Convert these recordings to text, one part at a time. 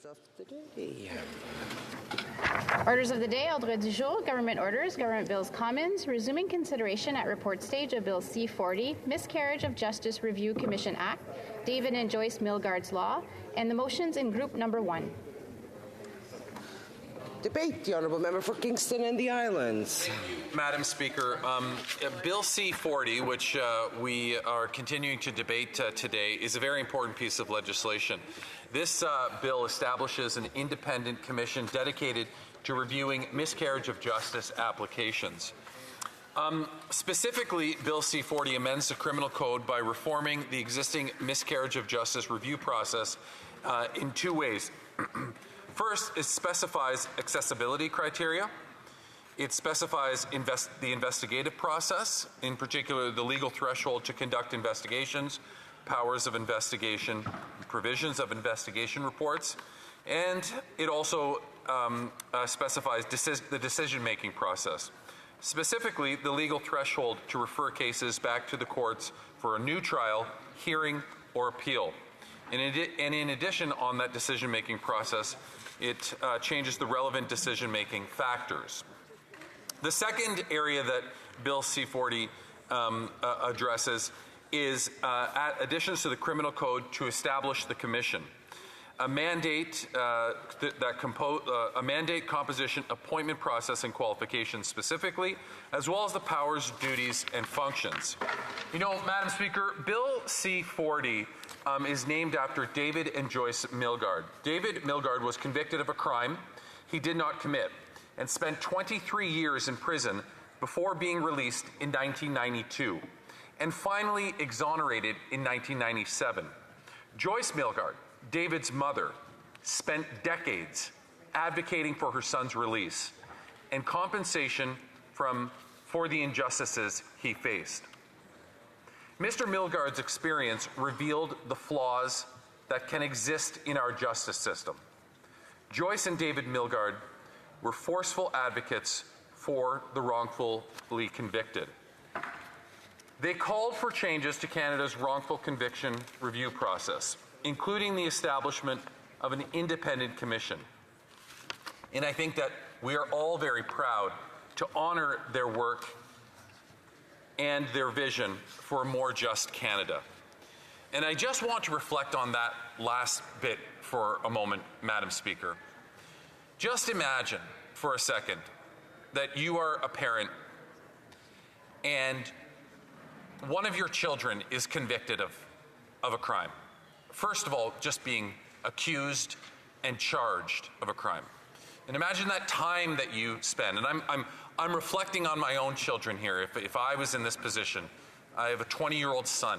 of the day. Orders of the day, ordre du jour, government orders, government bills commons, resuming consideration at report stage of Bill C-40, Miscarriage of Justice Review Commission Act, David and Joyce Milgaard's Law, and the motions in group number 1. Debate. The Honourable Member for Kingston and the Islands. Madam Speaker, Bill C-40, which we are continuing to debate today, is a very important piece of legislation. This bill establishes an independent commission dedicated to reviewing miscarriage of justice applications. Specifically, Bill C-40 amends the criminal code by reforming the existing miscarriage of justice review process in 2 ways. First, it specifies accessibility criteria. It specifies the investigative process, in particular the legal threshold to conduct investigations, powers of investigation, provisions of investigation reports, and it also specifies the decision-making process. Specifically, the legal threshold to refer cases back to the courts for a new trial, hearing, or appeal. And in addition on that decision-making process, it changes the relevant decision-making factors. The second area that Bill C-40 addresses is additions to the criminal code to establish the commission. A mandate, a mandate, composition, appointment process, and qualifications specifically, as well as the powers, duties, and functions. You know, Madam Speaker, Bill C-40 is named after David and Joyce Milgaard. David Milgaard was convicted of a crime he did not commit and spent 23 years in prison before being released in 1992 and finally exonerated in 1997. Joyce Milgaard, David's mother, spent decades advocating for her son's release and compensation for the injustices he faced. Mr. Milgaard's experience revealed the flaws that can exist in our justice system. Joyce and David Milgaard were forceful advocates for the wrongfully convicted. They called for changes to Canada's wrongful conviction review process, including the establishment of an independent commission. And I think that we are all very proud to honor their work and their vision for a more just Canada. And I just want to reflect on that last bit for a moment, Madam Speaker. Just imagine for a second that you are a parent and one of your children is convicted of a crime. First of all, just being accused and charged of a crime. And imagine that time that you spend. And I'm reflecting on my own children here. If I was in this position, I have a 20-year-old son,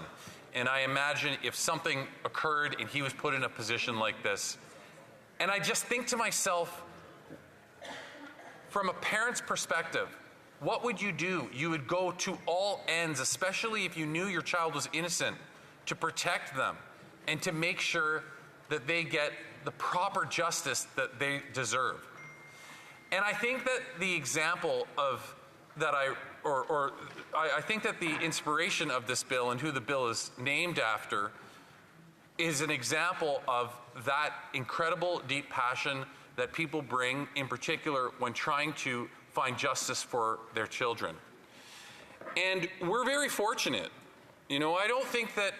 and I imagine if something occurred and he was put in a position like this, and I just think to myself, from a parent's perspective, what would you do? You would go to all ends, especially if you knew your child was innocent, to protect them and to make sure that they get the proper justice that they deserve. And I think that the example of that I think that the inspiration of this bill and who the bill is named after is an example of that incredible deep passion that people bring, in particular when trying to find justice for their children. And we're very fortunate. You know, I don't think that,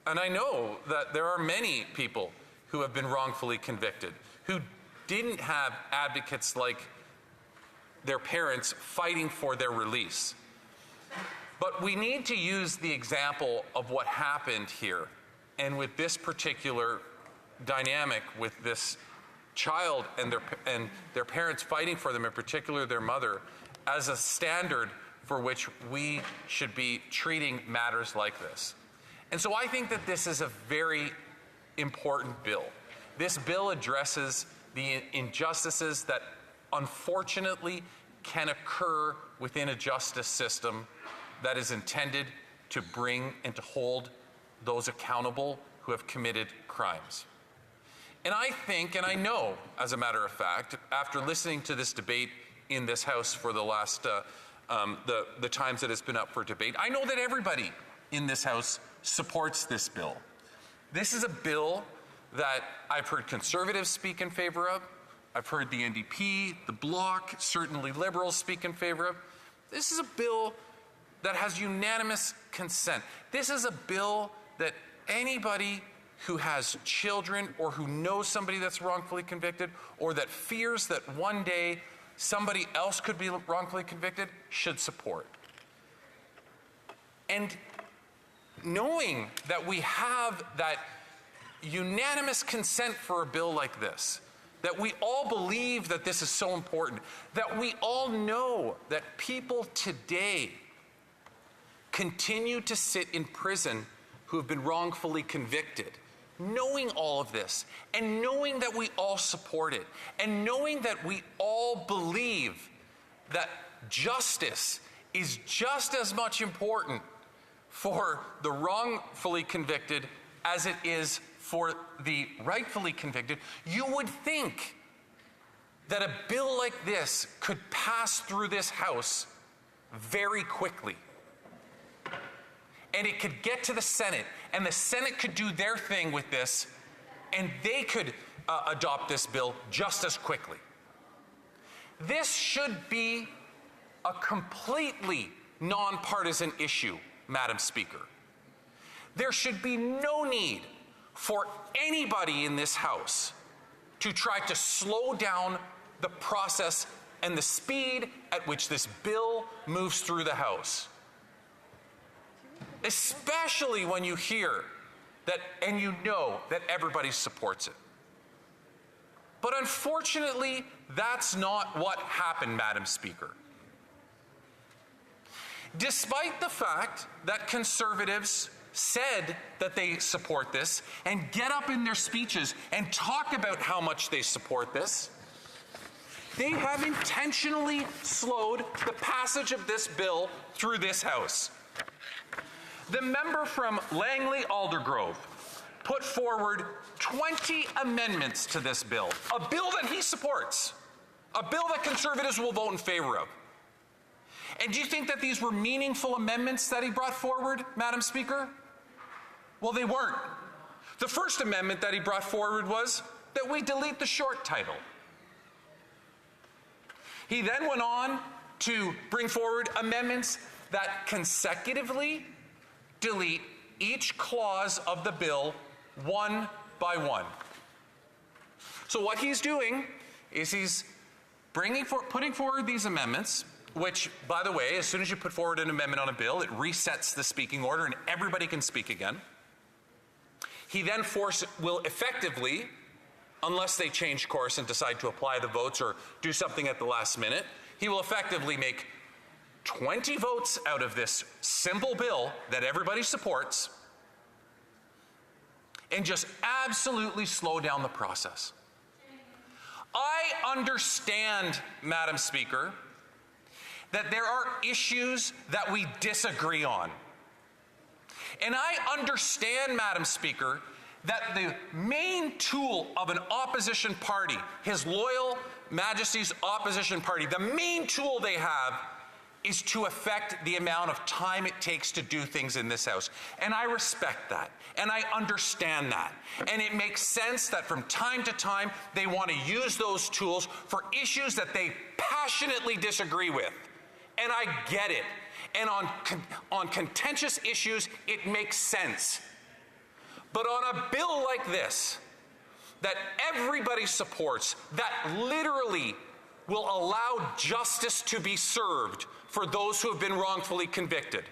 and I know that there are many people who have been wrongfully convicted, who didn't have advocates like their parents fighting for their release. But we need to use the example of what happened here, and with this particular dynamic with this child and their parents fighting for them, in particular their mother, as a standard for which we should be treating matters like this. And so I think that this is a very important bill. This bill addresses the injustices that unfortunately can occur within a justice system that is intended to bring and to hold those accountable who have committed crimes. And I think, and I know, as a matter of fact, after listening to this debate in this House for the last, the times that it's been up for debate, I know that everybody in this House supports this bill. This is a bill that I've heard Conservatives speak in favor of. I've heard the NDP, the Bloc, certainly Liberals speak in favor of. This is a bill that has unanimous consent. This is a bill that anybody who has children or who knows somebody that's wrongfully convicted or that fears that one day somebody else could be wrongfully convicted should support. And knowing that we have that unanimous consent for a bill like this, that we all believe that this is so important, that we all know that people today continue to sit in prison who have been wrongfully convicted. Knowing all of this, and knowing that we all support it, and knowing that we all believe that justice is just as much important for the wrongfully convicted as it is for the rightfully convicted, you would think that a bill like this could pass through this House very quickly. And it could get to the Senate, and the Senate could do their thing with this, and they could adopt this bill just as quickly. This should be a completely nonpartisan issue, Madam Speaker. There should be no need for anybody in this House to try to slow down the process and the speed at which this bill moves through the House. Especially when you hear that and you know that everybody supports it. But unfortunately, that's not what happened, Madam Speaker. Despite the fact that Conservatives said that they support this and get up in their speeches and talk about how much they support this, they have intentionally slowed the passage of this bill through this House. The member from Langley-Aldergrove put forward 20 amendments to this bill, a bill that he supports, a bill that Conservatives will vote in favor of. And do you think that these were meaningful amendments that he brought forward, Madam Speaker? Well, they weren't. The first amendment that he brought forward was that we delete the short title. He then went on to bring forward amendments that consecutively delete each clause of the bill one by one. So what he's doing is he's putting forward these amendments, which, by the way, as soon as you put forward an amendment on a bill, it resets the speaking order and everybody can speak again. He then will effectively, unless they change course and decide to apply the votes or do something at the last minute, he will effectively make 20 votes out of this simple bill that everybody supports and just absolutely slow down the process. I understand, Madam Speaker, that there are issues that we disagree on. And I understand, Madam Speaker, that the main tool of an opposition party, His Loyal Majesty's opposition party, the main tool they have is to affect the amount of time it takes to do things in this House. And I respect that, and I understand that. And it makes sense that from time to time, they want to use those tools for issues that they passionately disagree with. And I get it. And on contentious issues, it makes sense. But on a bill like this, that everybody supports, that literally will allow justice to be served for those who have been wrongfully convicted,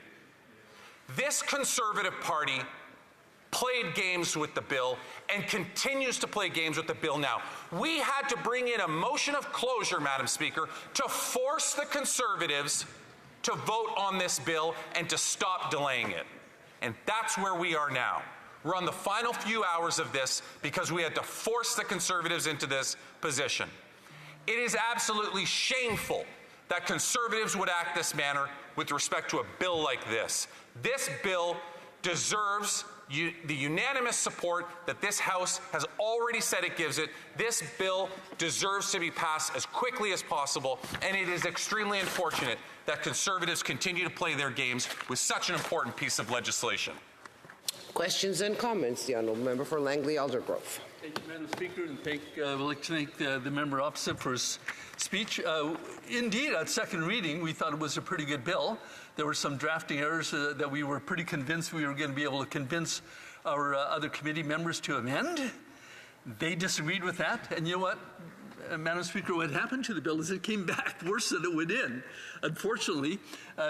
this Conservative Party played games with the bill and continues to play games with the bill now. We had to bring in a motion of closure, Madam Speaker, to force the Conservatives to vote on this bill and to stop delaying it. And that's where we are now. We're on the final few hours of this because we had to force the Conservatives into this position. It is absolutely shameful that Conservatives would act this manner with respect to a bill like this. This bill deserves the unanimous support that this House has already said it gives it. This bill deserves to be passed as quickly as possible, and it is extremely unfortunate that Conservatives continue to play their games with such an important piece of legislation. Questions and comments? The Honourable Member for Langley-Aldergrove. Thank you, Madam Speaker, and I'd like to thank the member opposite for his speech. Indeed, at second reading, we thought it was a pretty good bill. There were some drafting errors that we were pretty convinced we were going to be able to convince our other committee members to amend. They disagreed with that, and you know what? Madam Speaker, what happened to the bill is it came back worse than it went in, unfortunately,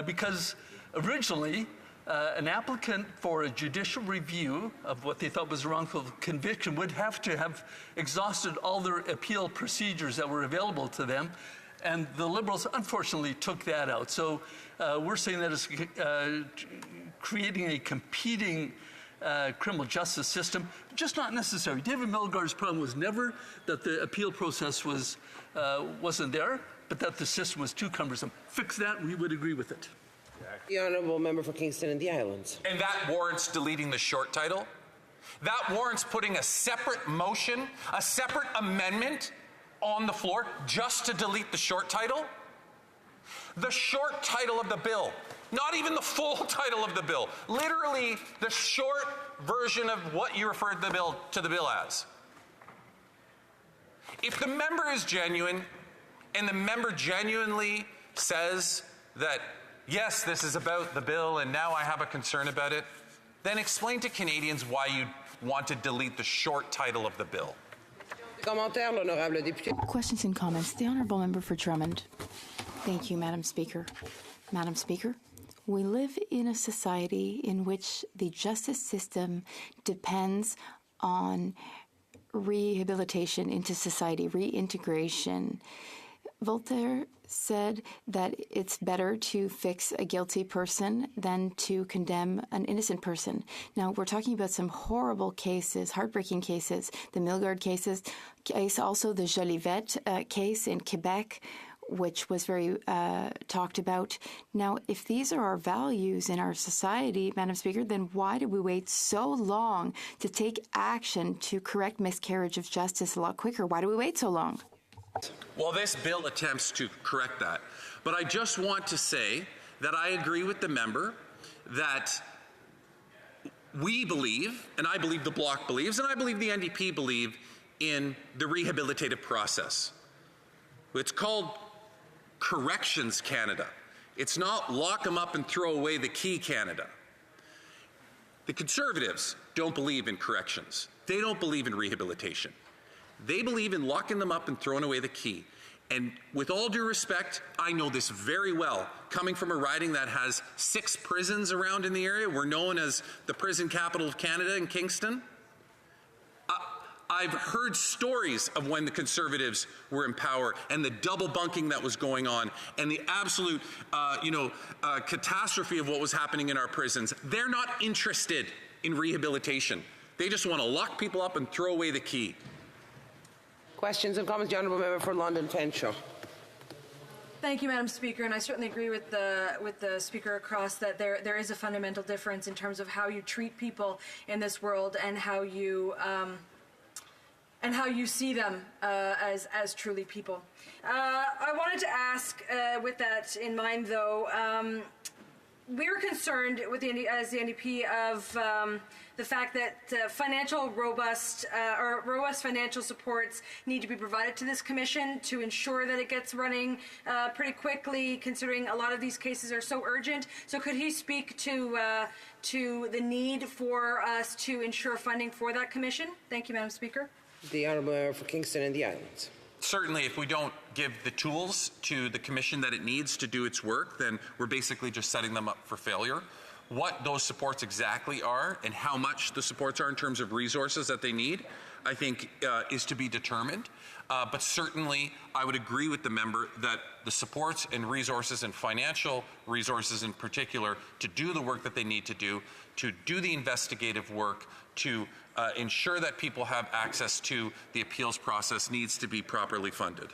because originally an applicant for a judicial review of what they thought was a wrongful conviction would have to have exhausted all their appeal procedures that were available to them, and the Liberals unfortunately took that out. So we're saying that it's creating a competing criminal justice system, just not necessary. David Milgaard's problem was never that the appeal process wasn't there, but that the system was too cumbersome. Fix that, we would agree with it. The honourable member for Kingston and the Islands. And that warrants deleting the short title? That warrants putting a separate motion, a separate amendment on the floor just to delete the short title? The short title of the bill, not even the full title of the bill, literally the short version of what you referred to the bill as. If the member is genuine and the member genuinely says that, yes, this is about the bill and now I have a concern about it, then explain to Canadians why you want to delete the short title of the bill. Commentaire, l'honorable député. Questions and comments. The Honourable Member for Drummond. Thank you, Madam Speaker. Madam Speaker, we live in a society in which the justice system depends on rehabilitation into society, reintegration. Voltaire said that it's better to fix a guilty person than to condemn an innocent person. Now, we're talking about some horrible cases, heartbreaking cases, the Milgaard case, also the Jolivet case in Quebec, which was very talked about. Now, if these are our values in our society, Madam Speaker, then why did we wait so long to take action to correct miscarriage of justice a lot quicker? Why do we wait so long? Well, this bill attempts to correct that. But I just want to say that I agree with the member that we believe, and I believe the Bloc believes, and I believe the NDP believe in the rehabilitative process. It's called Corrections Canada. It's not lock them up and throw away the key Canada. The Conservatives don't believe in corrections. They don't believe in rehabilitation. They believe in locking them up and throwing away the key. And with all due respect, I know this very well. Coming from a riding that has 6 prisons around in the area, we're known as the prison capital of Canada in Kingston. I've heard stories of when the Conservatives were in power and the double bunking that was going on and the absolute, catastrophe of what was happening in our prisons. They're not interested in rehabilitation. They just want to lock people up and throw away the key. Questions and comments. The honourable member for London Fanshawe. Thank you, Madam Speaker, and I certainly agree with the Speaker across that there is a fundamental difference in terms of how you treat people in this world and how you see them as truly people. I wanted to ask, with that in mind, though, we're concerned with as the NDP of the fact that robust financial supports need to be provided to this commission to ensure that it gets running pretty quickly, considering a lot of these cases are so urgent. So could he speak to the need for us to ensure funding for that commission? Thank you, Madam Speaker. The honourable member for Kingston and the Islands. Certainly, if we don't give the tools to the Commission that it needs to do its work, then we're basically just setting them up for failure. What those supports exactly are and how much the supports are in terms of resources that they need, I think is to be determined. But certainly, I would agree with the member that the supports and resources and financial resources in particular to do the work that they need to do the investigative work, to ensure that people have access to the appeals process needs to be properly funded.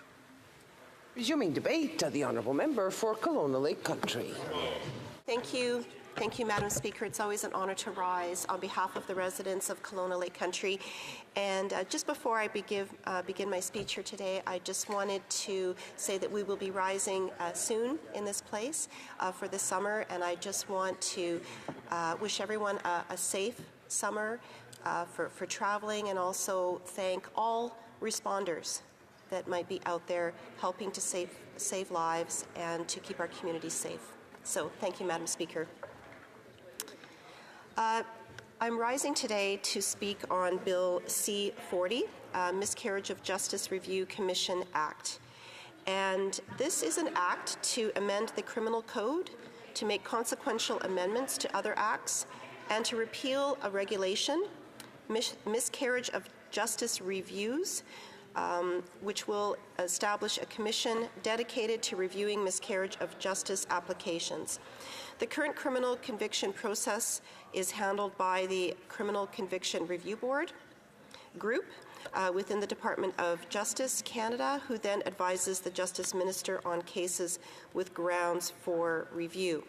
Resuming debate, the honourable member for Kelowna Lake Country. Thank you. Thank you, Madam Speaker. It's always an honour to rise on behalf of the residents of Kelowna Lake Country. And just before I begin my speech here today, I just wanted to say that we will be rising soon in this place for the summer. And I just want to wish everyone a safe summer, for traveling, and also thank all responders that might be out there helping to save lives and to keep our communities safe. So thank you, Madam Speaker. I'm rising today to speak on Bill C-40, Miscarriage of Justice Review Commission Act. And this is an act to amend the criminal code, to make consequential amendments to other acts, and to repeal a regulation, miscarriage of justice reviews, which will establish a commission dedicated to reviewing miscarriage of justice applications. The current criminal conviction process is handled by the Criminal Conviction Review Board group within the Department of Justice Canada, who then advises the Justice Minister on cases with grounds for review.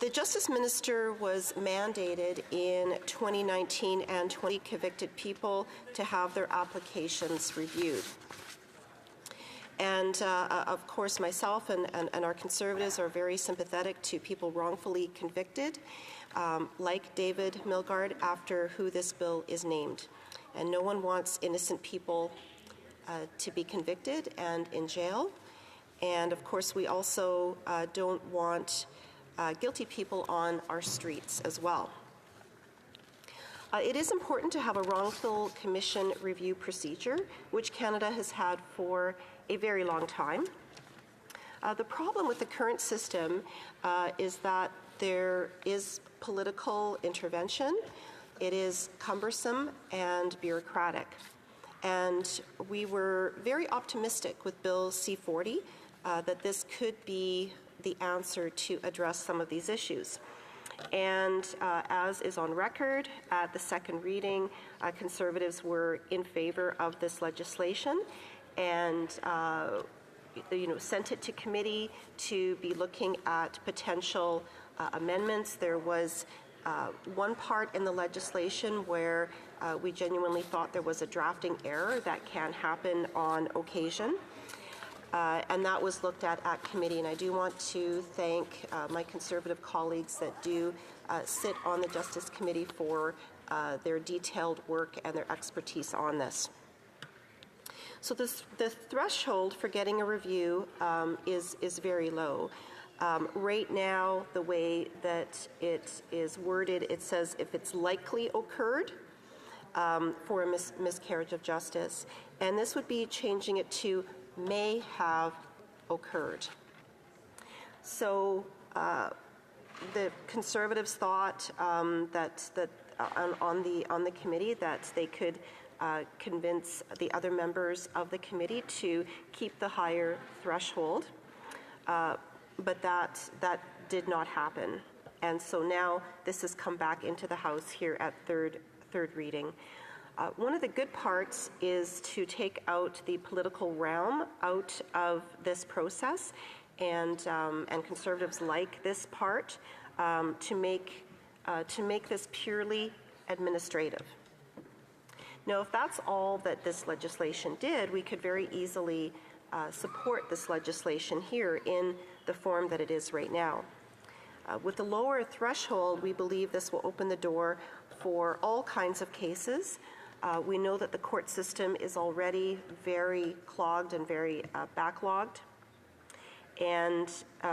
The Justice Minister was mandated in 2019 and 20 convicted people to have their applications reviewed. And of course, myself and our Conservatives are very sympathetic to people wrongfully convicted, like David Milgaard, after who this bill is named. And no one wants innocent people to be convicted and in jail. And of course, we also don't want guilty people on our streets as well. It is important to have a wrongful commission review procedure, which Canada has had for a very long time. The problem with the current system is that there is political intervention. It is cumbersome and bureaucratic. And we were very optimistic with Bill C-40 that this could be the answer to address some of these issues. And as is on record, at the second reading, Conservatives were in favor of this legislation and sent it to committee to be looking at potential amendments. There was one part in the legislation where we genuinely thought there was a drafting error that can happen on occasion. And that was looked at committee. And I do want to thank my Conservative colleagues that do sit on the Justice Committee for their detailed work and their expertise on this. So the threshold for getting a review is very low. Right now, the way that it is worded, it says if it's likely occurred for a miscarriage of justice. And this would be changing it to may have occurred. So the Conservatives thought that on the committee that they could convince the other members of the committee to keep the higher threshold, but that did not happen. And so now this has come back into the House here at third reading. One of the good parts is to take out the political realm out of this process, and Conservatives like this part to make this purely administrative. Now, if that's all that this legislation did, we could very easily support this legislation here in the form that it is right now. With the lower threshold, we believe this will open the door for all kinds of cases. We know that the court system is already very clogged and very backlogged. And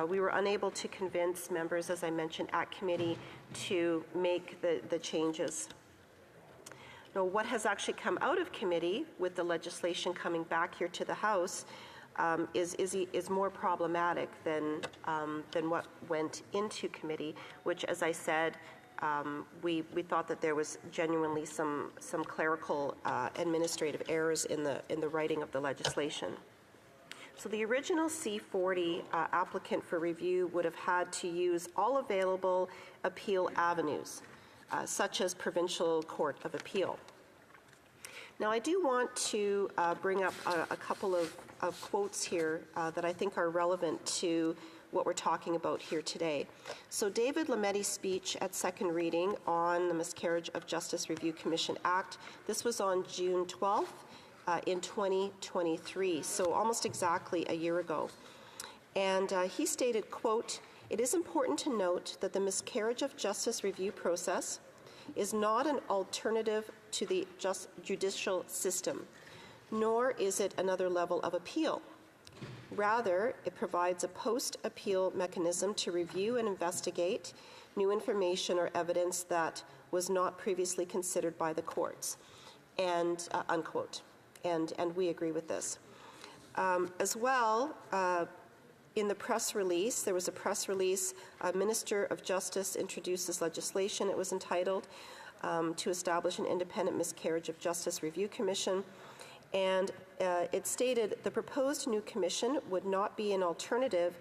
we were unable to convince members, as I mentioned, at committee to make the changes. Now, what has actually come out of committee with the legislation coming back here to the House is more problematic than what went into committee, which, as I said, we thought that there was genuinely some clerical administrative errors in the writing of the legislation. So the original C-40 applicant for review would have had to use all available appeal avenues, such as Provincial Court of Appeal. Now, I do want to bring up a couple of quotes here that I think are relevant to what we're talking about here today. So David Lametti's speech at second reading on the Miscarriage of Justice Review Commission Act, this was on June 12th in 2023, so almost exactly a year ago. And he stated, quote, "It is important to note that the miscarriage of justice review process is not an alternative to the judicial system, nor is it another level of appeal. Rather, it provides a post-appeal mechanism to review and investigate new information or evidence that was not previously considered by the courts, and unquote. And we agree with this. As well, in the press release, there was a press release, Minister of Justice introduces legislation. It was entitled to establish an independent miscarriage of justice review commission. And it stated the proposed new commission would not be an alternative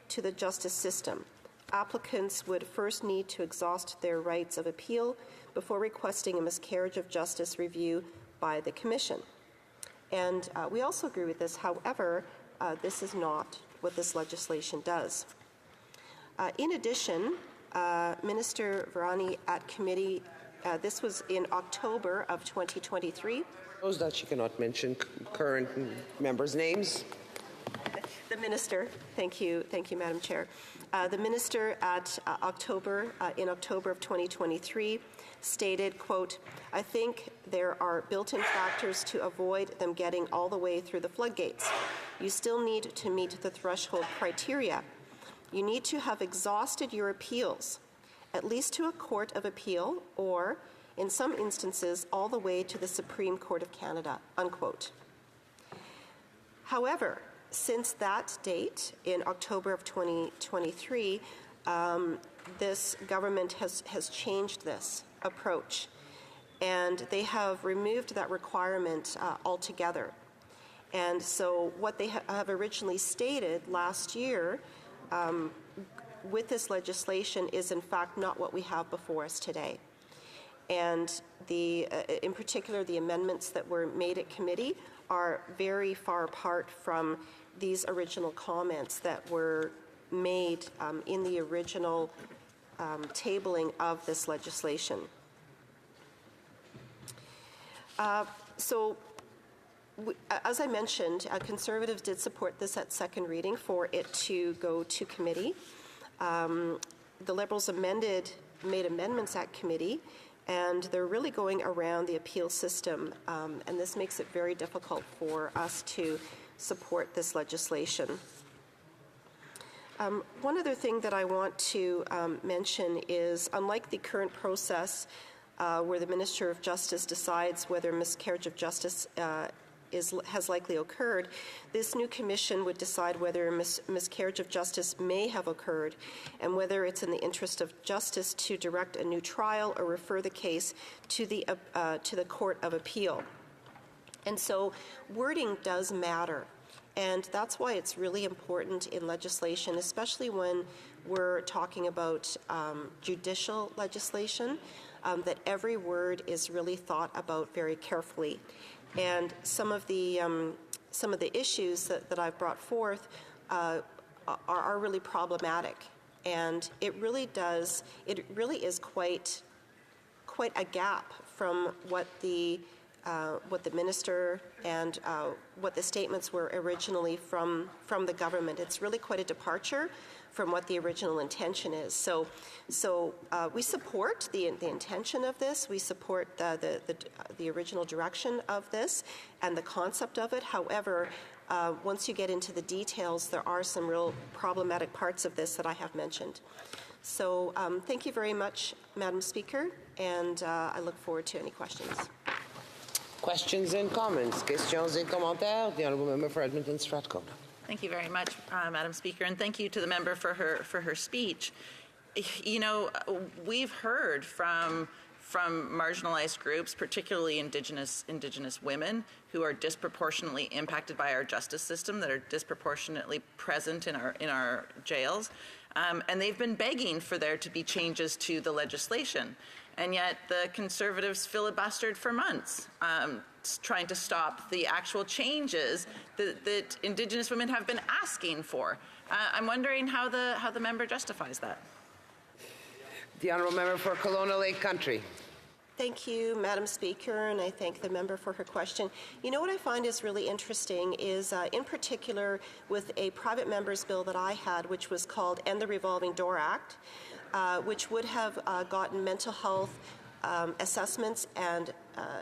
to the justice system. Applicants would first need to exhaust their rights of appeal before requesting a miscarriage of justice review by the commission. And we also agree with this. However, this is not what this legislation does. In addition, Minister Virani at committee, this was in October of 2023. Those that she cannot mention current members' names. The minister, thank you, Madam Chair. The minister at in October of 2023 stated, quote, I think there are built-in factors to avoid them getting all the way through the floodgates. You still need to meet the threshold criteria. You need to have exhausted your appeals, at least to a court of appeal, or in some instances, all the way to the Supreme Court of Canada, unquote. However, since that date, in October of 2023, this government has changed this approach, and they have removed that requirement altogether. And so what they have originally stated last year with this legislation is in fact not what we have before us today. And in particular, the amendments that were made at committee are very far apart from these original comments that were made in the original tabling of this legislation. As I mentioned, Conservatives did support this at second reading for it to go to committee. The Liberals made amendments at committee, and they're really going around the appeal system, and this makes it very difficult for us to support this legislation. One other thing that I want to mention is, unlike the current process where the Minister of Justice decides whether miscarriage of justice has likely occurred, this new commission would decide whether a miscarriage of justice may have occurred and whether it's in the interest of justice to direct a new trial or refer the case to the Court of Appeal. And so wording does matter. And that's why it's really important in legislation, especially when we're talking about judicial legislation, that every word is really thought about very carefully. And some of the issues that I've brought forth are really problematic, and it really is quite a gap from what the minister and what the statements were originally from the government. It's really quite a departure from what the original intention is. So we support the intention of this. We support the original direction of this and the concept of it. However, once you get into the details, there are some real problematic parts of this that I have mentioned. So thank you very much, Madam Speaker, and I look forward to any questions. Questions and comments. Questions et commentaires. The Honourable Member for Edmonton Strathcona. Thank you very much, Madam Speaker, and thank you to the member for her speech. You know, we've heard from marginalized groups, particularly Indigenous women, who are disproportionately impacted by our justice system, that are disproportionately present in our jails, and they've been begging for there to be changes to the legislation. And yet the Conservatives filibustered for months, trying to stop the actual changes that Indigenous women have been asking for. I'm wondering how the member justifies that. The Honourable Member for Kelowna Lake Country. Thank you, Madam Speaker, and I thank the member for her question. You know what I find is really interesting is, in particular, with a private member's bill that I had, which was called End the Revolving Door Act, which would have gotten mental health assessments and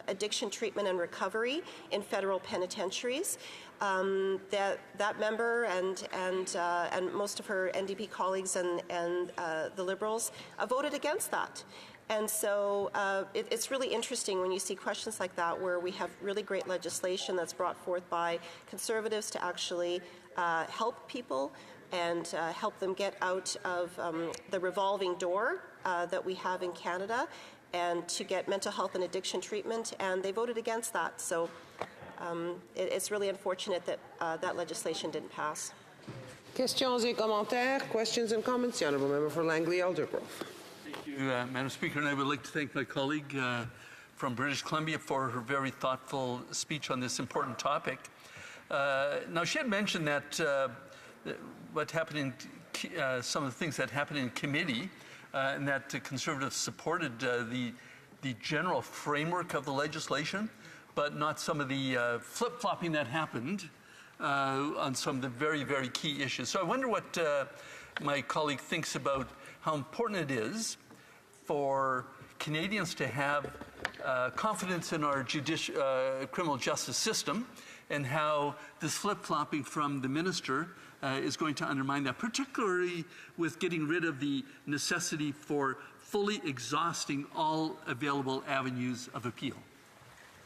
addiction treatment and recovery in federal penitentiaries. That member and most of her NDP colleagues and the Liberals voted against that. And so it's really interesting when you see questions like that where we have really great legislation that's brought forth by Conservatives to actually help people and help them get out of the revolving door that we have in Canada and to get mental health and addiction treatment, and they voted against that. So it's really unfortunate that that legislation didn't pass. Questions et commentaires, questions and comments. The Honourable Member for Langley Aldergrove. Thank you, Madam Speaker, and I would like to thank my colleague from British Columbia for her very thoughtful speech on this important topic. Now, she had mentioned that what happened in some of the things that happened in committee, and that the Conservatives supported the general framework of the legislation, but not some of the flip-flopping that happened on some of the very, very key issues. So I wonder what my colleague thinks about how important it is for Canadians to have confidence in our criminal justice system, and how this flip-flopping from the minister is going to undermine that, particularly with getting rid of the necessity for fully exhausting all available avenues of appeal.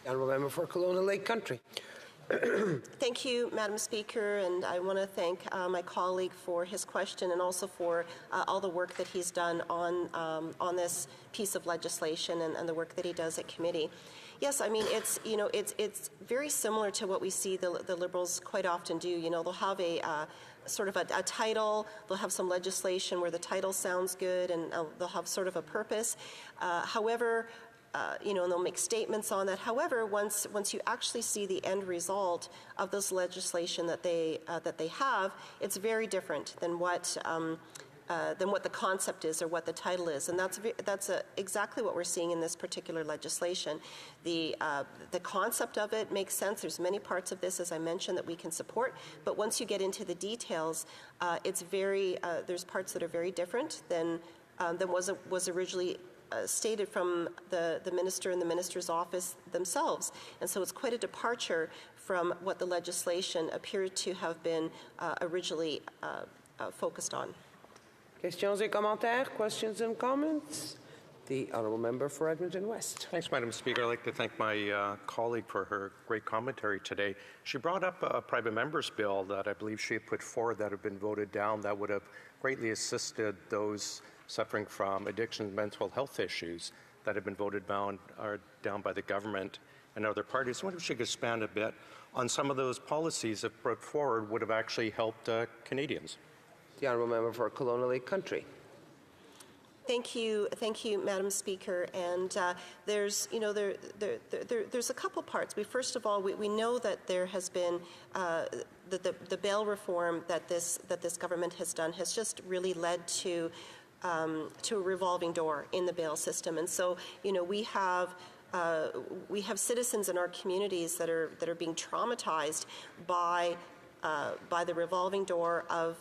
The Honourable Member for Kelowna Lake Country. Thank you, Madam Speaker, and I want to thank my colleague for his question and also for all the work that he's done on this piece of legislation and the work that he does at committee. Yes, I mean it's very similar to what we see the Liberals quite often do. You know, they'll have a sort of a title, they'll have some legislation where the title sounds good, and they'll have sort of a purpose. However, and they'll make statements on that. However, once you actually see the end result of this legislation that they have, it's very different than what the concept is or what the title is, and that's exactly what we're seeing in this particular legislation. The concept of it makes sense. There's many parts of this, as I mentioned, that we can support, but once you get into the details, it's there's parts that are very different than was originally stated from the minister and the minister's office themselves. And so it's quite a departure from what the legislation appeared to have been originally focused on. Questions et commentaires, questions and comments. The Honourable Member for Edmonton West. Thanks, Madam Speaker. I'd like to thank my colleague for her great commentary today. She brought up a private member's bill that I believe she had put forward that had been voted down that would have greatly assisted those suffering from addiction and mental health issues that have been voted down by the government and other parties. I wonder if she could expand a bit on some of those policies that brought forward would have actually helped Canadians. The Honourable Member for Kelowna Lake Country. Thank you, Madam Speaker. And there's a couple parts. First of all, we know that there has been the bail reform that this government has done has just really led to a revolving door in the bail system, and so we have citizens in our communities that are being traumatized by the revolving door of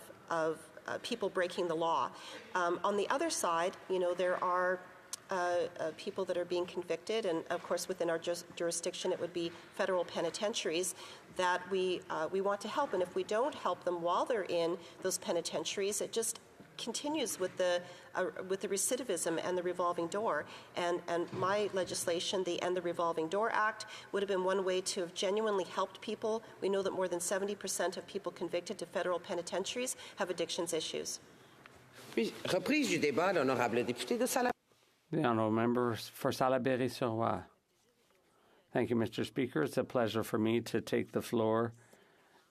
people breaking the law. On the other side, there are people that are being convicted, and of course within our jurisdiction it would be federal penitentiaries that we want to help. And if we don't help them while they're in those penitentiaries, it just continues with the recidivism and the revolving door. And my legislation, the End the Revolving Door Act, would have been one way to have genuinely helped people. We know that more than 70% of people convicted to federal penitentiaries have addictions issues. Reprise du débat, l'honorable député de Salaberry. The Honourable Member for Salaberry-sur-Loire. Thank you, Mr. Speaker. It's a pleasure for me to take the floor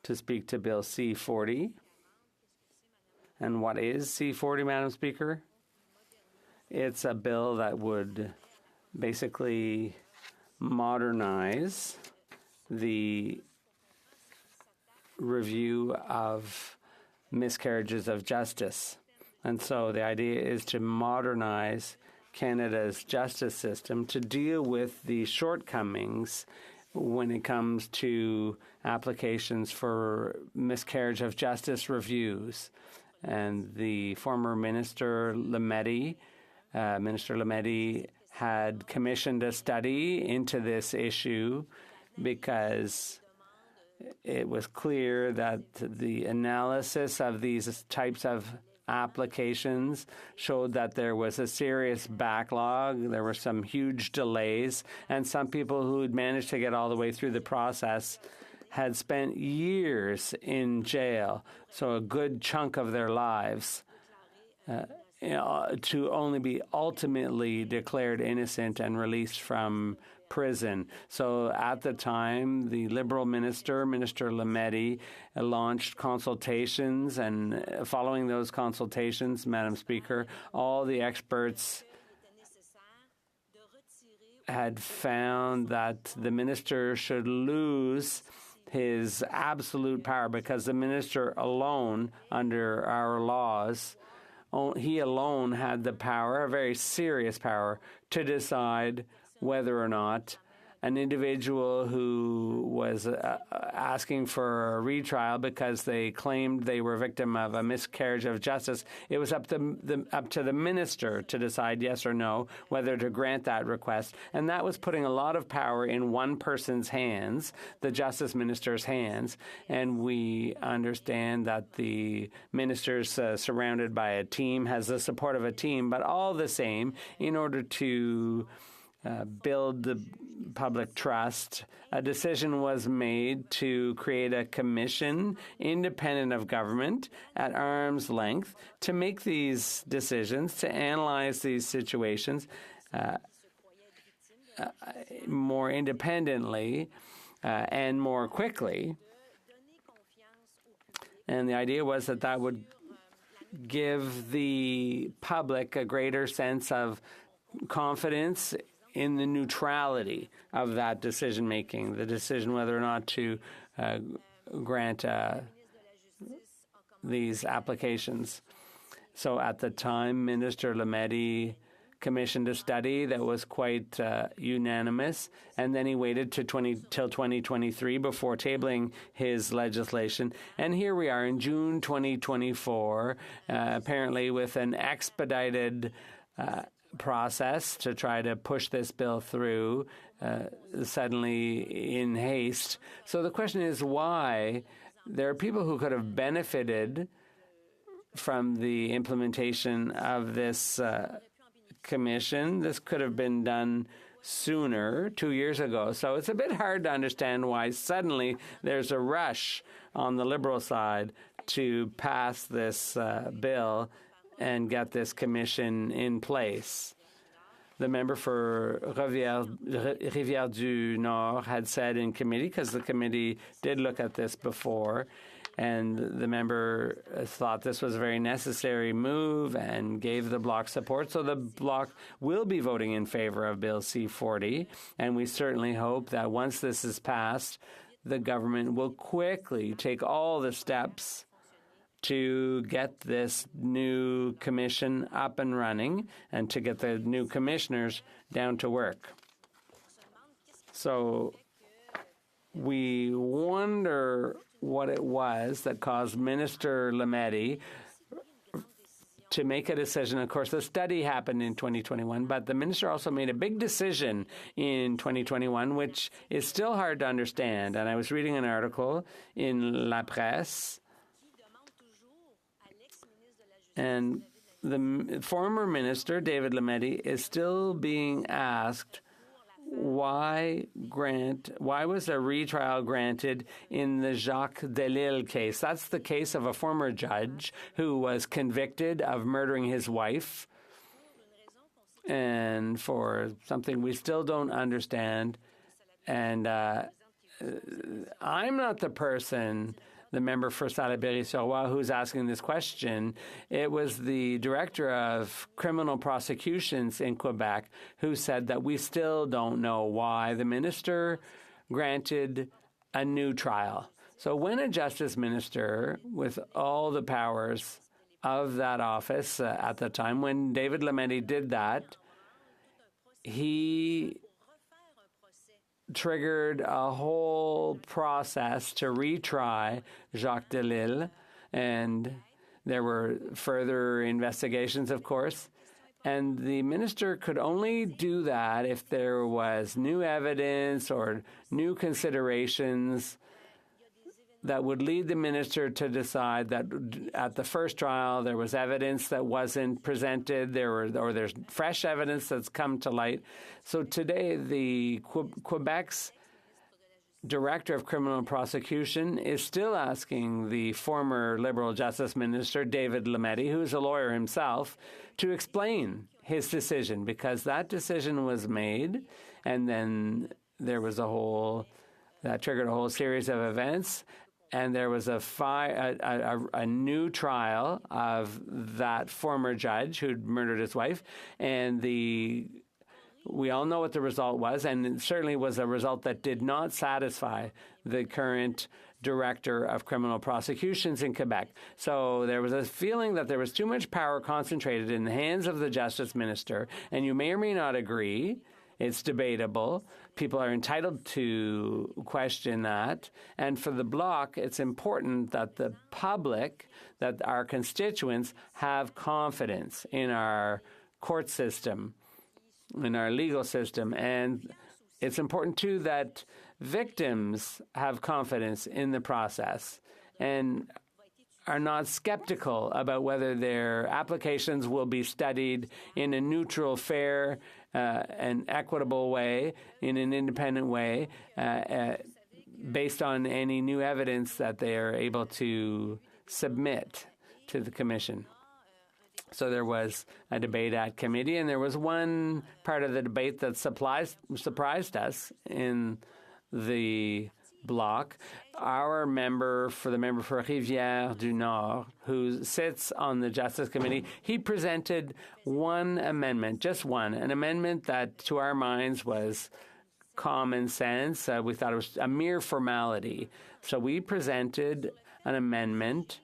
to speak to Bill C-40. And what is C-40, Madam Speaker? It's a bill that would basically modernize the review of miscarriages of justice. And so the idea is to modernize Canada's justice system to deal with the shortcomings when it comes to applications for miscarriage of justice reviews. And the former Minister Lametti had commissioned a study into this issue because it was clear that the analysis of these types of applications showed that there was a serious backlog. There were some huge delays, and some people who had managed to get all the way through the process had spent years in jail, so a good chunk of their lives, to only be ultimately declared innocent and released from prison. So at the time, the Liberal minister, Minister Lametti, launched consultations, and following those consultations, Madam Speaker, all the experts had found that the minister should lose his absolute power, because the minister alone, under our laws, he alone had the power, a very serious power, to decide whether or not an individual who was asking for a retrial because they claimed they were a victim of a miscarriage of justice, it was up to the minister to decide yes or no whether to grant that request. And that was putting a lot of power in one person's hands, the justice minister's hands. And we understand that the minister's surrounded by a team, has the support of a team, but all the same, in order to build the public trust, a decision was made to create a commission independent of government at arm's length to make these decisions, to analyze these situations more independently and more quickly. And the idea was that that would give the public a greater sense of confidence in the neutrality of that decision-making, the decision whether or not to grant these applications. So at the time, Minister Lametti commissioned a study that was quite unanimous, and then he waited till 2023 before tabling his legislation. And here we are in June 2024, apparently with an expedited process to try to push this bill through suddenly in haste. So the question is why there are people who could have benefited from the implementation of this commission. This could have been done sooner, 2 years ago. So it's a bit hard to understand why suddenly there's a rush on the Liberal side to pass this bill and get this commission in place. The member for Rivière du Nord had said in committee, because the committee did look at this before, and the member thought this was a very necessary move and gave the Bloc support. So the Bloc will be voting in favor of Bill C-40, and we certainly hope that once this is passed, the government will quickly take all the steps to get this new commission up and running and to get the new commissioners down to work. So we wonder what it was that caused Minister Lametti to make a decision. Of course, the study happened in 2021, but the minister also made a big decision in 2021, which is still hard to understand. And I was reading an article in La Presse, and the former minister, David Lametti, is still being asked why was a retrial granted in the Jacques Delisle case. That's the case of a former judge who was convicted of murdering his wife, and for something we still don't understand. And I'm not the person, the member for Salaberry-sur-Roi, who's asking this question. It was the director of criminal prosecutions in Quebec who said that we still don't know why the minister granted a new trial. So when a justice minister, with all the powers of that office at the time, when David Lametti did that, he triggered a whole process to retry Jacques Delisle, and there were further investigations, of course, And the minister could only do that if there was new evidence or new considerations that would lead the minister to decide that at the first trial there was evidence that wasn't presented, there's fresh evidence that's come to light. So today, the Quebec's Director of Criminal Prosecution is still asking the former Liberal Justice Minister, David Lametti, who's a lawyer himself, to explain his decision, because that decision was made, and then there was that triggered a whole series of events, and there was a new trial of that former judge who'd murdered his wife, and we all know what the result was, and it certainly was a result that did not satisfy the current Director of Criminal Prosecutions in Quebec. So there was a feeling that there was too much power concentrated in the hands of the Justice Minister, and you may or may not agree. It's debatable. People are entitled to question that. And for the Bloc, it's important that the public, that our constituents have confidence in our court system, in our legal system. And it's important, too, that victims have confidence in the process and are not skeptical about whether their applications will be studied in a neutral, fair, and equitable way, in an independent way, based on any new evidence that they are able to submit to the Commission. So there was a debate at committee, and there was one part of the debate that surprised us in the Bloc. Our member for Rivière du Nord, who sits on the Justice Committee, he presented one amendment, just one, an amendment that to our minds was common sense. We thought it was a mere formality. So we presented an amendment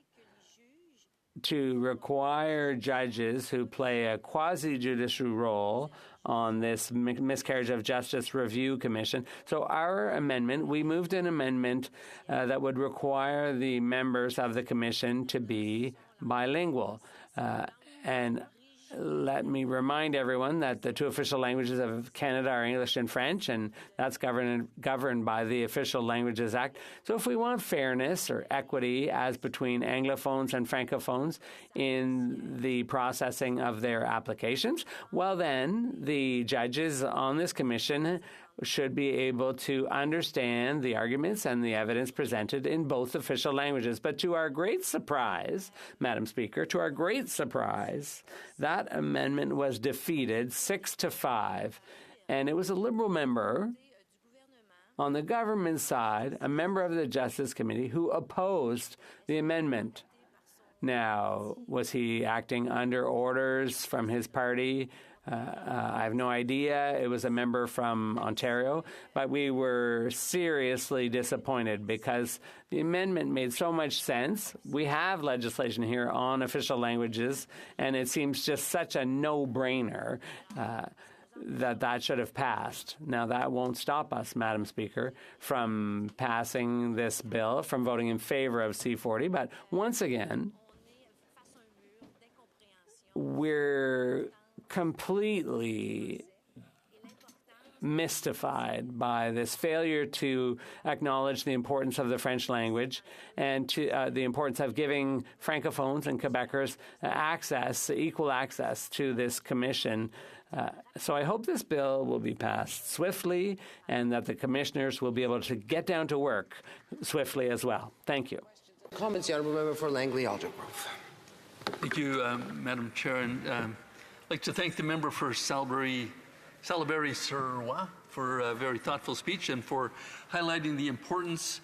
to require judges who play a quasi-judicial role on this Miscarriage of Justice Review Commission. So our amendment, we moved an amendment that would require the members of the commission to be bilingual. And let me remind everyone that the two official languages of Canada are English and French, and that's governed by the Official Languages Act. So if we want fairness or equity as between Anglophones and Francophones in the processing of their applications, well then the judges on this commission should be able to understand the arguments and the evidence presented in both official languages. But to our great surprise, Madam Speaker, to our great surprise, that amendment was defeated 6-5. And it was a Liberal member on the government side, a member of the Justice Committee, who opposed the amendment. Now, was he acting under orders from his party? I have no idea. It was a member from Ontario, but we were seriously disappointed because the amendment made so much sense. We have legislation here on official languages, and it seems just such a no-brainer that should have passed. Now, that won't stop us, Madam Speaker, from passing this bill, from voting in favor of C-40, but once again, we're completely mystified by this failure to acknowledge the importance of the French language and to the importance of giving Francophones and Quebecers equal access to this commission. So I hope this bill will be passed swiftly and that the commissioners will be able to get down to work swiftly as well. Thank you. Comments, the Honourable Member for Langley-Aldergrove. Thank you, Madam Chair. And I'd like to thank the member for Salaberry-Sirois for a very thoughtful speech and for highlighting the importance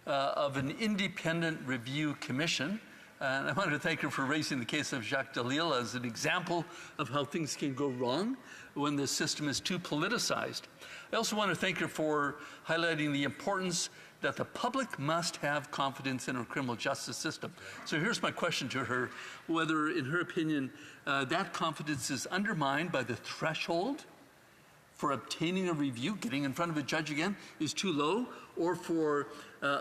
of an independent review commission. And I want to thank her for raising the case of Jacques Delisle as an example of how things can go wrong when the system is too politicized. I also want to thank her for highlighting the importance that the public must have confidence in our criminal justice system. So here's my question to her, whether, in her opinion, that confidence is undermined by the threshold for obtaining a review, getting in front of a judge again, is too low, or for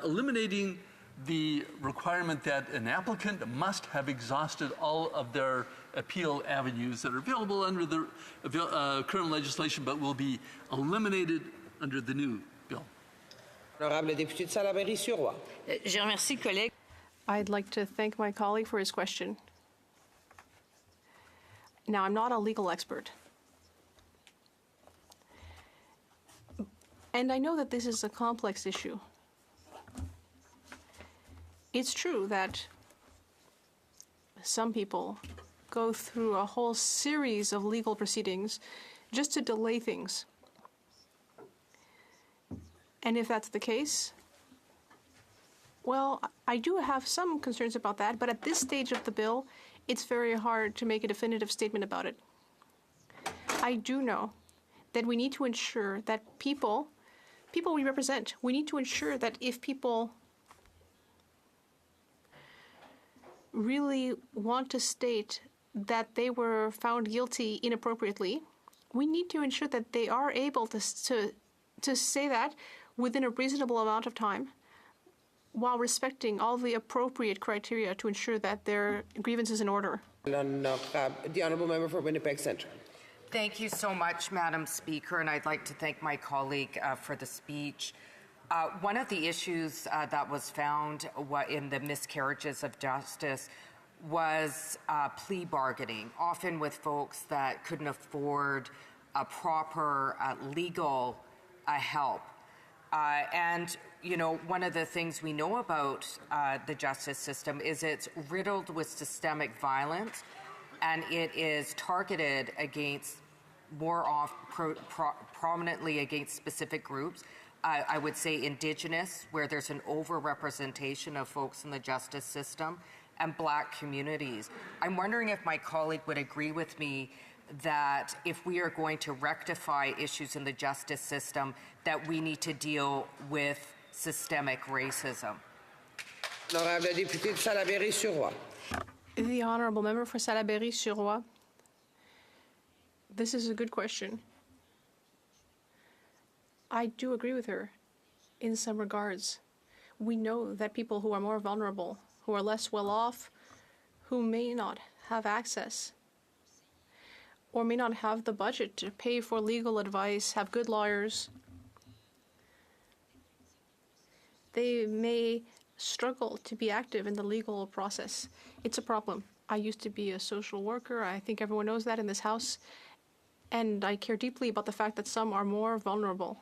eliminating the requirement that an applicant must have exhausted all of their appeal avenues that are available under the current legislation, but will be eliminated under the new bill. Honorable député de Salaberry-sur-Roi. Je remercie le collègue. I'd like to thank my colleague for his question. Now, I'm not a legal expert. And I know that this is a complex issue. It's true that some people go through a whole series of legal proceedings just to delay things. And if that's the case, well, I do have some concerns about that, but at this stage of the bill, it's very hard to make a definitive statement about it. I do know that we need to ensure that people we represent, we need to ensure that if people really want to state that they were found guilty inappropriately, we need to ensure that they are able to say that within a reasonable amount of time, while respecting all the appropriate criteria to ensure that their grievance is in order. The Honourable Member for Winnipeg Centre. Thank you so much, Madam Speaker, and I'd like to thank my colleague for the speech. One of the issues that was found in the miscarriages of justice was plea bargaining, often with folks that couldn't afford proper legal help. And, you know, one of the things we know about the justice system is it's riddled with systemic violence, and it is targeted against prominently against specific groups. I would say Indigenous, where there's an overrepresentation of folks in the justice system, and Black communities. I'm wondering if my colleague would agree with me that if we are going to rectify issues in the justice system, that we need to deal with systemic racism. Honorable député de Salaberry-sur-Roi. The Honourable Member for Salaberry-sur-Roi. This is a good question. I do agree with her in some regards. We know that people who are more vulnerable, who are less well off, who may not have access or may not have the budget to pay for legal advice, have good lawyers, they may struggle to be active in the legal process. It's a problem. I used to be a social worker. I think everyone knows that in this House. And I care deeply about the fact that some are more vulnerable.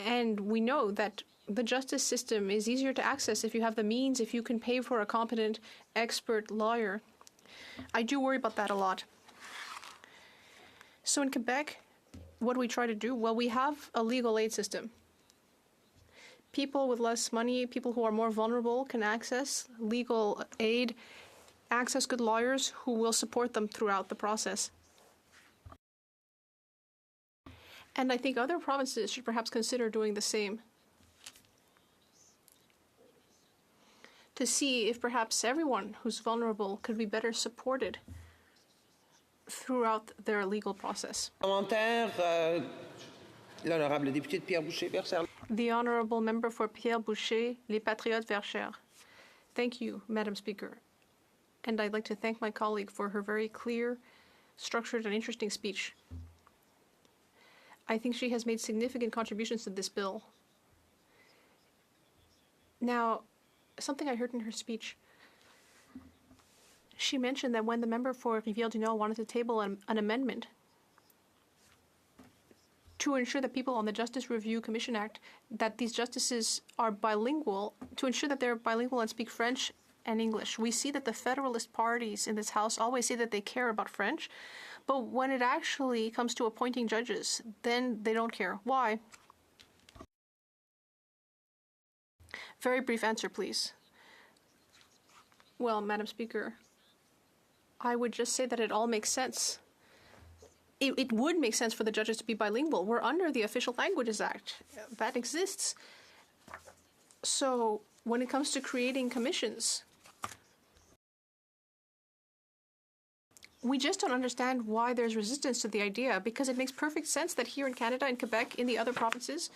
And we know that the justice system is easier to access if you have the means, if you can pay for a competent, expert lawyer. I do worry about that a lot. So in Quebec, what do we try to do? Well, we have a legal aid system. People with less money, people who are more vulnerable, can access legal aid, access good lawyers who will support them throughout the process. And I think other provinces should perhaps consider doing the same, to see if perhaps everyone who's vulnerable could be better supported throughout their legal process. Commentaire, l'honorable député de Pierre-Boucher-Verchères. The Honourable Member for Pierre-Boucher, Les Patriotes Verchères. Thank you, Madam Speaker. And I'd like to thank my colleague for her very clear, structured, and interesting speech. I think she has made significant contributions to this bill. Now, something I heard in her speech, she mentioned that when the member for Rivière-du-Nord wanted to table an amendment to ensure that people on the Justice Review Commission Act, that these justices are bilingual, to ensure that they're bilingual and speak French and English. We see that the Federalist parties in this House always say that they care about French, but when it actually comes to appointing judges, then they don't care. Why? Very brief answer, please. Well, Madam Speaker, I would just say that it all makes sense. It would make sense for the judges to be bilingual. We're under the Official Languages Act. That exists. So when it comes to creating commissions, We just don't understand why there's resistance to the idea, because it makes perfect sense that here in Canada, in Quebec, in the other provinces,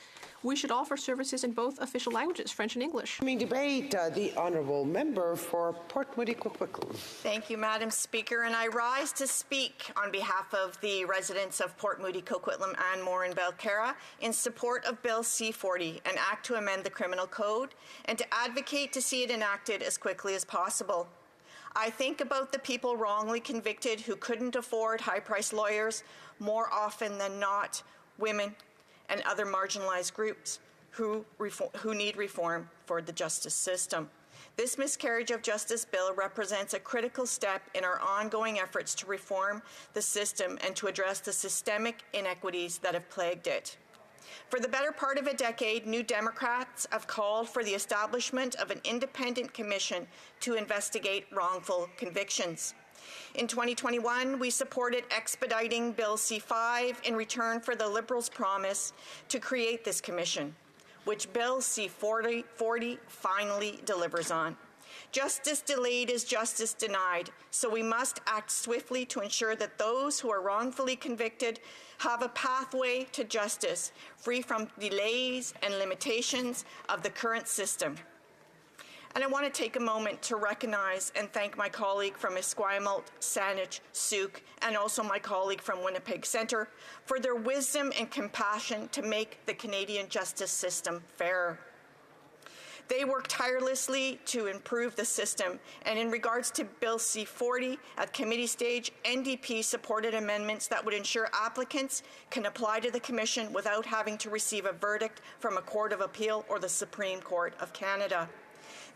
we should offer services in both official languages, French and English. Debate, the honourable member for Port Moody Coquitlam. Thank you, Madam Speaker, and I rise to speak on behalf of the residents of Port Moody, Coquitlam and Morin Belcarra in support of Bill C-40, an act to amend the Criminal Code, and to advocate to see it enacted as quickly as possible. I think about the people wrongly convicted who couldn't afford high-priced lawyers, more often than not women and other marginalized groups who need reform for the justice system. This miscarriage of justice bill represents a critical step in our ongoing efforts to reform the system and to address the systemic inequities that have plagued it. For the better part of a decade, New Democrats have called for the establishment of an independent commission to investigate wrongful convictions. In 2021, we supported expediting Bill C-5 in return for the Liberals' promise to create this commission, which Bill C-40 finally delivers on. Justice delayed is justice denied, so we must act swiftly to ensure that those who are wrongfully convicted have a pathway to justice, free from delays and limitations of the current system. And I want to take a moment to recognize and thank my colleague from Esquimalt, Saanich, Sooke, and also my colleague from Winnipeg Centre for their wisdom and compassion to make the Canadian justice system fairer. They work tirelessly to improve the system, and in regards to Bill C-40, at committee stage, NDP supported amendments that would ensure applicants can apply to the Commission without having to receive a verdict from a Court of Appeal or the Supreme Court of Canada.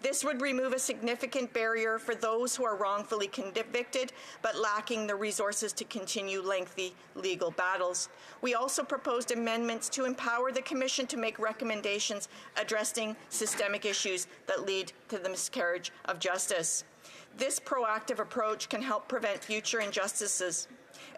This would remove a significant barrier for those who are wrongfully convicted but lacking the resources to continue lengthy legal battles. We also proposed amendments to empower the Commission to make recommendations addressing systemic issues that lead to the miscarriage of justice. This proactive approach can help prevent future injustices.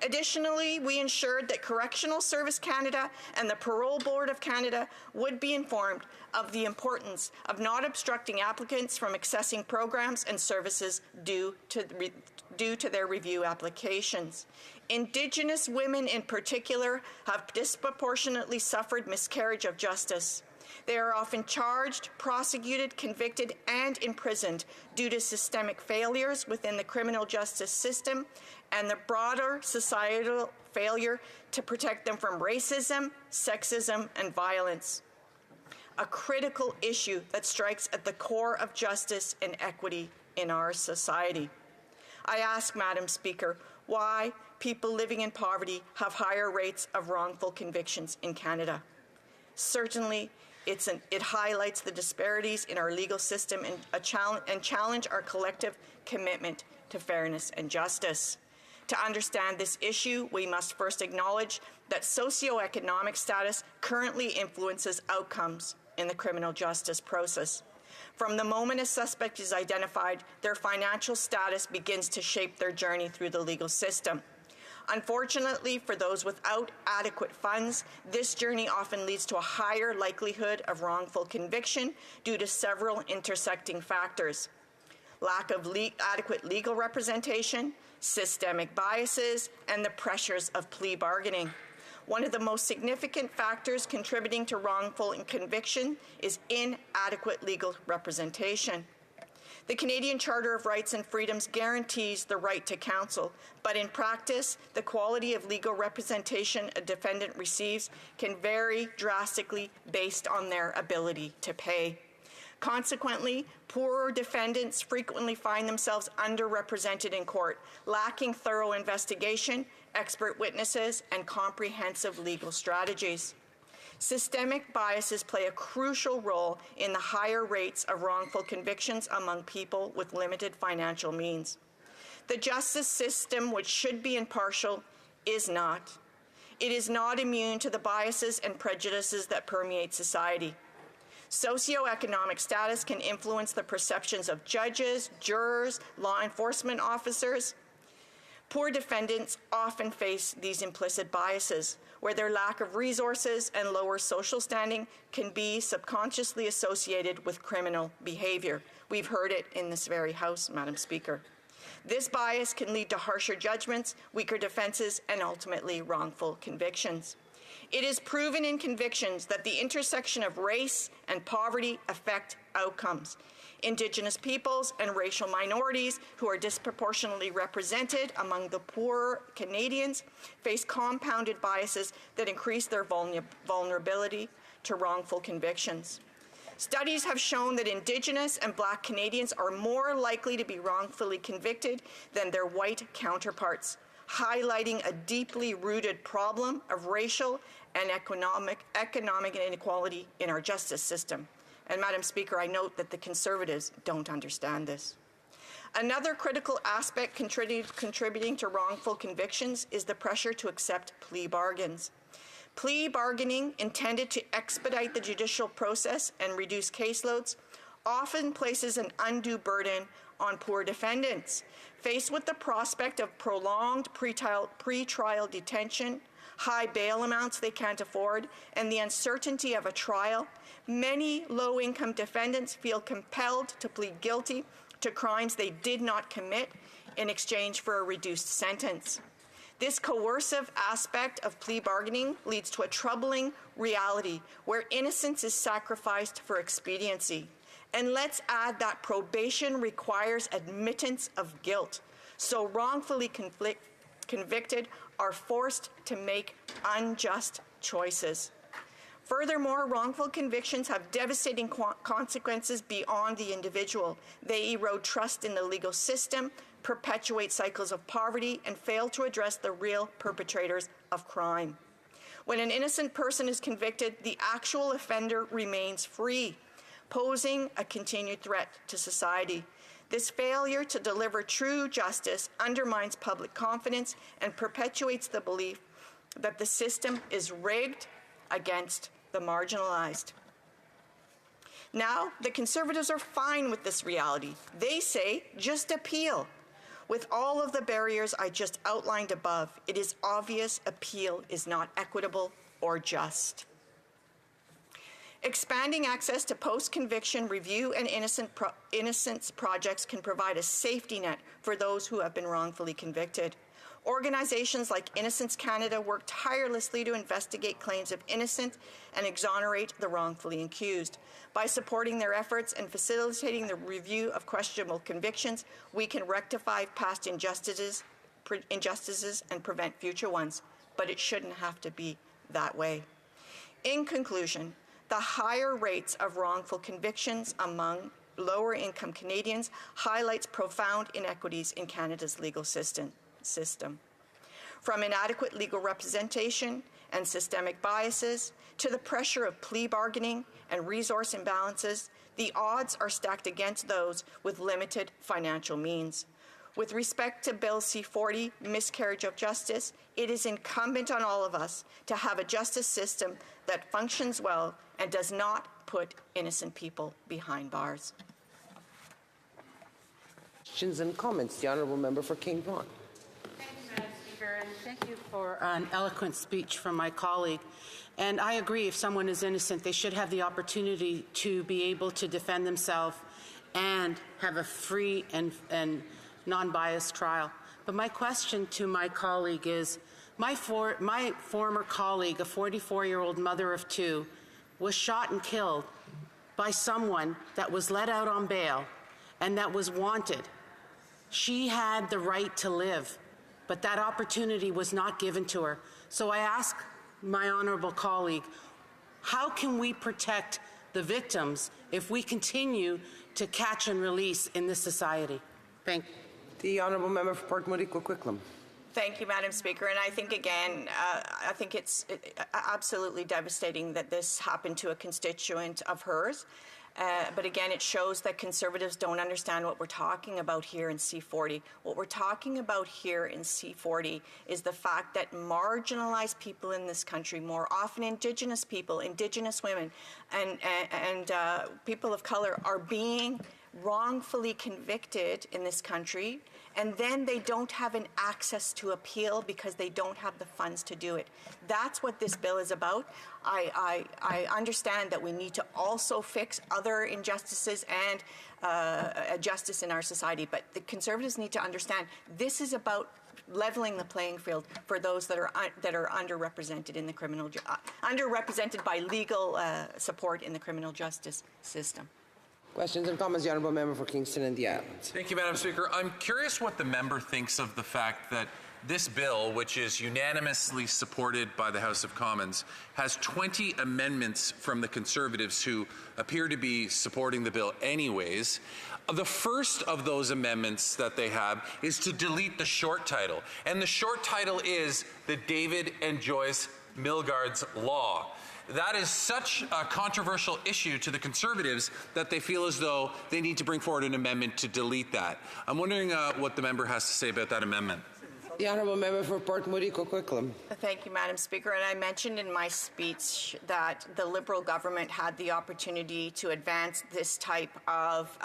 Additionally, we ensured that Correctional Service Canada and the Parole Board of Canada would be informed of the importance of not obstructing applicants from accessing programs and services due to their review applications. Indigenous women in particular have disproportionately suffered miscarriage of justice. They are often charged, prosecuted, convicted, and imprisoned due to systemic failures within the criminal justice system and the broader societal failure to protect them from racism, sexism, and violence. A critical issue that strikes at the core of justice and equity in our society. I ask, Madam Speaker, why people living in poverty have higher rates of wrongful convictions in Canada. Certainly, it highlights the disparities in our legal system and challenge our collective commitment to fairness and justice. To understand this issue, we must first acknowledge that socioeconomic status currently influences outcomes in the criminal justice process. From the moment a suspect is identified, their financial status begins to shape their journey through the legal system. Unfortunately, for those without adequate funds, this journey often leads to a higher likelihood of wrongful conviction due to several intersecting factors: lack of adequate legal representation, systemic biases, and the pressures of plea bargaining. One of the most significant factors contributing to wrongful conviction is inadequate legal representation. The Canadian Charter of Rights and Freedoms guarantees the right to counsel, but in practice, the quality of legal representation a defendant receives can vary drastically based on their ability to pay. Consequently, poorer defendants frequently find themselves underrepresented in court, lacking thorough investigation, expert witnesses, and comprehensive legal strategies. Systemic biases play a crucial role in the higher rates of wrongful convictions among people with limited financial means. The justice system, which should be impartial, is not. It is not immune to the biases and prejudices that permeate society. Socioeconomic status can influence the perceptions of judges, jurors, law enforcement officers. Poor defendants often face these implicit biases, where their lack of resources and lower social standing can be subconsciously associated with criminal behavior. We've heard it in this very House, Madam Speaker. This bias can lead to harsher judgments, weaker defenses, and ultimately wrongful convictions. It is proven in convictions that the intersection of race and poverty affect outcomes. Indigenous peoples and racial minorities who are disproportionately represented among the poorer Canadians face compounded biases that increase their vulnerability to wrongful convictions. Studies have shown that Indigenous and Black Canadians are more likely to be wrongfully convicted than their white counterparts, highlighting a deeply rooted problem of racial and economic inequality in our justice system. And Madam Speaker, I note that the Conservatives don't understand this. Another critical aspect contributing to wrongful convictions is the pressure to accept plea bargains. Plea bargaining, intended to expedite the judicial process and reduce caseloads, often places an undue burden on poor defendants. Faced with the prospect of prolonged pretrial detention, high bail amounts they can't afford, and the uncertainty of a trial, many low-income defendants feel compelled to plead guilty to crimes they did not commit in exchange for a reduced sentence. This coercive aspect of plea bargaining leads to a troubling reality where innocence is sacrificed for expediency. And let's add that probation requires admittance of guilt, so wrongfully convicted are forced to make unjust choices. Furthermore, wrongful convictions have devastating consequences beyond the individual. They erode trust in the legal system, perpetuate cycles of poverty, and fail to address the real perpetrators of crime. When an innocent person is convicted, the actual offender remains free, posing a continued threat to society. This failure to deliver true justice undermines public confidence and perpetuates the belief that the system is rigged against the marginalized. Now, the Conservatives are fine with this reality. They say, just appeal. With all of the barriers I just outlined above, it is obvious appeal is not equitable or just. Expanding access to post-conviction review and innocence projects can provide a safety net for those who have been wrongfully convicted. Organizations like Innocence Canada work tirelessly to investigate claims of innocence and exonerate the wrongfully accused. By supporting their efforts and facilitating the review of questionable convictions, we can rectify past injustices and prevent future ones. But it shouldn't have to be that way. In conclusion, the higher rates of wrongful convictions among lower-income Canadians highlights profound inequities in Canada's legal system. From inadequate legal representation and systemic biases to the pressure of plea bargaining and resource imbalances, the odds are stacked against those with limited financial means. With respect to Bill C-40, miscarriage of justice, it is incumbent on all of us to have a justice system that functions well and does not put innocent people behind bars. Questions and comments. The Honourable Member for King Vaughan. And thank you for an eloquent speech from my colleague. And I agree, if someone is innocent, they should have the opportunity to be able to defend themselves and have a free and non-biased trial. But my question to my colleague is, my former colleague, a 44-year-old mother of two, was shot and killed by someone that was let out on bail and that was wanted. She had the right to live, but that opportunity was not given to her. So I ask my honourable colleague, how can we protect the victims if we continue to catch and release in this society? Thank you. The Honourable Member for Port Moody, Coquitlam. Thank you, Madam Speaker. And I think, again, I think it's absolutely devastating that this happened to a constituent of hers. But again, it shows that Conservatives don't understand what we're talking about here in C-40. What we're talking about here in C-40 is the fact that marginalized people in this country, more often Indigenous people, Indigenous women, and people of color, are being wrongfully convicted in this country, and then they don't have an access to appeal because they don't have the funds to do it. That's what this bill is about. I understand that we need to also fix other injustices and justice in our society, but the Conservatives need to understand this is about leveling the playing field for those that are underrepresented in the underrepresented by legal support in the criminal justice system. Questions and comments, the Honourable Member for Kingston and the Islands. Thank you, Madam Speaker. I'm curious what the member thinks of the fact that this bill, which is unanimously supported by the House of Commons, has 20 amendments from the Conservatives who appear to be supporting the bill anyways. The first of those amendments that they have is to delete the short title. And the short title is the David and Joyce Milgaard's Law. That is such a controversial issue to the Conservatives that they feel as though they need to bring forward an amendment to delete that. I'm wondering what the member has to say about that amendment. The Honourable Member for Port Moody Coquitlam. Thank you, Madam Speaker. And I mentioned in my speech that the Liberal government had the opportunity to advance this type of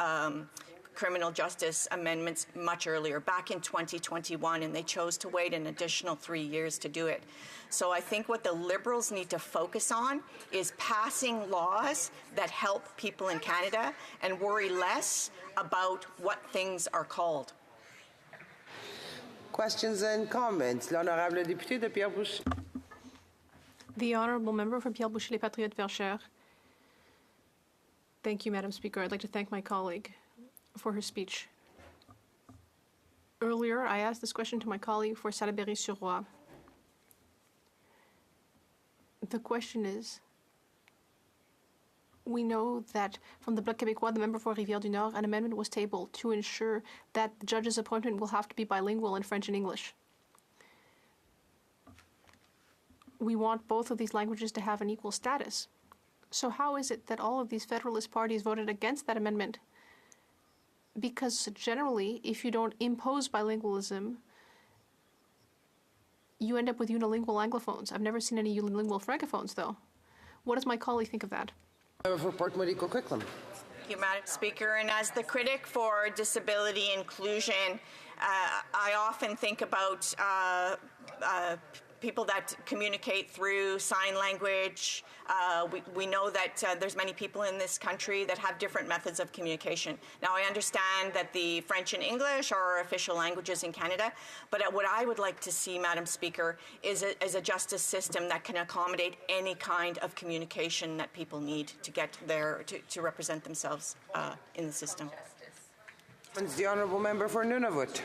criminal justice amendments much earlier, back in 2021, and they chose to wait an additional 3 years to do it. So I think what the Liberals need to focus on is passing laws that help people in Canada and worry less about what things are called. Questions and comments. L'honorable député de Pierre-Boucher. The Honourable Member for Pierre-Boucher, les Patriotes Verchères. Thank you, Madam Speaker. I'd like to thank my colleague for her speech. Earlier, I asked this question to my colleague for Salaberry-sur-Roi. The question is, we know that from the Bloc Québécois, the member for Rivière-du-Nord, an amendment was tabled to ensure that the judge's appointment will have to be bilingual in French and English. We want both of these languages to have an equal status. So how is it that all of these Federalist parties voted against that amendment? Because generally, if you don't impose bilingualism, you end up with unilingual Anglophones. I've never seen any unilingual Francophones, though. What does my colleague think of that? For Port Moody Coquitlam. Thank you, Madam Speaker. And as the critic for disability inclusion, I often think about people that communicate through sign language. We know that there's many people in this country that have different methods of communication. Now, I understand that the French and English are our official languages in Canada, but what I would like to see, Madam Speaker, is a justice system that can accommodate any kind of communication that people need to get there, to represent themselves in the system. The Honourable Member for Nunavut.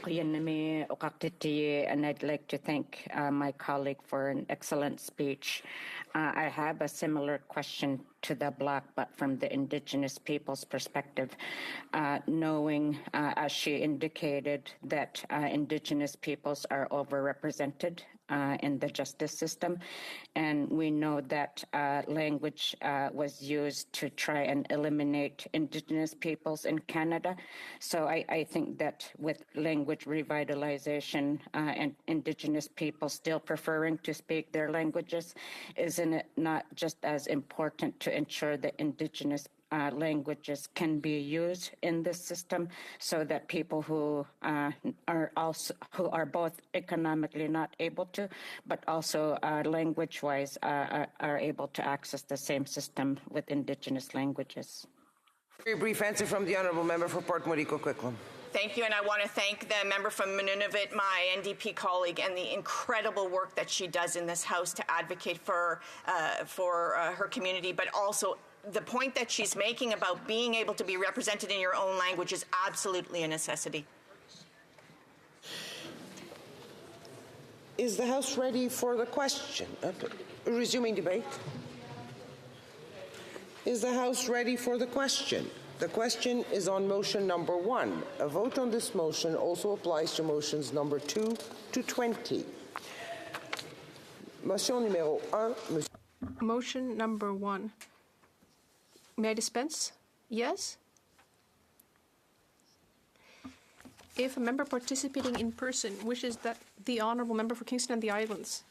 And I'd like to thank my colleague for an excellent speech. I have a similar question to the Bloc, but from the Indigenous people's perspective, knowing, as she indicated, that Indigenous peoples are overrepresented in the justice system. And we know that language was used to try and eliminate Indigenous peoples in Canada. So I think that with language revitalization and Indigenous people still preferring to speak their languages, isn't it not just as important to ensure that Indigenous languages can be used in this system, so that people who are both economically not able to, but also language-wise are able to access the same system with Indigenous languages? Very brief answer from the Honourable Member for Port Moody Coquitlam. Thank you, and I want to thank the member from Nunavut, my NDP colleague, and the incredible work that she does in this House to advocate for her community, but also the point that she's making about being able to be represented in your own language is absolutely a necessity. Is the House ready for the question? Resuming debate. Is the House ready for the question? The question is on motion number 1. A vote on this motion also applies to motions number 2 to 20. Motion numéro 1. Motion number 1. May I dispense? Yes? If a member participating in person wishes that the Honourable Member for Kingston and the Islands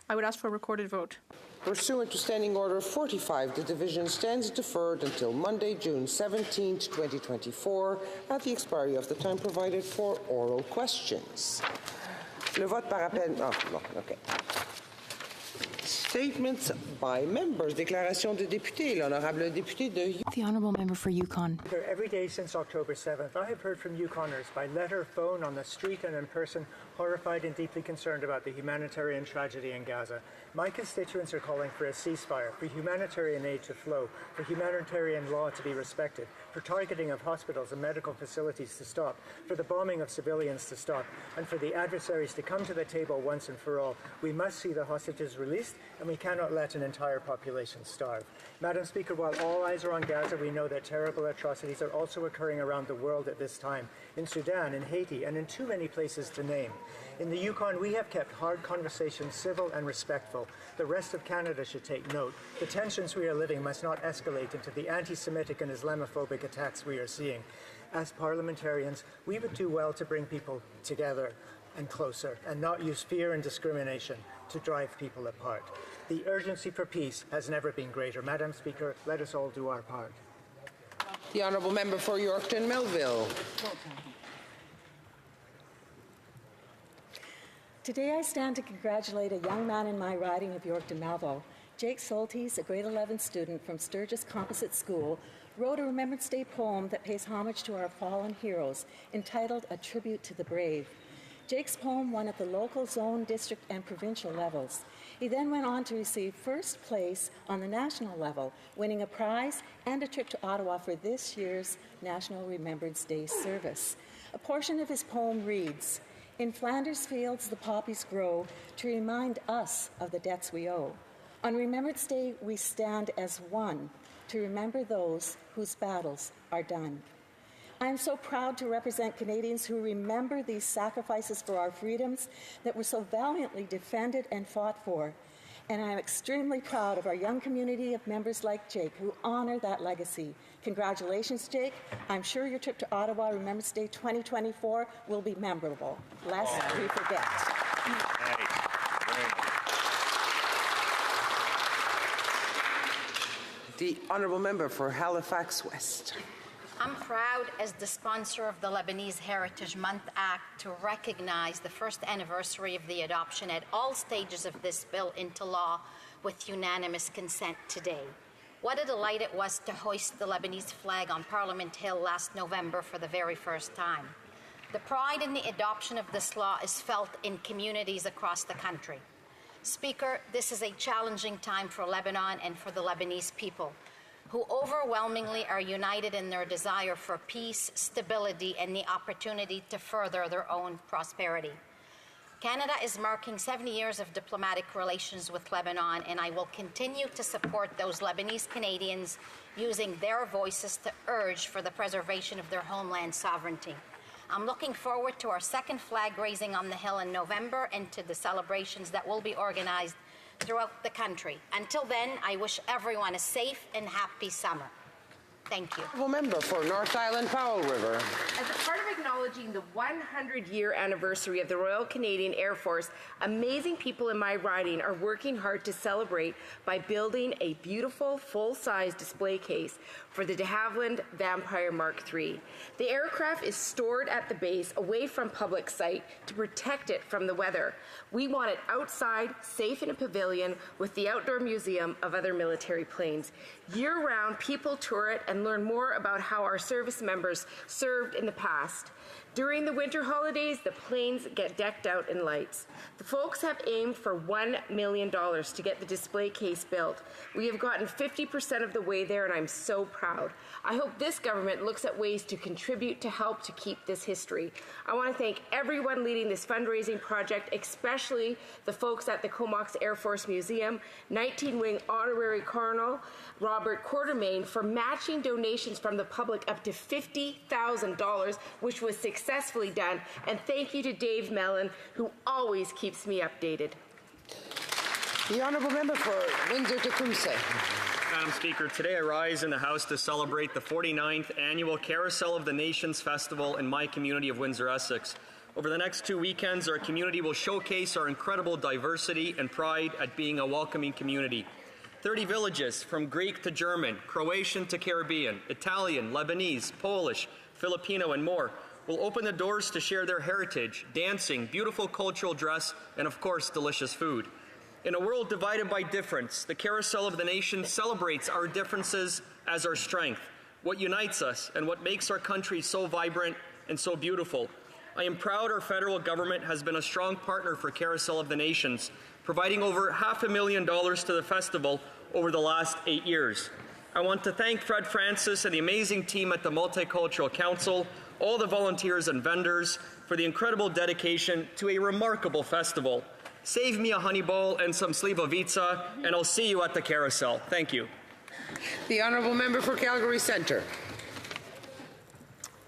I would ask for a recorded vote. Pursuant to Standing Order 45, the division stands deferred until Monday, June 17, 2024, at the expiry of the time provided for oral questions. Le vote par appel. Oh, no, okay. Statements by members. Déclaration de députés. L'honorable député de... The Honourable Member for Yukon. Every day since October 7th, I have heard from Yukoners by letter, phone, on the street and in person, horrified and deeply concerned about the humanitarian tragedy in Gaza. My constituents are calling for a ceasefire, for humanitarian aid to flow, for humanitarian law to be respected, for targeting of hospitals and medical facilities to stop, for the bombing of civilians to stop, and for the adversaries to come to the table once and for all. We must see the hostages released, and we cannot let an entire population starve. Madam Speaker, while all eyes are on Gaza, we know that terrible atrocities are also occurring around the world at this time, in Sudan, in Haiti, and in too many places to name. In the Yukon, we have kept hard conversations civil and respectful. The rest of Canada should take note. The tensions we are living must not escalate into the anti-Semitic and Islamophobic attacks we are seeing. As parliamentarians, we would do well to bring people together and closer, and not use fear and discrimination to drive people apart. The urgency for peace has never been greater. Madam Speaker, let us all do our part. The Honourable Member for Yorkton Melville. Today I stand to congratulate a young man in my riding of Yorkton Melville. Jake Soltis, a grade 11 student from Sturgis Composite School, wrote a Remembrance Day poem that pays homage to our fallen heroes, entitled A Tribute to the Brave. Jake's poem won at the local, zone, district, and provincial levels. He then went on to receive first place on the national level, winning a prize and a trip to Ottawa for this year's National Remembrance Day service. A portion of his poem reads, "In Flanders fields the poppies grow to remind us of the debts we owe. On Remembrance Day we stand as one to remember those whose battles are done." I am so proud to represent Canadians who remember these sacrifices for our freedoms that were so valiantly defended and fought for. And I am extremely proud of our young community of members like Jake who honor that legacy. Congratulations, Jake. I'm sure your trip to Ottawa Remembrance Day 2024 will be memorable, lest we forget. The Honourable Member for Halifax West. I'm proud as the sponsor of the Lebanese Heritage Month Act to recognize the first anniversary of the adoption at all stages of this bill into law with unanimous consent today. What a delight it was to hoist the Lebanese flag on Parliament Hill last November for the very first time. The pride in the adoption of this law is felt in communities across the country. Speaker, this is a challenging time for Lebanon and for the Lebanese people, who overwhelmingly are united in their desire for peace, stability, and the opportunity to further their own prosperity. Canada is marking 70 years of diplomatic relations with Lebanon, and I will continue to support those Lebanese Canadians using their voices to urge for the preservation of their homeland sovereignty. I'm looking forward to our second flag raising on the Hill in November and to the celebrations that will be organized throughout the country. Until then, I wish everyone a safe and happy summer. Thank you. Member for North Island Powell River. As a part of acknowledging the 100-year anniversary of the Royal Canadian Air Force, amazing people in my riding are working hard to celebrate by building a beautiful full-size display case for the de Havilland Vampire Mark III. The aircraft is stored at the base away from public sight to protect it from the weather. We want it outside, safe in a pavilion with the outdoor museum of other military planes. Year-round, people tour it and learn more about how our service members served in the past. During the winter holidays, the planes get decked out in lights. The folks have aimed for $1 million to get the display case built. We have gotten 50% of the way there, and I'm so proud. I hope this government looks at ways to contribute to help to keep this history. I want to thank everyone leading this fundraising project, especially the folks at the Comox Air Force Museum, 19 Wing Honorary Colonel Robert Quartermain for matching donations from the public up to $50,000, which was successfully done. And thank you to Dave Mellon, who always keeps me updated. The Honourable Member for Windsor-Tecumseh. Madam Speaker, today I rise in the House to celebrate the 49th Annual Carousel of the Nations Festival in my community of Windsor, Essex. Over the next 2 weekends, our community will showcase our incredible diversity and pride at being a welcoming community. 30 villages, from Greek to German, Croatian to Caribbean, Italian, Lebanese, Polish, Filipino, and more, will open the doors to share their heritage, dancing, beautiful cultural dress, and of course, delicious food. In a world divided by difference, the Carousel of the Nations celebrates our differences as our strength, what unites us, and what makes our country so vibrant and so beautiful. I am proud our federal government has been a strong partner for Carousel of the Nations, providing over $500,000 to the festival over the last 8 years. I want to thank Fred Francis and the amazing team at the Multicultural Council, all the volunteers and vendors, for the incredible dedication to a remarkable festival. Save me a honey bowl and some slivovica, and I'll see you at the Carousel. Thank you. The Honourable Member for Calgary Centre.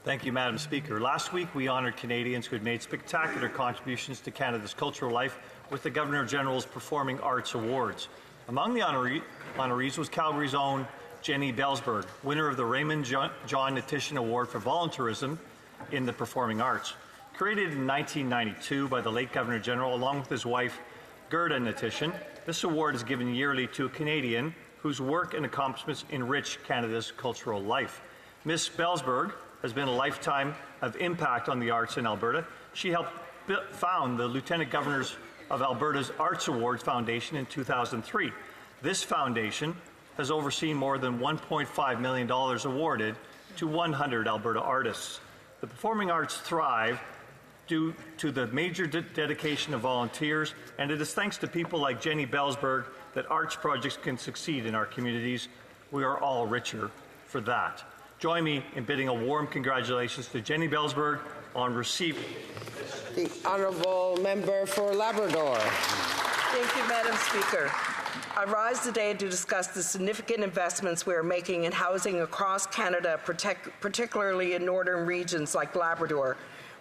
Thank you, Madam Speaker. Last week, we honoured Canadians who had made spectacular contributions to Canada's cultural life with the Governor-General's Performing Arts Awards. Among the honorees was Calgary's own Jenny Belsberg, winner of the Raymond John Natition Award for Volunteerism in the Performing Arts. Created in 1992 by the late Governor-General along with his wife, Gerda Natition, this award is given yearly to a Canadian whose work and accomplishments enrich Canada's cultural life. Ms. Belsberg has been a lifetime of impact on the arts in Alberta. She helped found the Lieutenant Governors of Alberta's Arts Awards Foundation in 2003. This foundation has overseen more than $1.5 million awarded to 100 Alberta artists. The performing arts thrive due to the major dedication of volunteers, and it is thanks to people like Jenny Belsberg that arts projects can succeed in our communities. We are all richer for that. Join me in bidding a warm congratulations to Jenny Belsberg on receiving. The Honourable Member for Labrador. Thank you, Madam Speaker. I rise today to discuss the significant investments we are making in housing across Canada, particularly in northern regions like Labrador.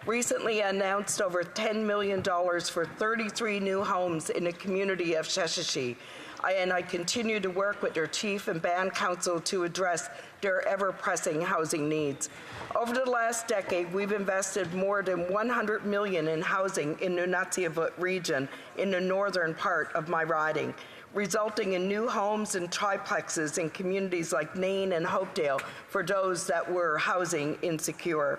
Recently announced over $10 million for 33 new homes in the community of Sheshatshiu. I continue to work with their chief and band council to address their ever-pressing housing needs. Over the last decade, we've invested more than $100 million in housing in the Nunatsiavut region in the northern part of my riding, resulting in new homes and triplexes in communities like Nain and Hopedale for those that were housing insecure.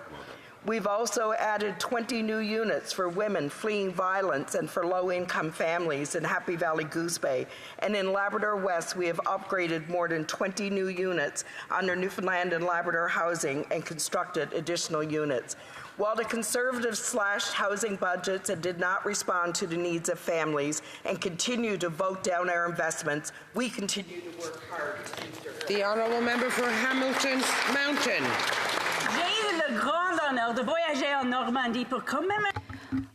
We've also added 20 new units for women fleeing violence and for low-income families in Happy Valley Goose Bay. And in Labrador West, we have upgraded more than 20 new units under Newfoundland and Labrador housing and constructed additional units. While the Conservatives slashed housing budgets and did not respond to the needs of families and continue to vote down our investments, we continue to work hard to boost our. The Honourable Member for Hamilton Mountain. J'ai eu le grand honneur de voyager en Normandie pour commémorer.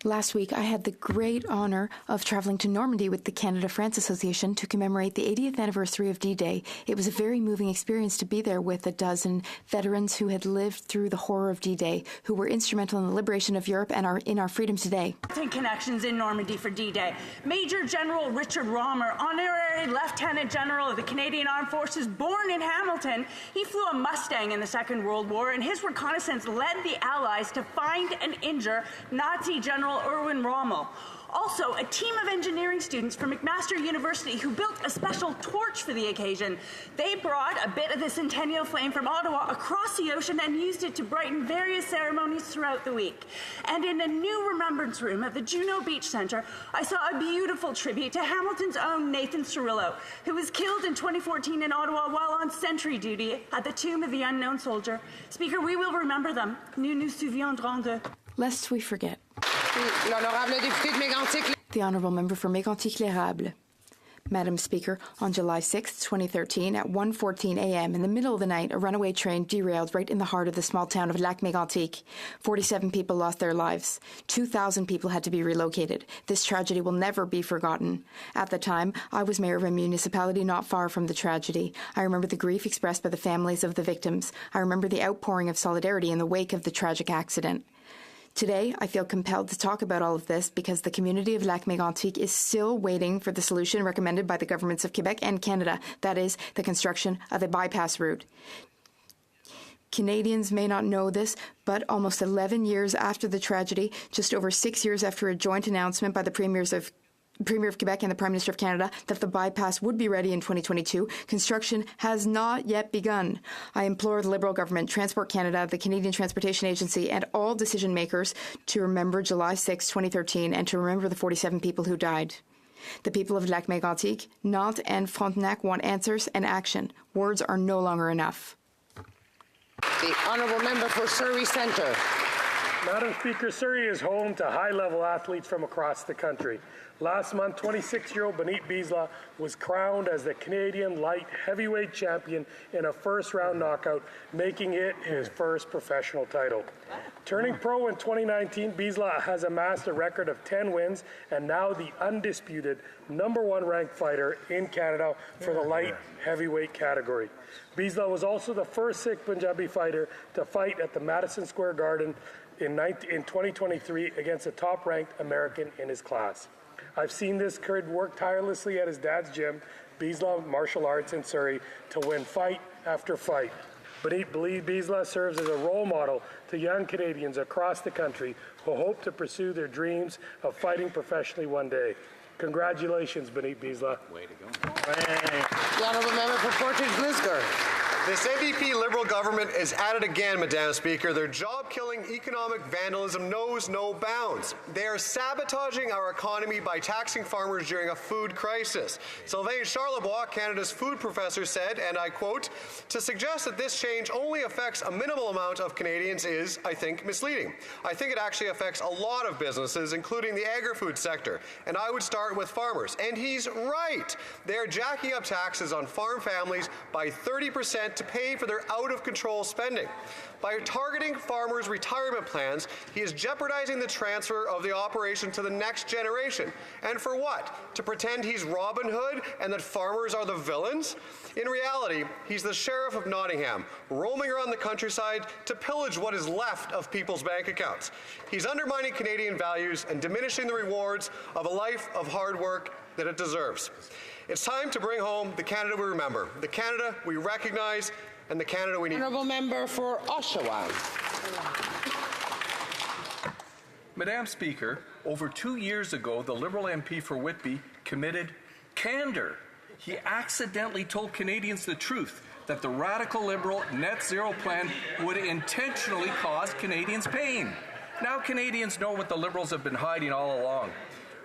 Last week, I had the great honor of traveling to Normandy with the Canada-France Association to commemorate the 80th anniversary of D-Day. It was a very moving experience to be there with a dozen veterans who had lived through the horror of D-Day, who were instrumental in the liberation of Europe and in our freedom today. Connections in Normandy for D-Day. Major General Richard Romer, Honorary Lieutenant General of the Canadian Armed Forces, born in Hamilton, he flew a Mustang in the Second World War, and his reconnaissance led the Allies to find and injure Nazi General Erwin Rommel. Also, a team of engineering students from McMaster University who built a special torch for the occasion. They brought a bit of the Centennial Flame from Ottawa across the ocean and used it to brighten various ceremonies throughout the week. And in the new remembrance room at the Juno Beach Centre, I saw a beautiful tribute to Hamilton's own Nathan Cirillo, who was killed in 2014 in Ottawa while on sentry duty at the Tomb of the Unknown Soldier. Speaker, we will remember them. Nous nous souviendrons d'eux. Lest we forget. The Honourable Member for Mégantic-l'Érable. Madam Speaker, on July 6, 2013, at 1:14 a.m., in the middle of the night, a runaway train derailed right in the heart of the small town of Lac-Mégantic. 47 people lost their lives. 2,000 people had to be relocated. This tragedy will never be forgotten. At the time, I was mayor of a municipality not far from the tragedy. I remember the grief expressed by the families of the victims. I remember the outpouring of solidarity in the wake of the tragic accident. Today, I feel compelled to talk about all of this because the community of Lac-Mégantic is still waiting for the solution recommended by the governments of Quebec and Canada, that is, the construction of a bypass route. Canadians may not know this, but almost 11 years after the tragedy, just over 6 years after a joint announcement by the Premier of Quebec and the Prime Minister of Canada that the bypass would be ready in 2022, construction has not yet begun. I implore the Liberal government, Transport Canada, the Canadian Transportation Agency, and all decision makers to remember July 6, 2013, and to remember the 47 people who died. The people of Lac-Mégantic, Nantes, and Frontenac want answers and action. Words are no longer enough. The Honourable Member for Surrey Centre. Madam Speaker, Surrey is home to high-level athletes from across the country. Last month, 26-year-old Benit Bisla was crowned as the Canadian light heavyweight champion in a first-round knockout, making it his first professional title. Turning pro in 2019, Bisla has amassed a record of 10 wins and now the undisputed #1 ranked fighter in Canada for the light heavyweight category. Bisla was also the first Sikh Punjabi fighter to fight at the Madison Square Garden in 2023 against a top-ranked American in his class. I've seen this kid work tirelessly at his dad's gym, Bisla Martial Arts in Surrey, to win fight after fight. Benit Bisla serves as a role model to young Canadians across the country who hope to pursue their dreams of fighting professionally one day. Congratulations, Benit Bisla. Way to go. The Honourable Member for Portage Lisgar. This NDP Liberal government is at it again, Madam Speaker. Their job-killing economic vandalism knows no bounds. They are sabotaging our economy by taxing farmers during a food crisis. Sylvain Charlebois, Canada's food professor, said, and I quote, "To suggest that this change only affects a minimal amount of Canadians is, I think, misleading. I think it actually affects a lot of businesses, including the agri-food sector. And I would start with farmers." And he's right. They are jacking up taxes on farm families by 30% to pay for their out-of-control spending. By targeting farmers' retirement plans, he is jeopardizing the transfer of the operation to the next generation. And for what? To pretend he's Robin Hood and that farmers are the villains? In reality, he's the Sheriff of Nottingham, roaming around the countryside to pillage what is left of people's bank accounts. He's undermining Canadian values and diminishing the rewards of a life of hard work that it deserves. It's time to bring home the Canada we remember, the Canada we recognize, and the Canada we need. Honourable Member for Oshawa. Madam Speaker, over 2 years ago, the Liberal MP for Whitby committed candor. He accidentally told Canadians the truth that the radical Liberal net zero plan would intentionally cause Canadians pain. Now Canadians know what the Liberals have been hiding all along.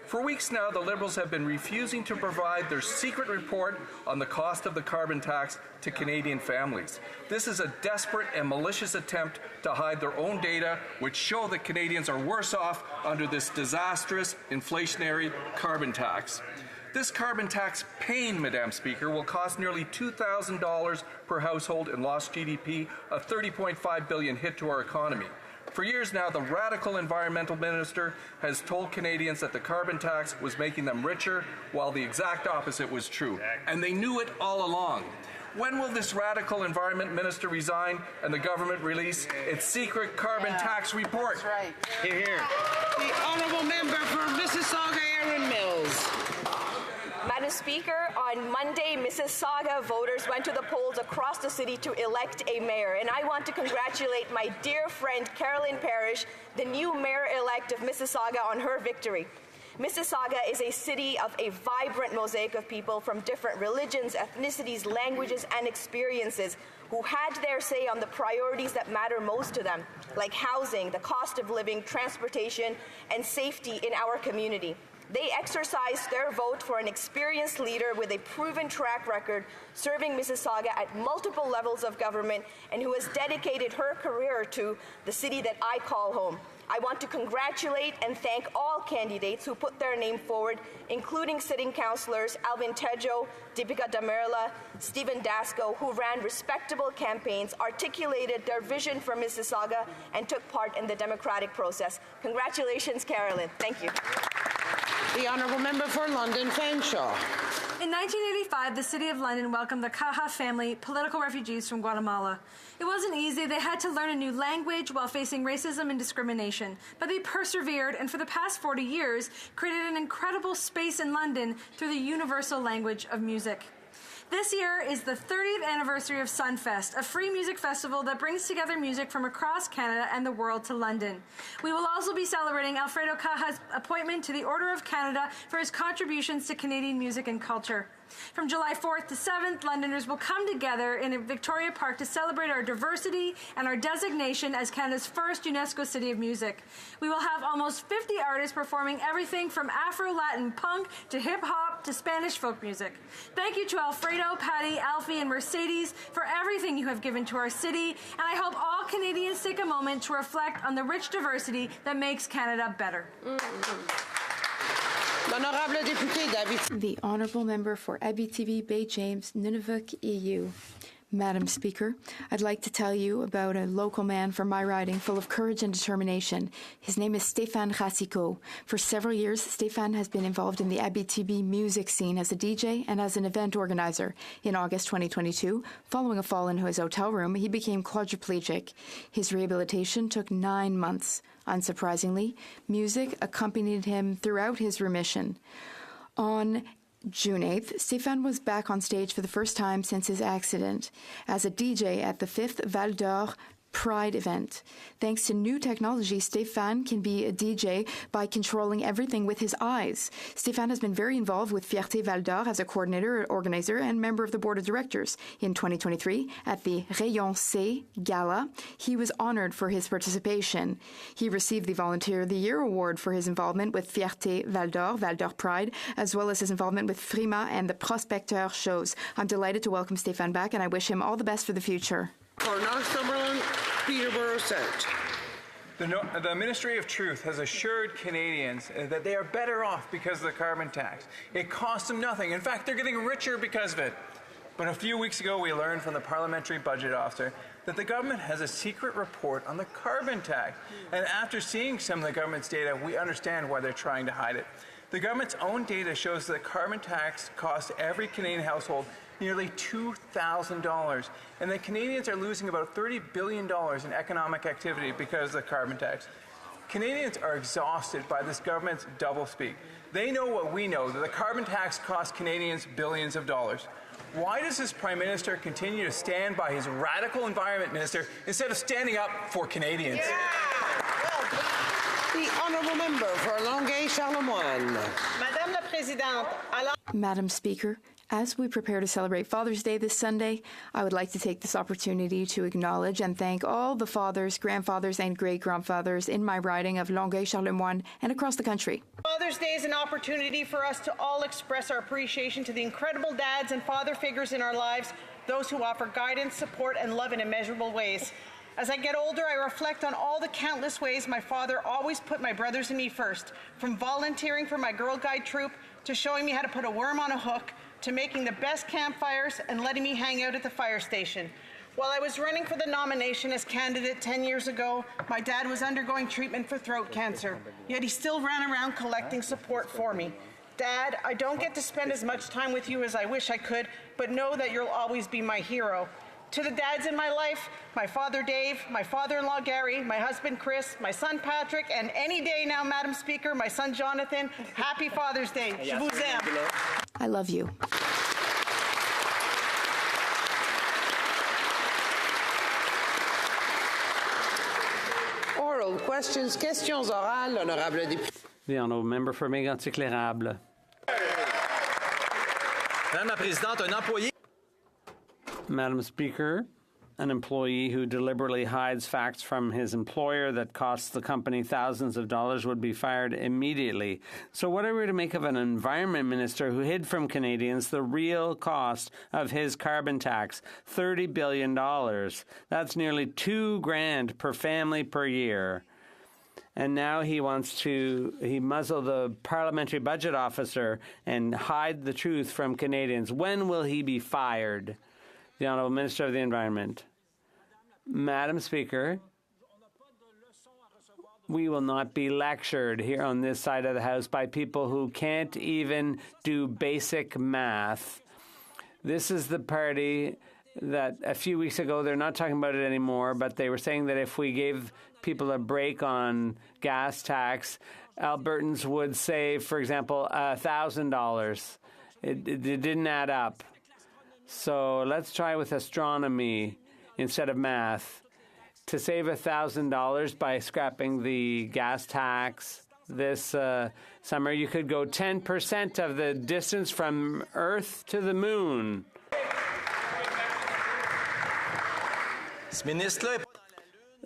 For weeks now, the Liberals have been refusing to provide their secret report on the cost of the carbon tax to Canadian families. This is a desperate and malicious attempt to hide their own data, which show that Canadians are worse off under this disastrous inflationary carbon tax. This carbon tax pain, Madam Speaker, will cost nearly $2,000 per household in lost GDP, a $30.5 billion hit to our economy. For years now, the radical environmental minister has told Canadians that the carbon tax was making them richer, while the exact opposite was true. And they knew it all along. When will this radical environment minister resign and the government release its secret carbon tax report? That's right. Hear, hear. The Honourable Member for Mississauga, Erin Mills. Madam Speaker, on Monday, Mississauga voters went to the polls across the city to elect a mayor, and I want to congratulate my dear friend Carolyn Parrish, the new mayor-elect of Mississauga, on her victory. Mississauga is a city of a vibrant mosaic of people from different religions, ethnicities, languages, and experiences who had their say on the priorities that matter most to them, like housing, the cost of living, transportation, and safety in our community. They exercised their vote for an experienced leader with a proven track record serving Mississauga at multiple levels of government and who has dedicated her career to the city that I call home. I want to congratulate and thank all candidates who put their name forward, including sitting councillors Alvin Tejo, Deepika Damerla, Stephen Dasco, who ran respectable campaigns, articulated their vision for Mississauga, and took part in the democratic process. Congratulations, Carolyn. Thank you. The Honourable Member for London Fanshawe. In 1985, the City of London welcomed the Caja family, political refugees from Guatemala. It wasn't easy. They had to learn a new language while facing racism and discrimination. But they persevered and for the past 40 years created an incredible space in London through the universal language of music. This year is the 30th anniversary of Sunfest, a free music festival that brings together music from across Canada and the world to London. We will also be celebrating Alfredo Caja's appointment to the Order of Canada for his contributions to Canadian music and culture. From July 4th to 7th, Londoners will come together in Victoria Park to celebrate our diversity and our designation as Canada's first UNESCO City of Music. We will have almost 50 artists performing everything from Afro-Latin punk to hip-hop to Spanish folk music. Thank you to Alfredo, Patty, Alfie, and Mercedes for everything you have given to our city, and I hope all Canadians take a moment to reflect on the rich diversity that makes Canada better. The Honourable Member for Abitibi, Bay James, Nunavut, EU. Madam Speaker, I'd like to tell you about a local man from my riding full of courage and determination. His name is Stéphane Racicot. For several years, Stéphane has been involved in the Abitibi music scene as a DJ and as an event organizer. In August 2022, following a fall into his hotel room, he became quadriplegic. His rehabilitation took 9 months. Unsurprisingly, music accompanied him throughout his remission. On June 8th, Stéphane was back on stage for the first time since his accident as a DJ at the 5th Val d'Or Pride event. Thanks to new technology, Stéphane can be a DJ by controlling everything with his eyes. Stéphane has been very involved with Fierté Val d'Or as a coordinator, organizer, and member of the board of directors. In 2023, at the Rayon C Gala, he was honored for his participation. He received the Volunteer of the Year award for his involvement with Fierté Val d'Or Pride, as well as his involvement with Frima and the Prospecteur shows. I'm delighted to welcome Stéphane back, and I wish him all the best for the future. For Northumberland, Peterborough Centre. The Ministry of Truth has assured Canadians that they are better off because of the carbon tax. It costs them nothing. In fact, they're getting richer because of it. But a few weeks ago, we learned from the Parliamentary Budget Officer that the government has a secret report on the carbon tax. And after seeing some of the government's data, we understand why they're trying to hide it. The government's own data shows that the carbon tax costs every Canadian household nearly $2,000, and that Canadians are losing about $30 billion in economic activity because of the carbon tax. Canadians are exhausted by this government's doublespeak. They know what we know, that the carbon tax costs Canadians billions of dollars. Why does this Prime Minister continue to stand by his radical Environment Minister instead of standing up for Canadians? The Honourable Member for Longueuil-Charlemagne. Madame la Présidente, Madam Speaker, as we prepare to celebrate Father's Day this Sunday, I would like to take this opportunity to acknowledge and thank all the fathers, grandfathers, and great-grandfathers in my riding of Longueuil-Charlemagne and across the country. Father's Day is an opportunity for us to all express our appreciation to the incredible dads and father figures in our lives, those who offer guidance, support, and love in immeasurable ways. As I get older, I reflect on all the countless ways my father always put my brothers and me first, from volunteering for my Girl Guide troop to showing me how to put a worm on a hook, to making the best campfires and letting me hang out at the fire station. While I was running for the nomination as candidate 10 years ago, my dad was undergoing treatment for throat cancer, yet he still ran around collecting support for me. Dad, I don't get to spend as much time with you as I wish I could, but know that you'll always be my hero. To the dads in my life, my father Dave, my father-in-law Gary, my husband Chris, my son Patrick, and any day now, Madam Speaker, my son Jonathan, happy Father's Day. Je vous aime. I love you. Oral questions, questions orales, l'honorable député. The Honourable Member for Mégantic-L'Érable. Madame la Présidente, un employé. Madam Speaker, an employee who deliberately hides facts from his employer that costs the company thousands of dollars would be fired immediately. So what are we to make of an environment minister who hid from Canadians the real cost of his carbon tax, $30 billion? That's nearly $2,000 per family per year. And now he wants to muzzle the Parliamentary Budget Officer and hide the truth from Canadians. When will he be fired? The Honourable Minister of the Environment. Madam Speaker, we will not be lectured here on this side of the House by people who can't even do basic math. This is the party that a few weeks ago, they're not talking about it anymore, but they were saying that if we gave people a break on gas tax, Albertans would save, for example, $1,000. It didn't add up. So let's try with astronomy instead of math. To save $1,000 by scrapping the gas tax this summer, you could go 10% of the distance from Earth to the moon.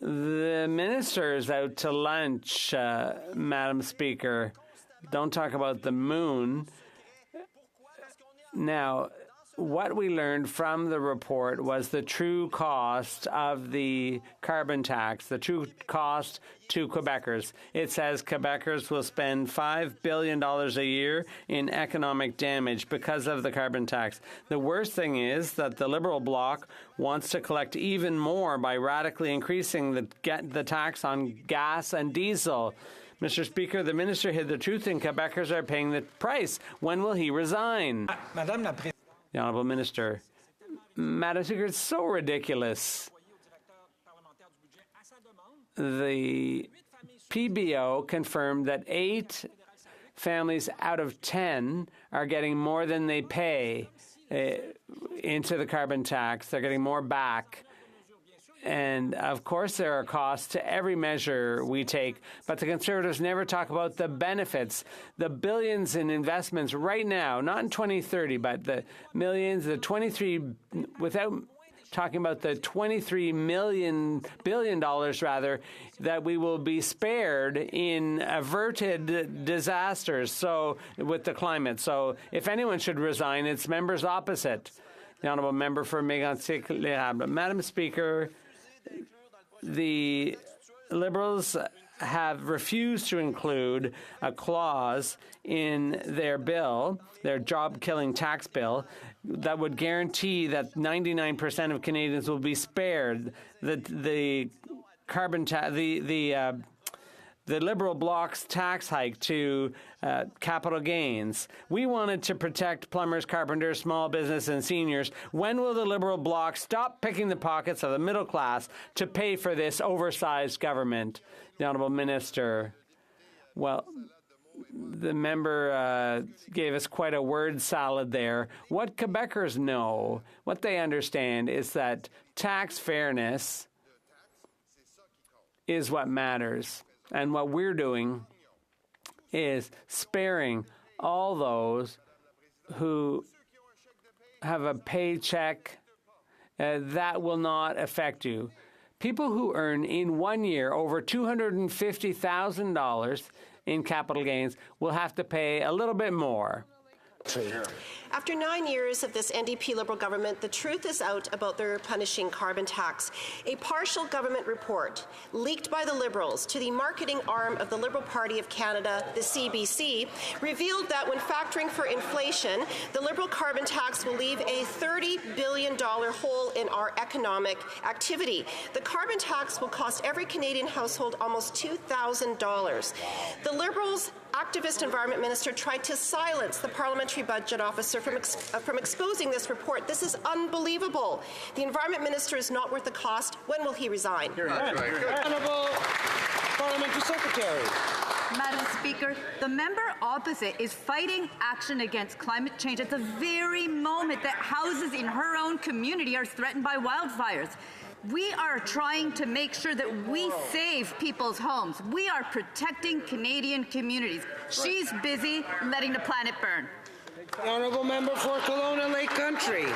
The minister is out to lunch, Madam Speaker. Don't talk about the moon. Now, what we learned from the report was the true cost of the carbon tax, the true cost to Quebecers. It says Quebecers will spend $5 billion a year in economic damage because of the carbon tax. The worst thing is that the Liberal bloc wants to collect even more by radically increasing the tax on gas and diesel. Mr. Speaker, the minister hid the truth and Quebecers are paying the price. When will he resign? The Honourable Minister. Madam Speaker, it's so ridiculous. The PBO confirmed that 8 families out of 10 are getting more than they pay into the carbon tax. They're getting more back. And, of course, there are costs to every measure we take, but the Conservatives never talk about the benefits, the billions in investments right now, not in 2030, but the millions, the 23, without talking about the $23 billion rather, that we will be spared in averted disasters so with the climate. So if anyone should resign, it's members opposite. The Honourable Member for Mégantic-L'Érable. Madam Speaker, the Liberals have refused to include a clause in their bill, their job-killing tax bill, that would guarantee that 99% of Canadians will be spared the carbon tax, the Liberal bloc's tax hike to capital gains. We wanted to protect plumbers, carpenters, small business, and seniors. When will the Liberal bloc stop picking the pockets of the middle class to pay for this oversized government? The Honourable Minister. Well, the member gave us quite a word salad there. What Quebecers know, what they understand, is that tax fairness is what matters. And what we're doing is sparing all those who have a paycheck that will not affect you. People who earn in 1 year over $250,000 in capital gains will have to pay a little bit more. After 9 years of this NDP Liberal government, the truth is out about their punishing carbon tax. A partial government report leaked by the Liberals to the marketing arm of the Liberal Party of Canada, the CBC, revealed that when factoring for inflation, the Liberal carbon tax will leave a $30 billion hole in our economic activity. The carbon tax will cost every Canadian household almost $2,000. The Liberals' activist environment minister tried to silence the parliamentary budget officer from exposing this report. This is unbelievable. The environment minister is not worth the cost. When will he resign? Honourable Parliamentary Secretary. Madam Speaker, the member opposite is fighting action against climate change at the very moment that houses in her own community are threatened by wildfires. We are trying to make sure that we save people's homes. We are protecting Canadian communities. She's busy letting the planet burn. The Honourable Member for Kelowna Lake Country.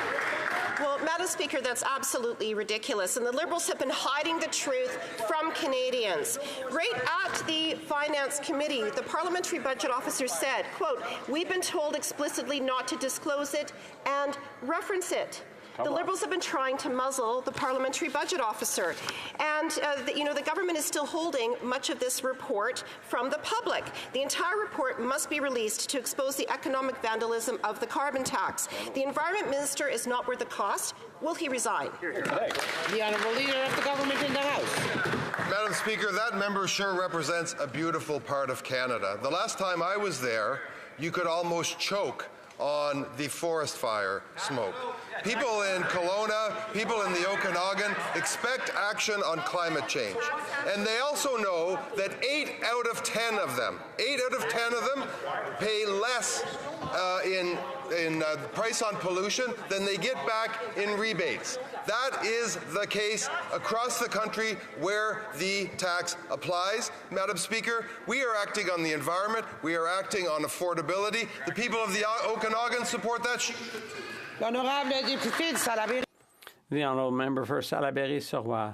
Well, Madam Speaker, that's absolutely ridiculous, and the Liberals have been hiding the truth from Canadians. Right at the Finance Committee, the Parliamentary Budget Officer said, quote, "We've been told explicitly not to disclose it and reference it." The Liberals have been trying to muzzle the Parliamentary Budget Officer. And, the government is still holding much of this report from the public. The entire report must be released to expose the economic vandalism of the carbon tax. The Environment Minister is not worth the cost. Will he resign? The Honourable Leader of the Government in the House. Madam Speaker, that member sure represents a beautiful part of Canada. The last time I was there, you could almost choke on the forest fire smoke. People in Kelowna, people in the Okanagan expect action on climate change. And they also know that 8 out of 10 of them pay less in price on pollution than they get back in rebates. That is the case across the country where the tax applies. Madam Speaker, we are acting on the environment. We are acting on affordability. The people of the Okanagan support that. L'honorable député de Salaberry. The honourable member for Salaberry-sur-Roi.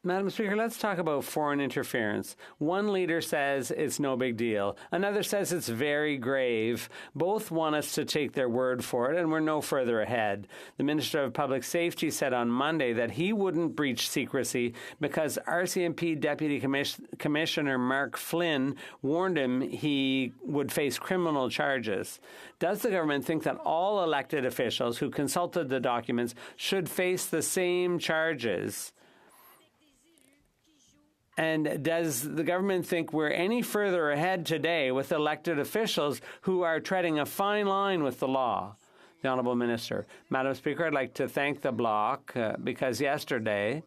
Madam Speaker, let's talk about foreign interference. One leader says it's no big deal. Another says it's very grave. Both want us to take their word for it, and we're no further ahead. The Minister of Public Safety said on Monday that he wouldn't breach secrecy because RCMP Deputy Commissioner Mark Flynn warned him he would face criminal charges. Does the government think that all elected officials who consulted the documents should face the same charges? And does the government think we're any further ahead today with elected officials who are treading a fine line with the law? The Honourable Minister. Madam Speaker, I'd like to thank the Bloc because yesterday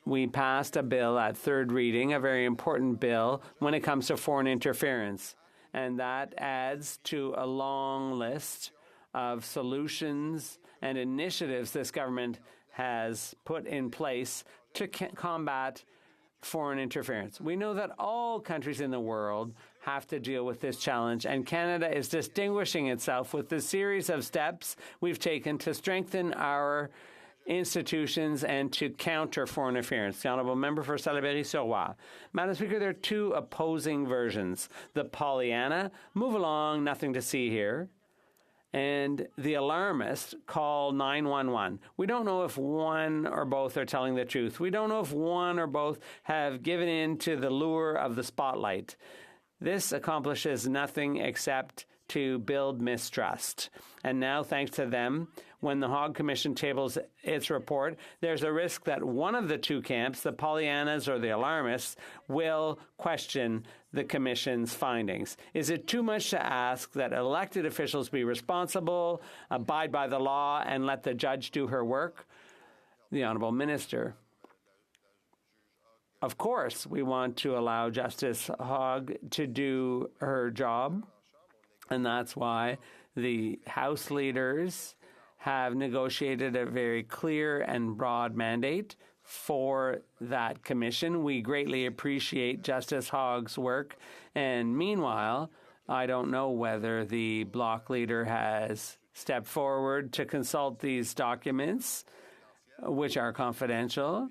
we passed a bill at third reading, a very important bill when it comes to foreign interference. And that adds to a long list of solutions and initiatives this government has put in place to combat foreign interference. We know that all countries in the world have to deal with this challenge, and Canada is distinguishing itself with the series of steps we've taken to strengthen our institutions and to counter foreign interference. The Honourable Member for Salaberry-sur-Roi. Madam Speaker, there are two opposing versions. The Pollyanna, move along, nothing to see here, and the alarmist, call 911. We don't know if one or both are telling the truth. We don't know if one or both have given in to the lure of the spotlight. This accomplishes nothing except to build mistrust. And now, thanks to them, when the HoC Commission tables its report, there's a risk that one of the two camps, the Pollyannas or the alarmists, will question the Commission's findings. Is it too much to ask that elected officials be responsible, abide by the law, and let the judge do her work? The Honourable Minister. Of course, we want to allow Justice Hogg to do her job, and that's why the House leaders have negotiated a very clear and broad mandate for that commission. We greatly appreciate Justice Hogg's work. And meanwhile, I don't know whether the Bloc leader has stepped forward to consult these documents, which are confidential.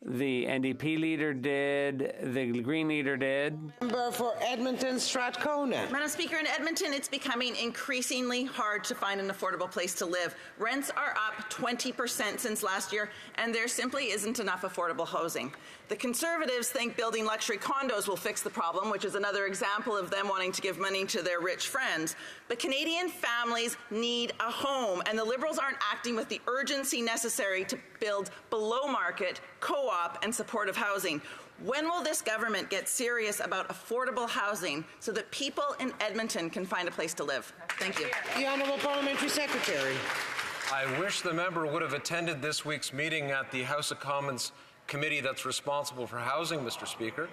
The NDP leader did, the Green leader did. Member for Edmonton Strathcona. Madam Speaker, in Edmonton, it's becoming increasingly hard to find an affordable place to live. Rents are up 20% since last year, and there simply isn't enough affordable housing. The Conservatives think building luxury condos will fix the problem, which is another example of them wanting to give money to their rich friends. But Canadian families need a home, and the Liberals aren't acting with the urgency necessary to build below-market, co-op, and supportive housing. When will this government get serious about affordable housing so that people in Edmonton can find a place to live? Thank you. The Honourable Parliamentary Secretary. I wish the member would have attended this week's meeting at the House of Commons committee that's responsible for housing, Mr. Speaker.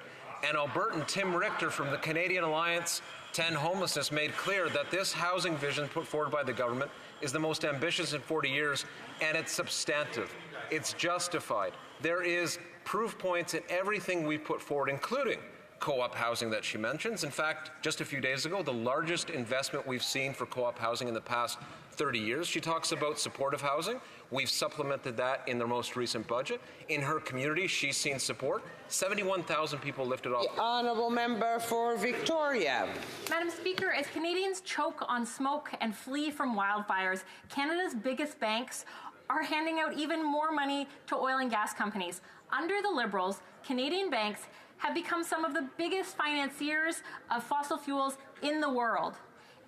And Albertan Tim Richter from the Canadian Alliance to End Homelessness made clear that this housing vision put forward by the government is the most ambitious in 40 years, and it's substantive. It's justified. There is proof points in everything we put forward, including co-op housing that she mentions. In fact, just a few days ago, the largest investment we've seen for co-op housing in the past 30 years. She talks about supportive housing. We've supplemented that in the most recent budget. In her community, she's seen support. 71,000 people lifted off. The Honourable Member for Victoria. Madam Speaker, as Canadians choke on smoke and flee from wildfires, Canada's biggest banks are handing out even more money to oil and gas companies. Under the Liberals, Canadian banks have become some of the biggest financiers of fossil fuels in the world.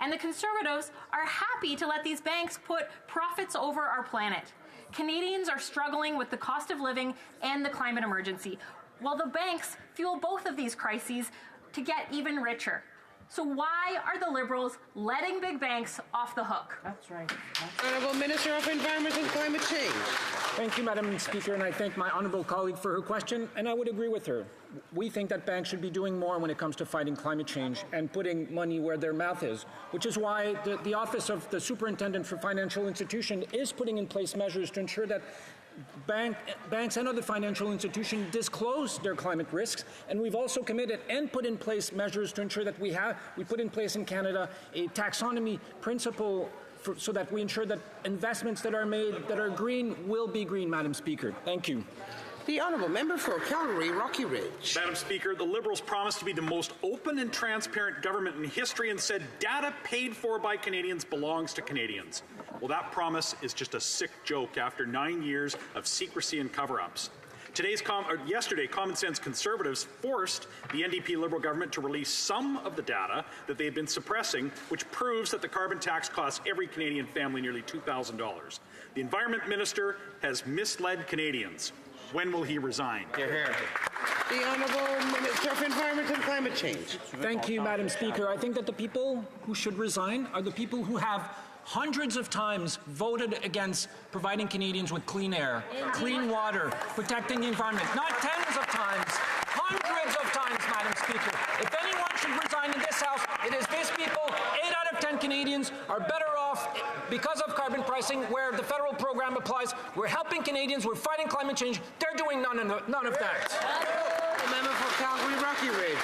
And the Conservatives are happy to let these banks put profits over our planet. Canadians are struggling with the cost of living and the climate emergency, while the banks fuel both of these crises to get even richer. So why are the Liberals letting big banks off the hook? That's right. Honourable Minister of Environment and Climate Change. Thank you, Madam Speaker, and I thank my honourable colleague for her question, and I would agree with her. We think that banks should be doing more when it comes to fighting climate change and putting money where their mouth is, which is why the Office of the Superintendent for Financial Institutions is putting in place measures to ensure that banks and other financial institutions disclose their climate risks, and we've also committed and put in place measures to ensure that we put in place in Canada a taxonomy principle so that we ensure that investments that are made that are green will be green, Madam Speaker. Thank you. The Honourable Member for Calgary, Rocky Ridge. Madam Speaker, the Liberals promised to be the most open and transparent government in history and said data paid for by Canadians belongs to Canadians. Well, that promise is just a sick joke after 9 years of secrecy and cover-ups. Yesterday, Common Sense Conservatives forced the NDP Liberal government to release some of the data that they had been suppressing, which proves that the carbon tax costs every Canadian family nearly $2,000. The Environment Minister has misled Canadians. When will he resign? The Honourable Minister of Environment and Climate Change. Thank you, Madam Speaker. I think that the people who should resign are the people who have hundreds of times voted against providing Canadians with clean air, clean water, protecting the environment. Not tens of times, hundreds of times, Madam Speaker. If anyone should resign in this House, it is these people. 8 out of 10 Canadians are better off because of carbon pricing, where the federal program applies. We're helping Canadians. We're fighting climate change. They're doing none of that. The member for Calgary, Rocky Ridge.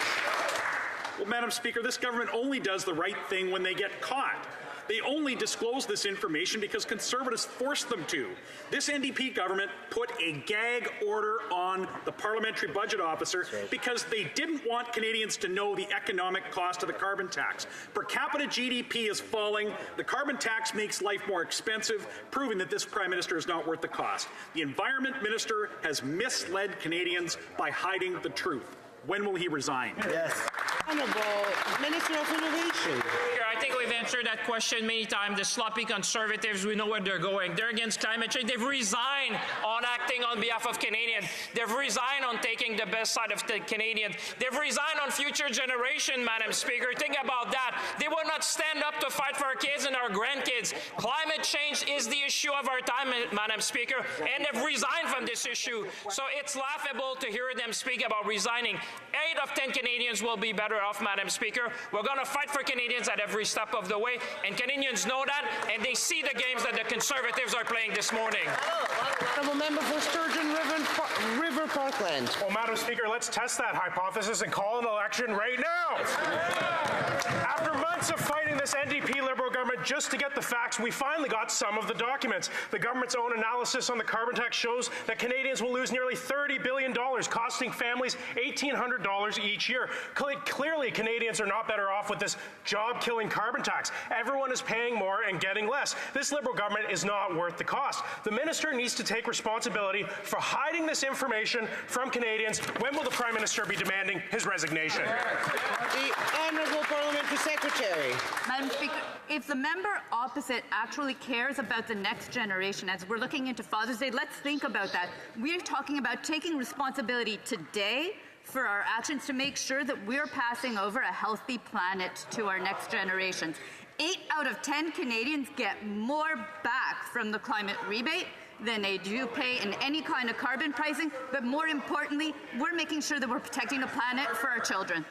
Well, Madam Speaker, this government only does the right thing when they get caught. They only disclose this information because Conservatives forced them to. This NDP government put a gag order on the Parliamentary Budget Officer because they didn't want Canadians to know the economic cost of the carbon tax. Per capita GDP is falling. The carbon tax makes life more expensive, proving that this Prime Minister is not worth the cost. The Environment Minister has misled Canadians by hiding the truth. When will he resign? Yes. Honourable Minister of Innovation. I think we've answered that question many times. The sloppy Conservatives, we know where they're going. They're against climate change. They've resigned on acting on behalf of Canadians. They've resigned on taking the best side of the Canadians. They've resigned on future generation, Madam Speaker. Think about that. They will not stand up to fight for our kids and our grandkids. Climate change is the issue of our time, Madam Speaker, and they've resigned from this issue. So it's laughable to hear them speak about resigning. 8 of 10 Canadians will be better off, Madam Speaker. We're going to fight for Canadians at every step of the way, and Canadians know that, and they see the games that the Conservatives are playing this morning. Honourable Member for Sturgeon River Parkland. Well, Madam Speaker, let's test that hypothesis and call an election right now. After months of fighting this NDP Liberal government just to get the facts, we finally got some of the documents. The government's own analysis on the carbon tax shows that Canadians will lose nearly $30 billion, costing families $1,800 each year. Clearly, Canadians are not better off with this job-killing carbon tax. Everyone is paying more and getting less. This Liberal government is not worth the cost. The minister needs to take responsibility for hiding this information from Canadians. When will the Prime Minister be demanding his resignation? The Honourable Parliamentary Secretary. Madam Speaker, if the member opposite actually cares about the next generation, as we're looking into Father's Day, let's think about that. We're talking about taking responsibility today for our actions to make sure that we're passing over a healthy planet to our next generations. 8 out of 10 Canadians get more back from the climate rebate than they do pay in any kind of carbon pricing, but more importantly, we're making sure that we're protecting the planet for our children.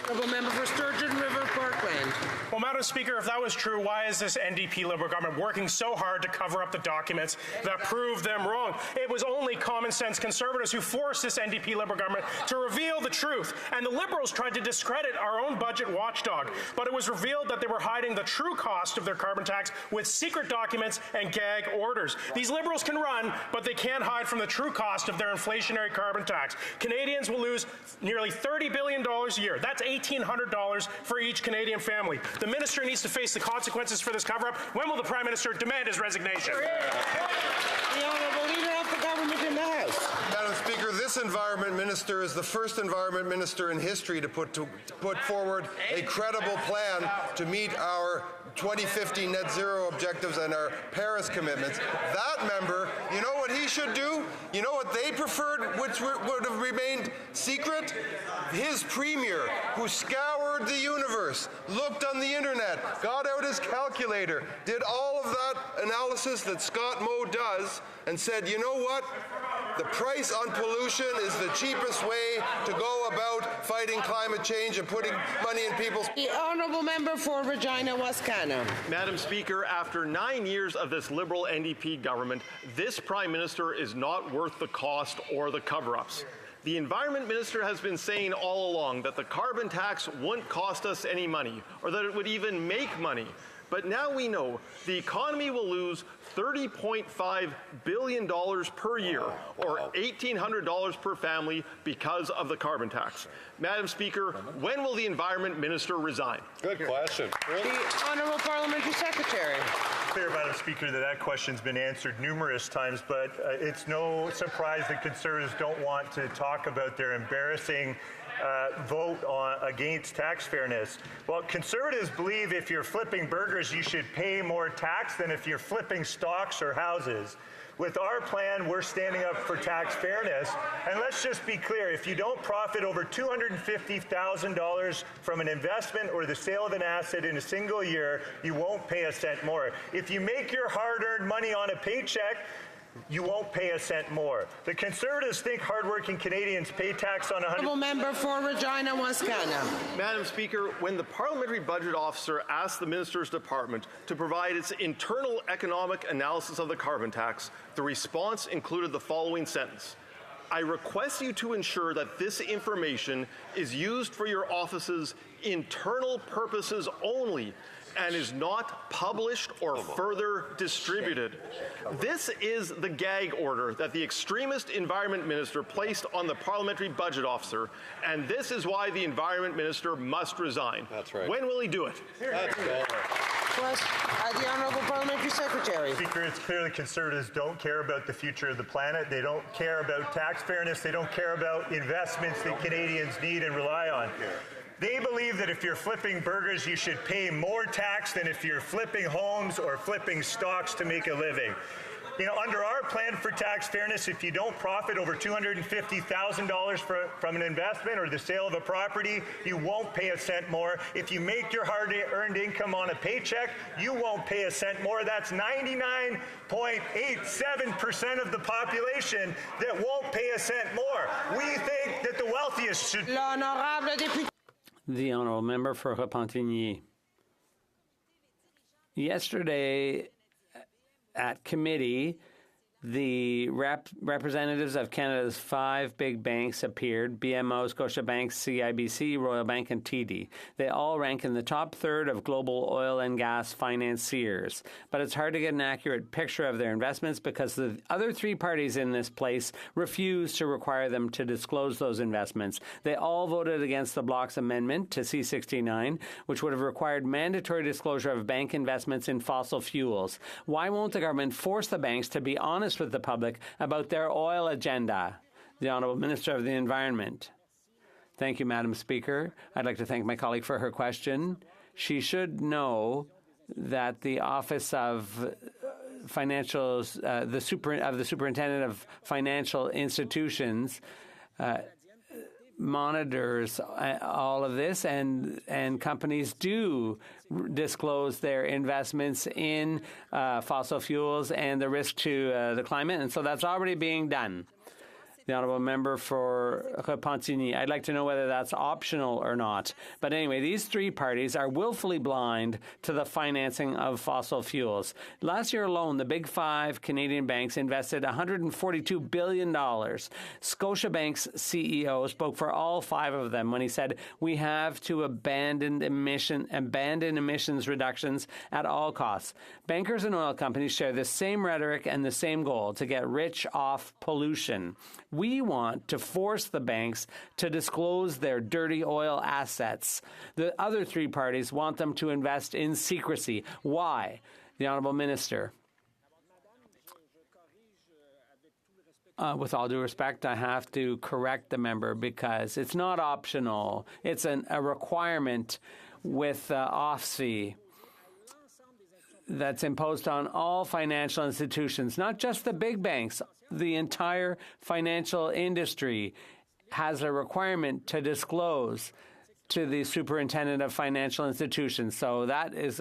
Honourable Member for Sturgeon River Parkland. Well, Madam Speaker, if that was true, why is this NDP Liberal government working so hard to cover up the documents that prove them wrong? It was only Common Sense Conservatives who forced this NDP Liberal government to reveal the truth, and the Liberals tried to discredit our own budget watchdog. But it was revealed that they were hiding the true cost of their carbon tax with secret documents and gag orders. These Liberals can run, but they can't hide from the true cost of their inflationary carbon tax. Canadians will lose nearly $30 billion a year. That's $1,800 for each Canadian family. The minister needs to face the consequences for this cover-up. When will the Prime Minister demand his resignation? The Honourable Leader of the Government in the House. Madam Speaker, this Environment Minister is the first Environment Minister in history to put forward a credible plan to meet our 2050 net zero objectives and our Paris commitments. That member, you know what he should do? You know what they preferred, which would have remained secret? His premier, who scoured toured the universe, looked on the internet, got out his calculator, did all of that analysis that Scott Moe does, and said, you know what? The price on pollution is the cheapest way to go about fighting climate change and putting money in people's... The honourable member for Regina Wascana. Madam Speaker, after 9 years of this Liberal NDP government, this Prime Minister is not worth the cost or the cover-ups. The Environment Minister has been saying all along that the carbon tax wouldn't cost us any money, or that it would even make money. But now we know the economy will lose $30.5 billion per year, or $1,800 per family, because of the carbon tax. Madam Speaker, when will the Environment Minister resign? Good question. The Honourable Parliamentary Secretary. Clear, Madam Speaker, that question's been answered numerous times, but it's no surprise that Conservatives don't want to talk about their embarrassing vote against tax fairness. Well, Conservatives believe if you're flipping burgers, you should pay more tax than if you're flipping stocks or houses. With our plan, we're standing up for tax fairness. And let's just be clear, if you don't profit over $250,000 from an investment or the sale of an asset in a single year, you won't pay a cent more. If you make your hard-earned money on a paycheck, you won't pay a cent more. The Conservatives think hardworking Canadians pay tax on Honourable member for Regina Wascana. Madam Speaker, when the Parliamentary Budget Officer asked the Minister's Department to provide its internal economic analysis of the carbon tax, the response included the following sentence: I request you to ensure that this information is used for your office's internal purposes only and is not published or further distributed. This is the gag order that the extremist Environment Minister placed on the Parliamentary Budget Officer, and this is why the Environment Minister must resign. That's right. When will he do it? That's The Honourable Parliamentary Secretary. Speaker, it's clear that Conservatives don't care about the future of the planet. They don't care about tax fairness. They don't care about investments that Canadians need and rely on. They believe that if you're flipping burgers, you should pay more tax than if you're flipping homes or flipping stocks to make a living. You know, under our plan for tax fairness, if you don't profit over $250,000 from an investment or the sale of a property, you won't pay a cent more. If you make your hard-earned income on a paycheck, you won't pay a cent more. That's 99.87% of the population that won't pay a cent more. We think that the wealthiest should... The Honourable Member for Repentigny. Yesterday at committee, the representatives of Canada's 5 big banks appeared: BMO, Scotiabank, CIBC, Royal Bank, and TD. They all rank in the top third of global oil and gas financiers. But it's hard to get an accurate picture of their investments because the other 3 parties in this place refuse to require them to disclose those investments. They all voted against the Bloc's amendment to C-69, which would have required mandatory disclosure of bank investments in fossil fuels. Why won't the government force the banks to be honest with the public about their oil agenda? The Honourable Minister of the Environment. Thank you, Madam Speaker. I'd like to thank my colleague for her question. She should know that the Office of the Superintendent of Financial Institutions monitors all of this, and companies do disclose their investments in fossil fuels and the risk to the climate, and so that's already being done. The Honourable Member for Repentigny. I'd like to know whether that's optional or not. But anyway, these 3 parties are willfully blind to the financing of fossil fuels. Last year alone, the big 5 Canadian banks invested $142 billion. Scotiabank's CEO spoke for all 5 of them when he said, we have to abandon emissions reductions at all costs. Bankers and oil companies share the same rhetoric and the same goal: to get rich off pollution. We want to force the banks to disclose their dirty oil assets. The other 3 parties want them to invest in secrecy. Why? The Honourable Minister. With all due respect, I have to correct the member because it's not optional. It's a requirement with HoC that's imposed on all financial institutions, not just the big banks. The entire financial industry has a requirement to disclose to the Superintendent of Financial Institutions. So that is,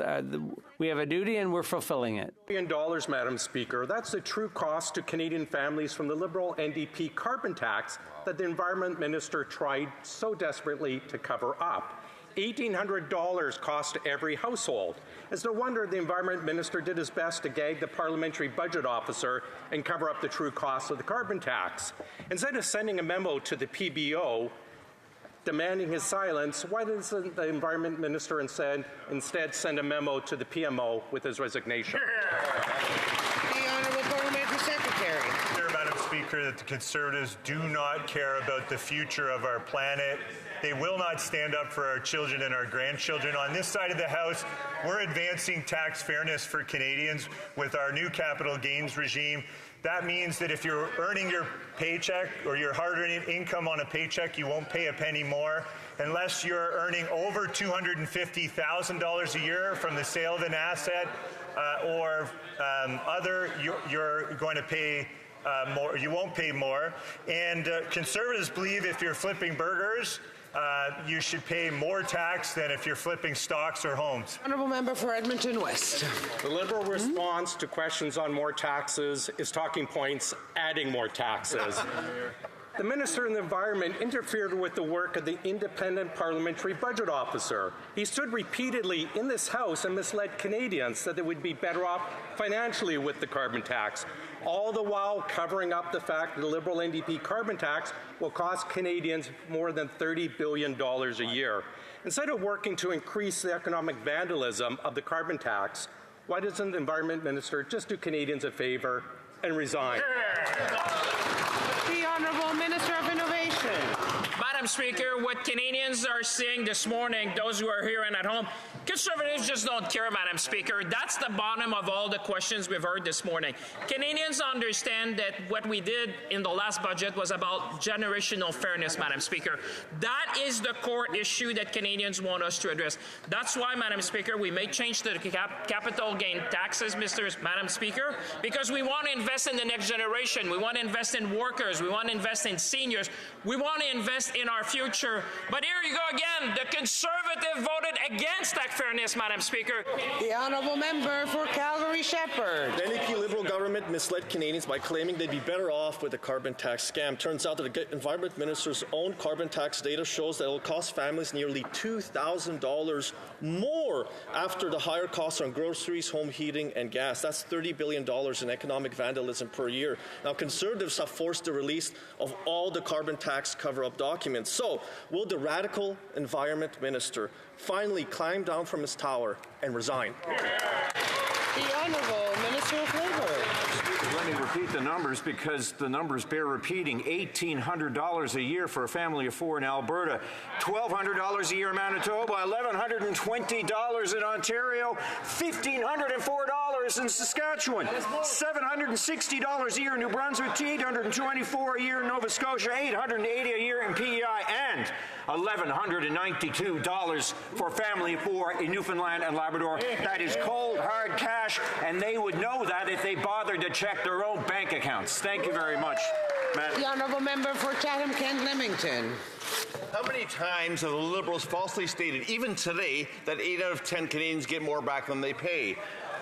we have a duty and we're fulfilling it. $1 billion, Madam Speaker. That's the true cost to Canadian families from the Liberal NDP carbon tax that the Environment Minister tried so desperately to cover up. $1,800 cost to every household. It's no wonder the Environment Minister did his best to gag the Parliamentary Budget Officer and cover up the true cost of the carbon tax. Instead of sending a memo to the PBO demanding his silence, why doesn't the Environment Minister instead send a memo to the PMO with his resignation? The Honourable Parliamentary Secretary. Madam Speaker, that the Conservatives do not care about the future of our planet. They will not stand up for our children and our grandchildren. On this side of the House, we're advancing tax fairness for Canadians with our new capital gains regime. That means that if you're earning your paycheck or your hard-earned income on a paycheck, you won't pay a penny more. Unless you're earning over $250,000 a year from the sale of an asset or other, you're going to pay more. You won't pay more. And Conservatives believe if you're flipping burgers, you should pay more tax than if you're flipping stocks or homes. Honourable Member for Edmonton West. The Liberal response to questions on more taxes is talking points adding more taxes. The Minister of the Environment interfered with the work of the Independent Parliamentary Budget Officer. He stood repeatedly in this House and misled Canadians that they would be better off financially with the carbon tax, all the while covering up the fact that the Liberal NDP carbon tax will cost Canadians more than $30 billion a year. Instead of working to increase the economic vandalism of the carbon tax, why doesn't the Environment Minister just do Canadians a favor and resign? The Honourable Minister of Innovation. Madam Speaker, what Canadians are seeing this morning, those who are here and at home, Conservatives just don't care, Madam Speaker. That's the bottom of all the questions we've heard this morning. Canadians understand that what we did in the last budget was about generational fairness, Madam Speaker. That is the core issue that Canadians want us to address. That's why, Madam Speaker, we may change the capital gain taxes, Madam Speaker, because we want to invest in the next generation. We want to invest in workers. We want to invest in seniors. We want to invest in our future. But here you go again. The Conservative voted against tax fairness, Madam Speaker. The Honourable Member for Calgary-Shepherd. The NDP Liberal government misled Canadians by claiming they'd be better off with the carbon tax scam. Turns out that the Environment Minister's own carbon tax data shows that it will cost families nearly $2,000 more after the higher costs on groceries, home heating, and gas. That's $30 billion in economic vandalism per year. Now, Conservatives have forced the release of all the carbon tax cover-up documents. So, will the radical Environment Minister finally climb down from his tower and resign? The Honourable Minister of Labour. Let me repeat the numbers because the numbers bear repeating. $1,800 a year for a family of four in Alberta, $1,200 a year in Manitoba, $1,120 in Ontario, $1,504 in Saskatchewan, $760 a year in New Brunswick, $824 a year in Nova Scotia, $880 a year in PEI, and $1,192 for a family of four in Newfoundland and Labrador. That is cold, hard cash, and they would know that if they bothered to check their own bank accounts. Thank you very much, Madam. The Honourable Member for Chatham-Kent-Leamington. How many times have the Liberals falsely stated, even today, that 8 out of 10 Canadians get more back than they pay?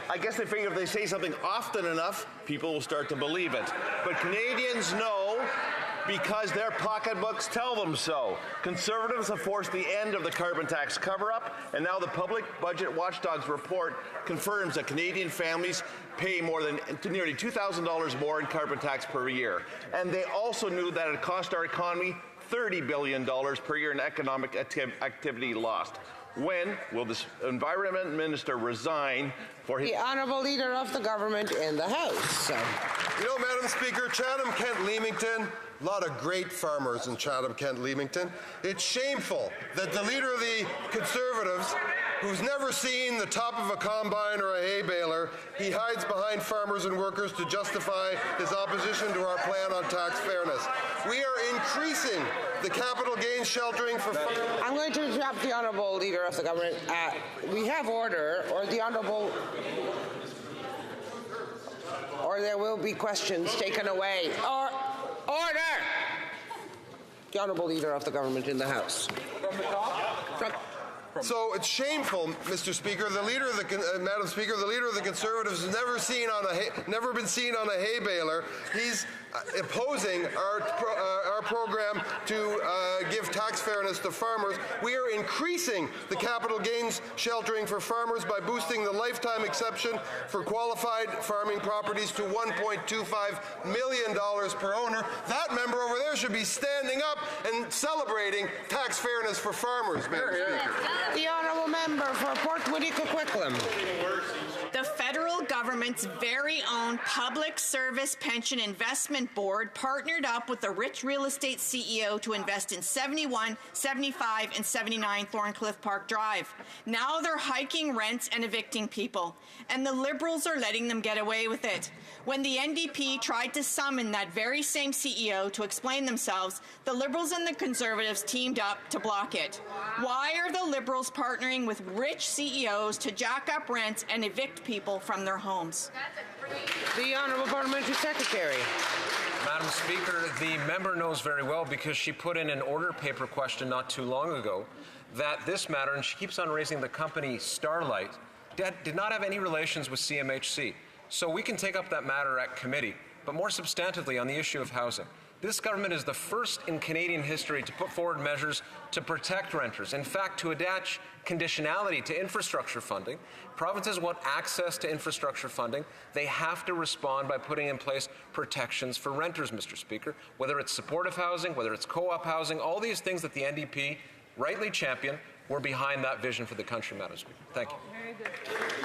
I guess they figure if they say something often enough, people will start to believe it. But Canadians know because their pocketbooks tell them so. Conservatives have forced the end of the carbon tax cover-up, and now the Public Budget Watchdog's report confirms that Canadian families pay nearly $2,000 more in carbon tax per year. And they also knew that it cost our economy $30 billion per year in economic activity lost. When will this Environment Minister resign for his... The Honourable Leader of the Government in the House. You know, Madam Speaker, Chatham-Kent-Leamington, a lot of great farmers in Chatham-Kent-Leamington. It's shameful that the Leader of the Conservatives, who's never seen the top of a combine or a hay baler, he hides behind farmers and workers to justify his opposition to our plan on tax fairness. We are increasing the capital gains sheltering for... I'm going to interrupt the Honourable Leader of the Government. We have order, or the Honourable... or there will be questions taken away. Order! The Honourable Leader of the Government in the House. From the top. So it's shameful, Mr. Speaker. The leader of the Madam Speaker, the leader of the Conservatives has never been seen on a hay baler. He's opposing our program to give tax fairness to farmers. We are increasing the capital gains sheltering for farmers by boosting the lifetime exception for qualified farming properties to $1.25 million per owner. That member over there should be standing up and celebrating tax fairness for farmers, Madam Speaker. The honourable member for Port Whitty-Coquitlam. The federal government's very own Public Service Pension Investment Board partnered up with a rich real estate CEO to invest in 71, 75, and 79 Thorncliffe Park Drive. Now they're hiking rents and evicting people, and the Liberals are letting them get away with it. When the NDP tried to summon that very same CEO to explain themselves, the Liberals and the Conservatives teamed up to block it. Why are the Liberals partnering with rich CEOs to jack up rents and evict people from their homes? The Honourable Parliamentary Secretary. Madam Speaker, the member knows very well, because she put in an order paper question not too long ago, that this matter, and she keeps on raising the company Starlight, did not have any relations with CMHC. So we can take up that matter at committee, but more substantively on the issue of housing. This government is the first in Canadian history to put forward measures to protect renters. In fact, to attach conditionality to infrastructure funding. Provinces want access to infrastructure funding. They have to respond by putting in place protections for renters, Mr. Speaker, whether it's supportive housing, whether it's co-op housing, all these things that the NDP rightly championed. We're behind that vision for the country, Madam Speaker. Thank you.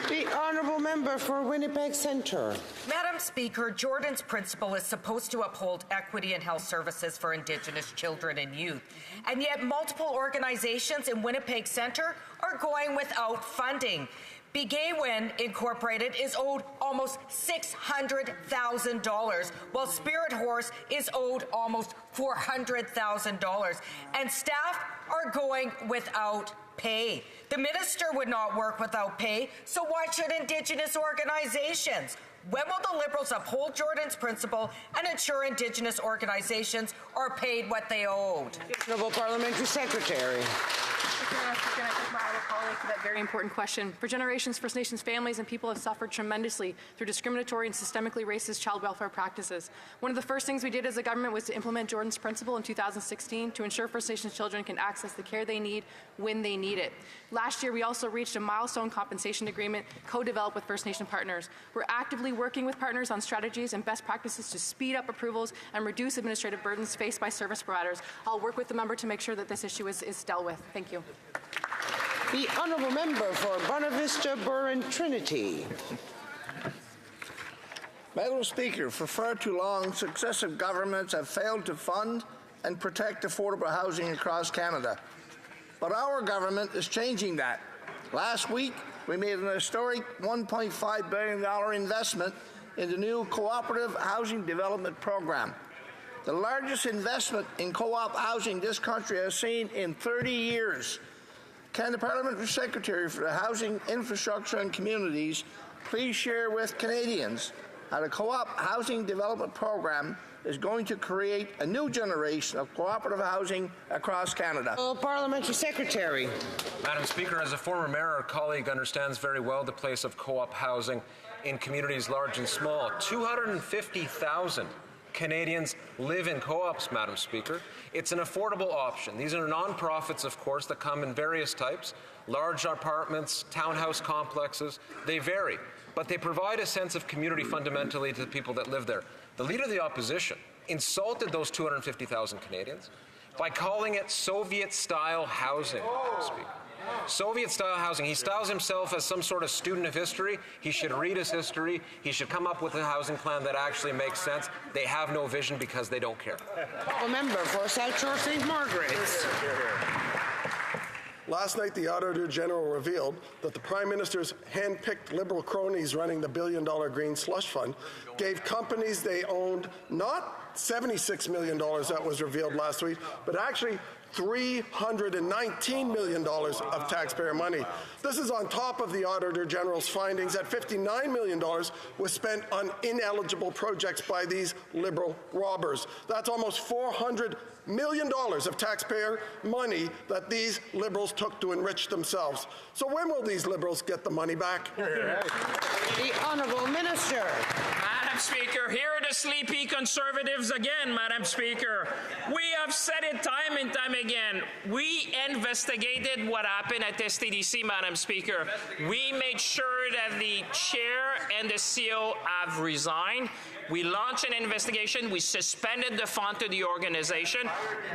The honourable member for Winnipeg Centre. Madam Speaker, Jordan's principle is supposed to uphold equity in health services for Indigenous children and youth, and yet multiple organizations in Winnipeg Centre are going without funding. Begawin Incorporated is owed almost $600,000, while Spirit Horse is owed almost $400,000, and staff are going without pay. The minister would not work without pay, so why should Indigenous organizations? When will the Liberals uphold Jordan's principle and ensure Indigenous organizations are paid what they owed? Honourable Parliamentary Secretary. I thank my colleague for that very important question. For generations, First Nations families and people have suffered tremendously through discriminatory and systemically racist child welfare practices. One of the first things we did as a government was to implement Jordan's principle in 2016 to ensure First Nations children can access the care they need when they need it. Last year, we also reached a milestone compensation agreement co-developed with First Nation partners. We're actively working with partners on strategies and best practices to speed up approvals and reduce administrative burdens faced by service providers. I'll work with the member to make sure that this issue is dealt with. Thank you. The honourable member for Bonavista, Burren, Trinity. Madam Speaker, for far too long, successive governments have failed to fund and protect affordable housing across Canada. But our government is changing that. Last week, we made an historic $1.5 billion investment in the new Cooperative Housing Development Program, the largest investment in co-op housing this country has seen in 30 years. Can the Parliamentary Secretary for the Housing, Infrastructure and Communities please share with Canadians how the Co-op Housing Development Program is going to create a new generation of cooperative housing across Canada? Parliamentary Secretary. Madam Speaker, as a former mayor, our colleague understands very well the place of co-op housing in communities large and small. 250,000 Canadians live in co-ops, Madam Speaker. It's an affordable option. These are non-profits, of course, that come in various types, large apartments, townhouse complexes. They vary, but they provide a sense of community fundamentally to the people that live there. The Leader of the Opposition insulted those 250,000 Canadians by calling it Soviet-style housing, Madam Speaker. Soviet-style housing. He styles himself as some sort of student of history. He should read his history. He should come up with a housing plan that actually makes sense. They have no vision because they don't care. A member for South Shore St. Margaret's. Last night, the Auditor General revealed that the Prime Minister's hand-picked Liberal cronies running the billion-dollar Green Slush Fund gave companies they owned not $76 million that was revealed last week, but actually $319 million of taxpayer money. This is on top of the Auditor General's findings that $59 million was spent on ineligible projects by these Liberal robbers. That's almost $400 million of taxpayer money that these Liberals took to enrich themselves. So when will these Liberals get the money back? The Honourable Minister. Madam Speaker, here are the sleepy Conservatives again, Madam Speaker. We have said it time and time again. We investigated what happened at STDC, Madam Speaker. We made sure that the chair and the CEO have resigned. We launched an investigation. We suspended the fund to the organization.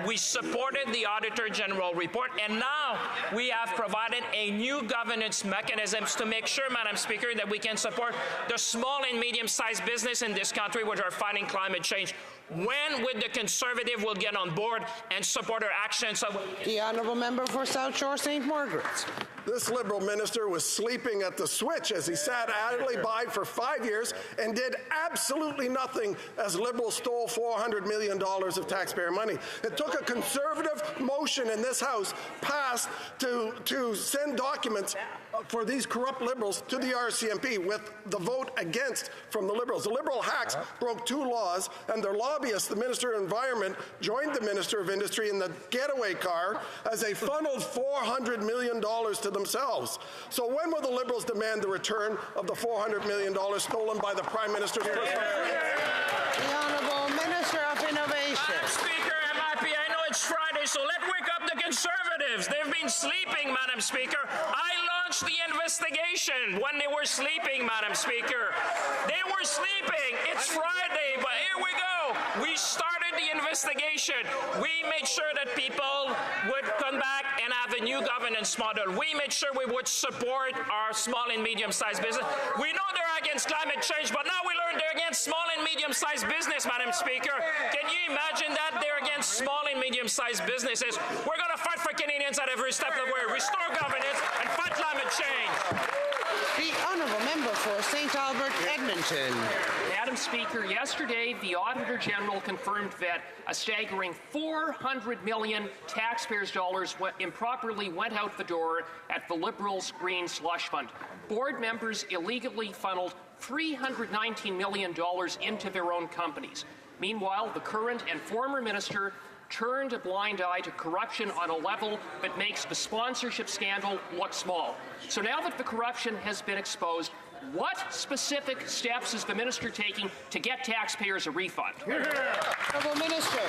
We supported the Auditor General report. And now we have provided a new governance mechanisms to make sure, Madam Speaker, that we can support the small and medium-sized business in this country which are fighting climate change. When would the Conservative will get on board and support our actions? The Honourable Member for South Shore St. Margaret's. This Liberal minister was sleeping at the switch as he sat idly by for 5 years and did absolutely nothing as Liberals stole $400 million of taxpayer money. It took a Conservative motion in this House passed to send documents for these corrupt Liberals to the RCMP with the vote against from the Liberals. The Liberal hacks broke 2 laws, and their lobbyists, the Minister of Environment, joined the Minister of Industry in the getaway car as they funneled $400 million to themselves. So when will the Liberals demand the return of the $400 million stolen by the Prime Minister's personal The Honourable Minister of Innovation. Madam Speaker, I'm happy. I know it's Friday, so let's wake up the Conservatives. They've been sleeping, Madam Speaker. I launched the investigation when they were sleeping, Madam Speaker. They were sleeping. It's Friday, but here we go. We started the investigation. We made sure that people would come back and have a new governance model. We made sure we would support our small and medium-sized business. We know they're against climate change, but now we learned they're against small and medium-sized business, Madam Speaker. Can you imagine that? They're against small and medium-sized businesses. We're going to fight for Canadians at every step of the way, restore governance, and fight climate change. The Honourable Member for St. Albert, Edmonton. Madam Speaker, yesterday the Auditor General confirmed that a staggering $400 million taxpayers' dollars improperly went out the door at the Liberals' Green Slush Fund. Board members illegally funneled $319 million into their own companies. Meanwhile, the current and former minister turned a blind eye to corruption on a level that makes the sponsorship scandal look small. So now that the corruption has been exposed, what specific steps is the minister taking to get taxpayers a refund? Honourable Minister.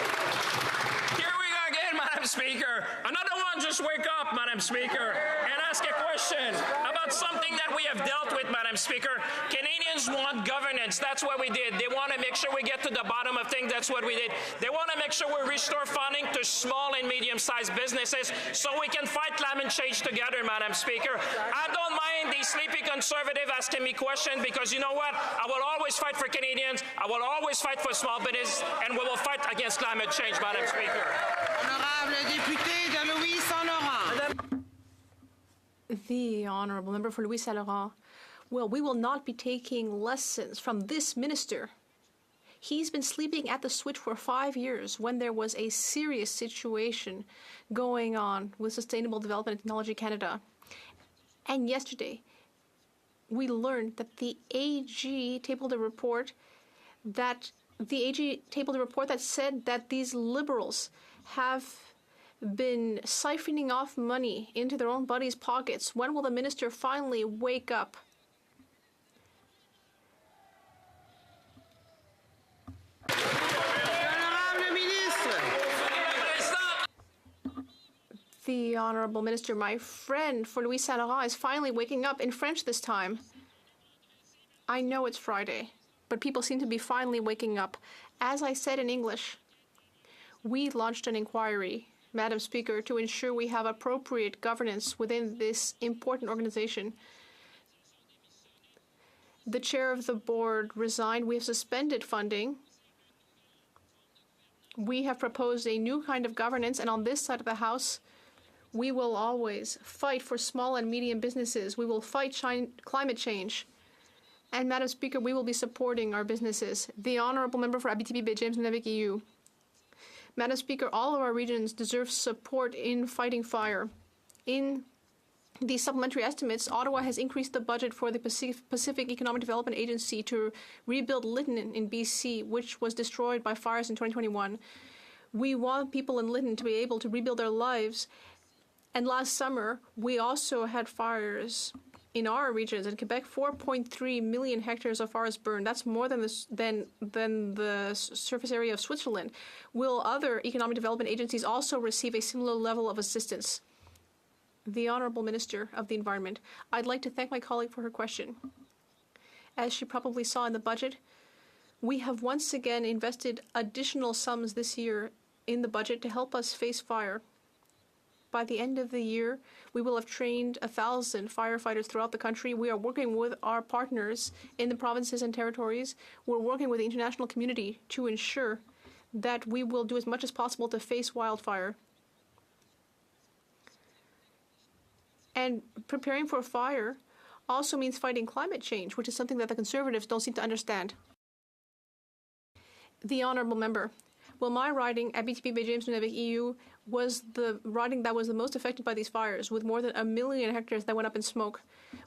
Here we go again, Madam Speaker. Another one, just wake up, Madam Speaker, and ask a question about something that we have dealt with, Madam Speaker. Canadians want governance. That's what we did. They want to make sure we get to the bottom of things. That's what we did. They want to make sure we restore funding to small and medium-sized businesses so we can fight climate change together, Madam Speaker. I don't mind the sleepy Conservative asking me questions because you know what? I will always fight for Canadians. I will always fight for small business, and we will fight against climate change, Madam Speaker. Honorable député de Louis-Saint-Laurent. The Honourable Member for Louis-Saint-Laurent. Well, we will not be taking lessons from this minister. He's been sleeping at the switch for 5 years when there was a serious situation going on with Sustainable Development and Technology Canada. And yesterday, we learned that the AG tabled a report that said that these Liberals have been siphoning off money into their own buddies' pockets. When will the minister finally wake up? The Honourable Minister, my friend for Louis-Saint-Laurent, is finally waking up in French this time. I know it's Friday, but people seem to be finally waking up. As I said in English, we launched an inquiry, Madam Speaker, to ensure we have appropriate governance within this important organization. The chair of the board resigned. We have suspended funding. We have proposed a new kind of governance, and on this side of the House, we will always fight for small and medium businesses. We will fight climate change. And, Madam Speaker, we will be supporting our businesses. The Honourable Member for Abitibi-Baie-James-Nunavik EU. Madam Speaker, all of our regions deserve support in fighting fire. In the supplementary estimates, Ottawa has increased the budget for the Pacific Economic Development Agency to rebuild Lytton in BC, which was destroyed by fires in 2021. We want people in Lytton to be able to rebuild their lives. And last summer, we also had fires in our regions. In Quebec, 4.3 million hectares of forest burned. That's more than the surface area of Switzerland. Will other economic development agencies also receive a similar level of assistance? The Honourable Minister of the Environment. I'd like to thank my colleague for her question. As she probably saw in the budget, we have once again invested additional sums this year in the budget to help us face fire. By the end of the year, we will have trained 1,000 firefighters throughout the country. We are working with our partners in the provinces and territories. We're working with the international community to ensure that we will do as much as possible to face wildfire. And preparing for fire also means fighting climate change, which is something that the Conservatives don't seem to understand. The Honourable Member. Well, my riding, Abitibi James Nunavik EU, was the riding that was the most affected by these fires, with more than 1 million hectares that went up in smoke.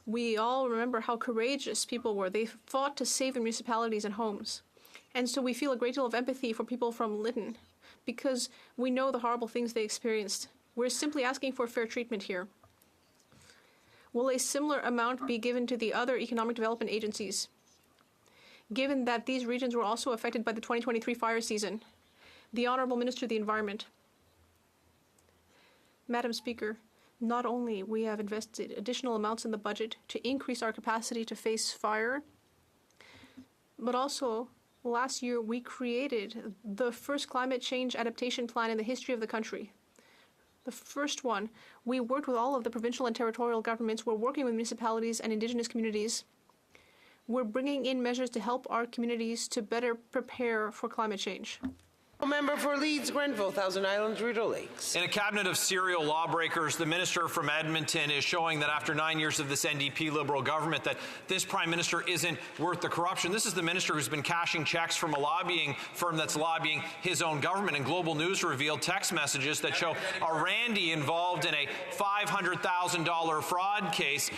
We all remember how courageous people were. They fought to save their municipalities and homes. And so we feel a great deal of empathy for people from Lytton, because we know the horrible things they experienced. We're simply asking for fair treatment here. Will a similar amount be given to the other economic development agencies, given that these regions were also affected by the 2023 fire season? The Honourable Minister of the Environment. Madam Speaker, not only we have invested additional amounts in the budget to increase our capacity to face fire, but also last year we created the first climate change adaptation plan in the history of the country. The first one. We worked with all of the provincial and territorial governments. We're working with municipalities and Indigenous communities. We're bringing in measures to help our communities to better prepare for climate change. Member for Leeds, Grenville, Thousand Islands, Rideau Lakes. In a cabinet of serial lawbreakers, the minister from Edmonton is showing that after 9 years of this NDP Liberal government that this Prime Minister isn't worth the corruption. This is the minister who's been cashing checks from a lobbying firm that's lobbying his own government. And Global News revealed text messages that show a Randy involved in a $500,000 fraud case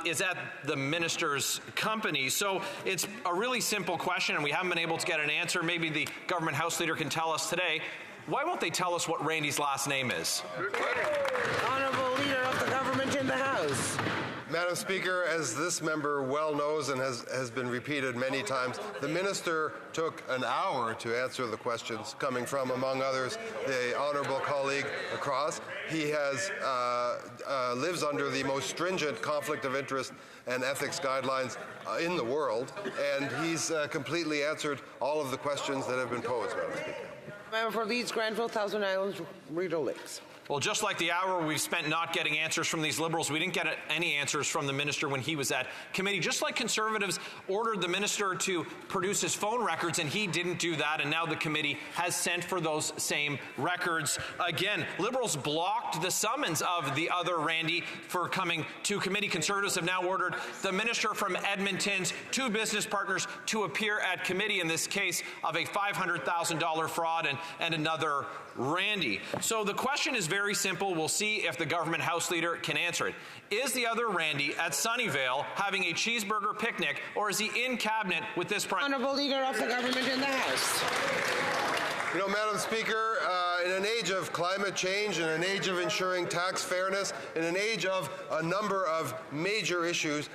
is at the minister's company. So it's a really simple question, and we haven't been able to get an answer. Maybe the government House Leader can tell us today. Why won't they tell us what Randy's last name is? Honourable Leader of the Government in the House. Madam Speaker, as this member well knows and has been repeated many times, the minister took an hour to answer the questions coming from, among others, the honourable colleague across. He has lives under the most stringent conflict of interest and ethics guidelines in the world, and he's completely answered all of the questions that have been posed, Madam Speaker. Member for Leeds, Grenville, Thousand Islands, Rideau Lakes. Well, just like the hour we've spent not getting answers from these Liberals, we didn't get any answers from the minister when he was at committee. Just like Conservatives ordered the minister to produce his phone records, and he didn't do that, and now the committee has sent for those same records again. Liberals blocked the summons of the other Randy for coming to committee. Conservatives have now ordered the minister from Edmonton's two business partners to appear at committee in this case of a $500,000 fraud and another Randy. So the question is very simple. We'll see if the government House Leader can answer it. Is the other Randy at Sunnyvale having a cheeseburger picnic, or is he in cabinet with this Prime? Honourable Leader of the Government in the House. You know, Madam Speaker, in an age of climate change, in an age of ensuring tax fairness, in an age of a number of major issues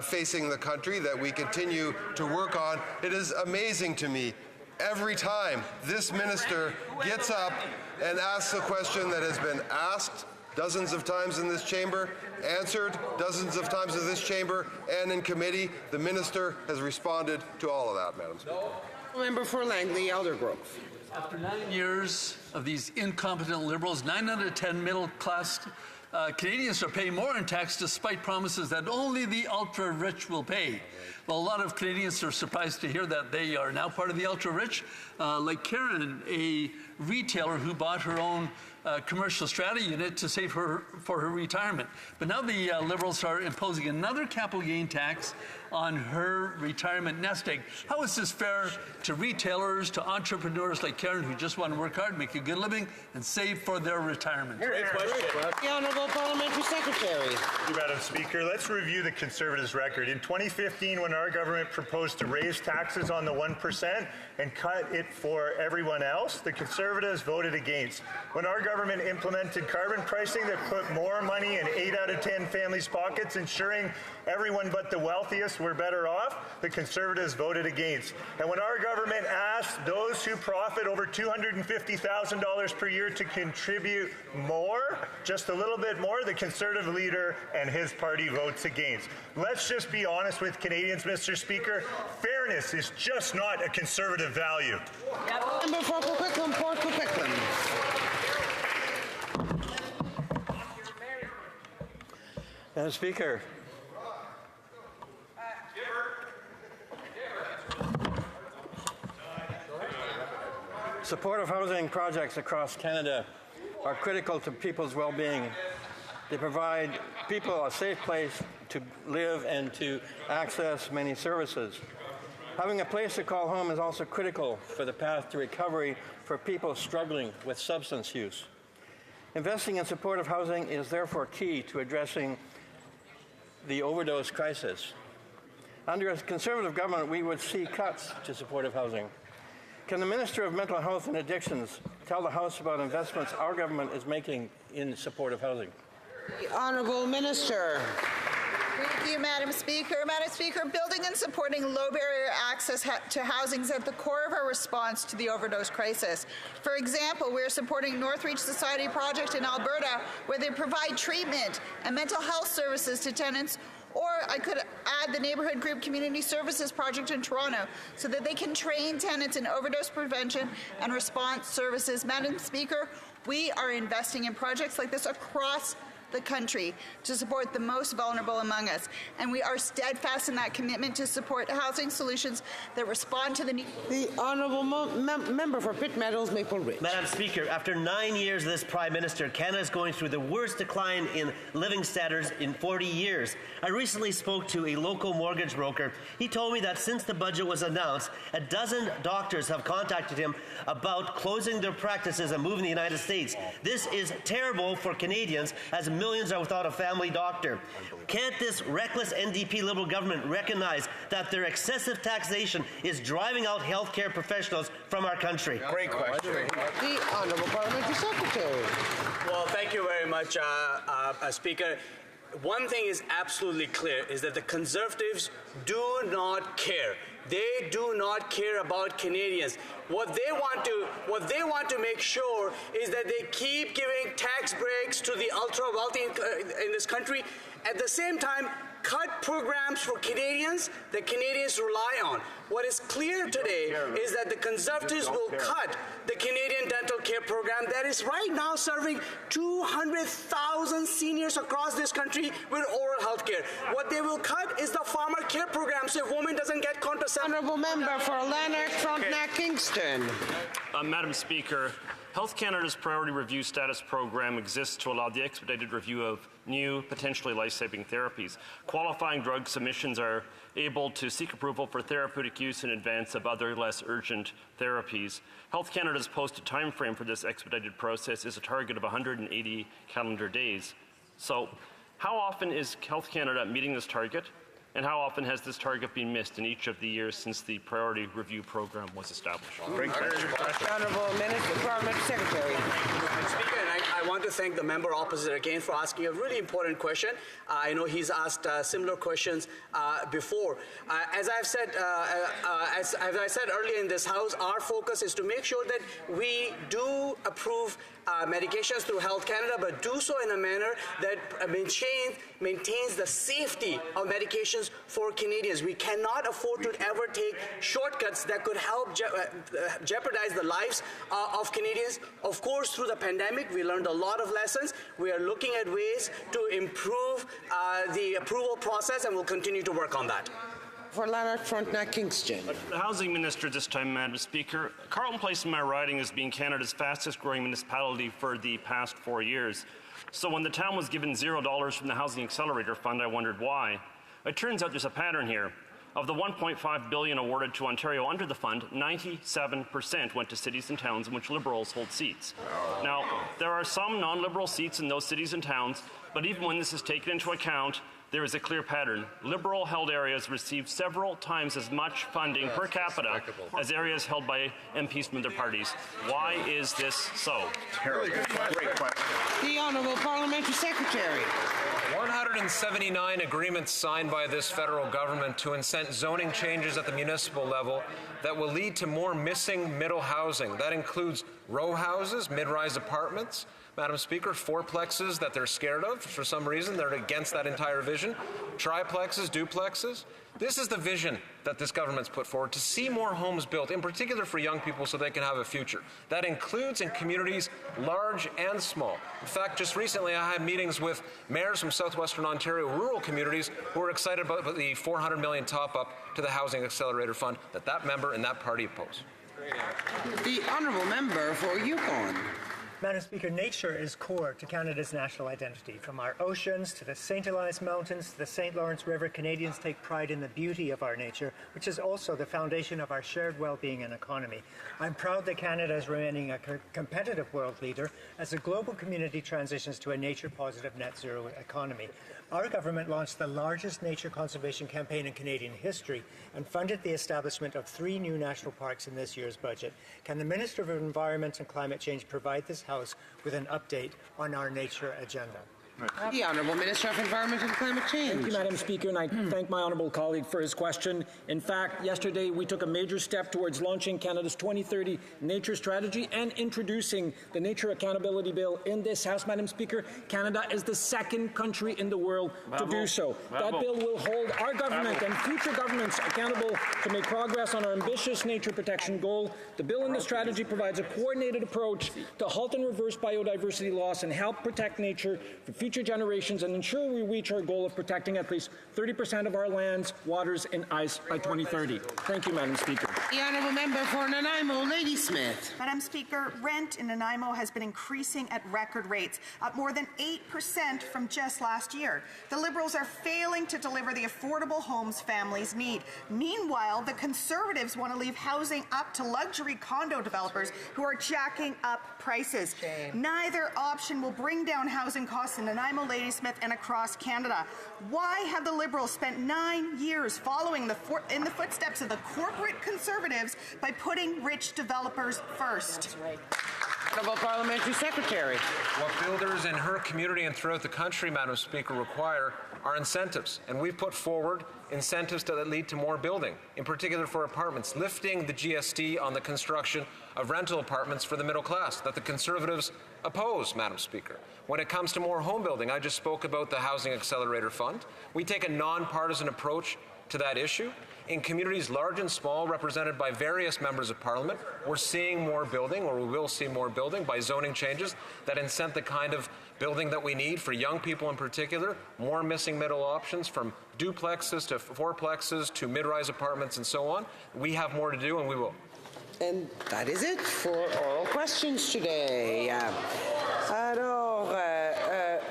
facing the country that we continue to work on, it is amazing to me every time this minister gets up and asks a question that has been asked dozens of times in this chamber, answered dozens of times in this chamber and in committee, the minister has responded to all of that, Madam Speaker. Member for Langley, Eldergrove. After 9 years of these incompetent Liberals, 9 out of 10 middle-class Canadians are paying more in tax despite promises that only the ultra-rich will pay. Well, a lot of Canadians are surprised to hear that they are now part of the ultra-rich, like Karen, a retailer who bought her own commercial strata unit to save for her retirement. But now the Liberals are imposing another capital gain tax on her retirement nest egg. How is this fair to retailers, to entrepreneurs like Karen, who just want to work hard, make a good living, and save for their retirement? The Honourable Parliamentary Secretary. Thank you, Madam Speaker. Let's review the Conservatives' record. In 2015, when our government proposed to raise taxes on the 1% and cut it for everyone else, the Conservatives voted against. When our government implemented carbon pricing that put more money in 8 out of 10 families' pockets, ensuring everyone but the wealthiest were better off, the Conservatives voted against. And when our government asked those who profit over $250,000 per year to contribute more, just a little bit more, the Conservative leader and his party votes against. Let's just be honest with Canadians, Mr. Speaker. Fairness is just not a Conservative value. Member for Coquitlam, Port Coquitlam. Madam Speaker, supportive housing projects across Canada are critical to people's well-being. They provide people a safe place to live and to access many services. Having a place to call home is also critical for the path to recovery for people struggling with substance use. Investing in supportive housing is therefore key to addressing the overdose crisis. Under a Conservative government, we would see cuts to supportive housing. Can the Minister of Mental Health and Addictions tell the House about investments our government is making in supportive housing? The Honourable Minister. Thank you, Madam Speaker. Madam Speaker, building and supporting low barrier access to housing is at the core of our response to the overdose crisis. For example, we're supporting Northreach Society project in Alberta, where they provide treatment and mental health services to tenants. Or I could add the Neighbourhood Group Community Services Project in Toronto so that they can train tenants in overdose prevention and response services. Madam Speaker, we are investing in projects like this across the country to support the most vulnerable among us. And we are steadfast in that commitment to support housing solutions that respond to the needs. The Honourable Member for Pitt Meadows, Maple Ridge. Madam Speaker, after 9 years of this Prime Minister, Canada is going through the worst decline in living standards in 40 years. I recently spoke to a local mortgage broker. He told me that since the budget was announced, a dozen doctors have contacted him about closing their practices and moving to the United States. This is terrible for Canadians, as millions are without a family doctor. Can't this reckless NDP Liberal government recognize that their excessive taxation is driving out healthcare professionals from our country? Great question. The Honourable Parliamentary Secretary. Well, thank you very much, Speaker. One thing is absolutely clear, is that the Conservatives do not care. They do not care about Canadians. What they want to make sure is that they keep giving tax breaks to the ultra wealthy in this country. At the same time, cut programs for Canadians that Canadians rely on. What is clear today is that the Conservatives will cut the Canadian dental care program that is right now serving 200,000 seniors across this country with oral health care. What they will cut is the farmer care program so a woman doesn't get contraception. Honourable Member for Lanark, Frontenac, Kingston. Madam Speaker, Health Canada's Priority Review Status Program exists to allow the expedited review of new, potentially life-saving therapies. Qualifying drug submissions are able to seek approval for therapeutic use in advance of other less urgent therapies. Health Canada's posted time frame for this expedited process is a target of 180 calendar days. So, how often is Health Canada meeting this target? And how often has this target been missed in each of the years since the Priority Review Program was established? Great question. Honourable Minister, Parliamentary Secretary. Speaker, and I want to thank the member opposite again for asking a really important question. I know he's asked similar questions before. As I said earlier in this House, our focus is to make sure that we do approve medications through Health Canada, but do so in a manner that maintains the safety of medications for Canadians. We cannot afford to ever take shortcuts that could help jeopardize the lives of Canadians. Of course, through the pandemic, we learned a lot of lessons. We are looking at ways to improve the approval process, and we'll continue to work on that. for Lanark, Frontenac, Kingston. The Housing Minister this time, Madam Speaker. Carleton Place in my riding has been Canada's fastest growing municipality for the past 4 years. So when the town was given $0 from the Housing Accelerator Fund, I wondered why. It turns out there's a pattern here. Of the $1.5 billion awarded to Ontario under the fund, 97% went to cities and towns in which Liberals hold seats. Now, there are some non-Liberal seats in those cities and towns, but even when this is taken into account, there is a clear pattern. Liberal-held areas receive several times as much funding per capita as areas held by MPs from other parties. Why is this so? Great question. The Honourable Parliamentary Secretary. 179 agreements signed by this federal government to incent zoning changes at the municipal level that will lead to more missing middle housing. That includes row houses, mid-rise apartments, Madam Speaker, fourplexes that they're scared of for some reason. They're against that entire vision. Triplexes, duplexes. This is the vision that this government's put forward, to see more homes built, in particular for young people so they can have a future. That includes in communities large and small. In fact, just recently I had meetings with mayors from southwestern Ontario rural communities who are excited about the $400 million top-up to the Housing Accelerator Fund that member and that party oppose. The Honourable Member for Yukon. Madam Speaker, nature is core to Canada's national identity. From our oceans to the St. Elias Mountains to the St. Lawrence River, Canadians take pride in the beauty of our nature, which is also the foundation of our shared well-being and economy. I'm proud that Canada is remaining a competitive world leader as the global community transitions to a nature-positive net zero economy. Our government launched the largest nature conservation campaign in Canadian history and funded the establishment of 3 new national parks in this year's budget. Can the Minister of Environment and Climate Change provide this House with an update on our nature agenda? The Honourable Minister of Environment and Climate Change. Thank you, Madam Speaker, and I thank my honourable colleague for his question. In fact, yesterday we took a major step towards launching Canada's 2030 Nature Strategy and introducing the Nature Accountability Bill in this House, Madam Speaker. Canada is the second country in the world to do so. That bill will hold our government and future governments accountable to make progress on our ambitious nature protection goal. The bill and the strategy provides a coordinated approach to halt and reverse biodiversity loss and help protect nature for future generations and ensure we reach our goal of protecting at least 30% of our lands, waters, and ice by 2030. Thank you, Madam Speaker. The Honourable Member for Nanaimo, Lady Smith. Madam Speaker, rent in Nanaimo has been increasing at record rates, up more than 8% from just last year. The Liberals are failing to deliver the affordable homes families need. Meanwhile, the Conservatives want to leave housing up to luxury condo developers who are jacking up prices. Neither option will bring down housing costs in Nanaimo, Ladysmith, and across Canada. Why have the Liberals spent 9 years following in the footsteps of the corporate Conservatives by putting rich developers first? That's right. Honourable Parliamentary Secretary. What builders in her community and throughout the country, Madam Speaker, require are incentives. And we've put forward incentives that lead to more building, in particular for apartments, lifting the GST on the construction of rental apartments for the middle class that the Conservatives oppose, Madam Speaker. When it comes to more home building, I just spoke about the Housing Accelerator Fund. We take a nonpartisan approach to that issue. In communities large and small, represented by various members of Parliament, we're seeing more building, or we will see more building, by zoning changes that incent the kind of building that we need for young people in particular, more missing middle options from duplexes to fourplexes to mid-rise apartments and so on. We have more to do, and we will. And that is it for oral questions today. Alors,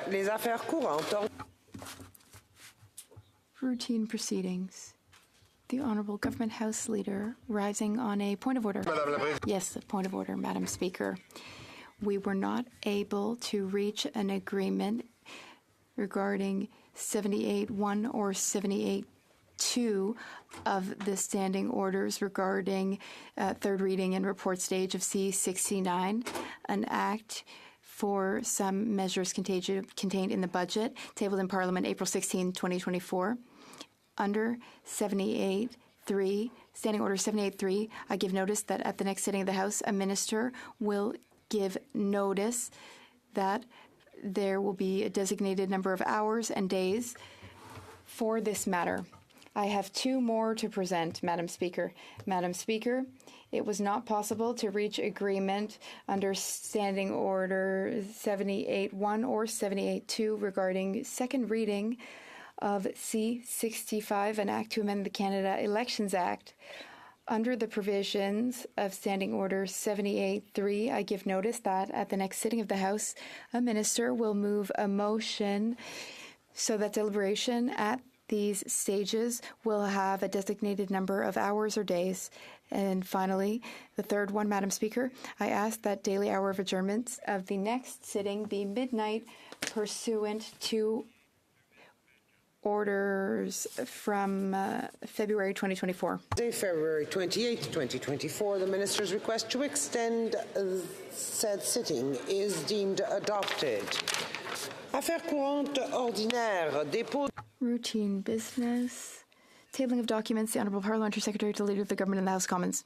les affaires courantes. Routine proceedings. The Honourable Government House Leader rising on a point of order. Yes, a point of order, Madam Speaker. We were not able to reach an agreement regarding 78.1 or 78.2 of the standing orders regarding third reading and report stage of C-69, an act for some measures contained in the budget, tabled in Parliament April 16, 2024. Under 78.3, Standing Order 78.3, I give notice that at the next sitting of the House, a minister will give notice that there will be a designated number of hours and days for this matter. I have 2 more to present, Madam Speaker. Madam Speaker, it was not possible to reach agreement under Standing Order 78.1 or 78.2 regarding second reading of C-65, an act to amend the Canada Elections Act. Under the provisions of Standing Order 78.3, I give notice that at the next sitting of the House, a minister will move a motion so that deliberation at these stages will have a designated number of hours or days. And finally, the third one, Madam Speaker, I ask that daily hour of adjournments of the next sitting be midnight pursuant to orders from February 2024. February 28, 2024, the Minister's request to extend said sitting is deemed adopted. Affaires courantes ordinaires, dépôt. Routine business. Tabling of documents, the Honourable Parliamentary Secretary to the Leader of the Government in the House of Commons.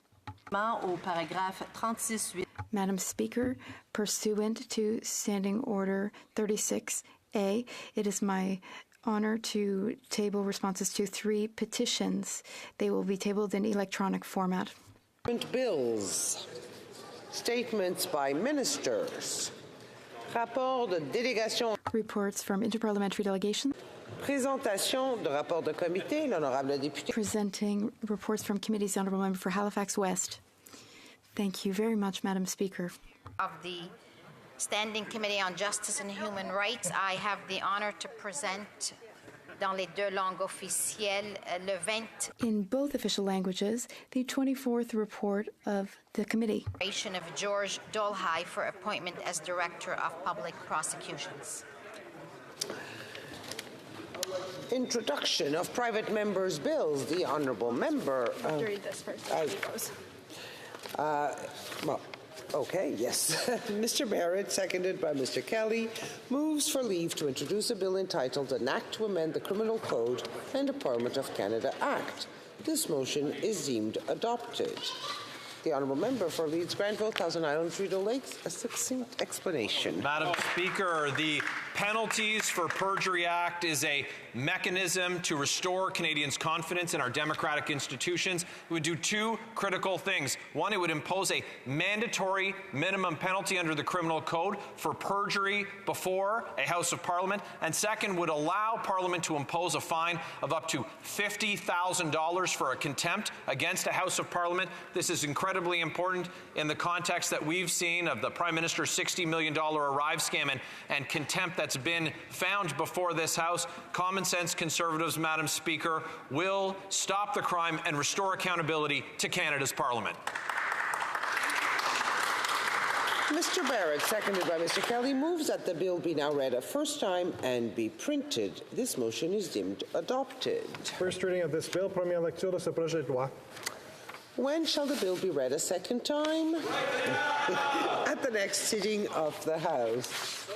Madam Speaker, pursuant to Standing Order 36A, it is my honour to table responses to 3 petitions. They will be tabled in electronic format. Bills. Statements by ministers. Rapport de délégation. Reports from interparliamentary delegations. Présentation de rapport de comité, l'honorable député. Presenting reports from committees, the Honourable Member for Halifax West. Thank you very much, Madam Speaker. Of the Standing Committee on Justice and Human Rights, I have the honour to present dans les deux langues officielles le 20. In both official languages, the 24th report of the committee. Of George Dolhai for appointment as Director of Public Prosecutions. Introduction of private members' bills. The honourable member. Read this first. Well, okay, yes. Mr. Barrett, seconded by Mr. Kelly, moves for leave to introduce a bill entitled An Act to Amend the Criminal Code and a Parliament of Canada Act. This motion is deemed adopted. The honourable member for Leeds Granville, Thousand Islands, Rideau Lakes, a succinct explanation. Madam Speaker, the Penalties for Perjury Act is a mechanism to restore Canadians' confidence in our democratic institutions. It would do 2 critical things. One, it would impose a mandatory minimum penalty under the Criminal Code for perjury before a House of Parliament. And second, would allow Parliament to impose a fine of up to $50,000 for a contempt against a House of Parliament. This is incredibly important in the context that we've seen of the Prime Minister's $60 million Arrive scam and contempt that's been found before this House. Common sense Conservatives, Madam Speaker, will stop the crime and restore accountability to Canada's Parliament. Mr. Barrett, seconded by Mr. Kelly, moves that the bill be now read a first time and be printed. This motion is deemed adopted. First reading of this bill, première lecture de ce projet de loi. When shall the bill be read a second time? At the next sitting of the House.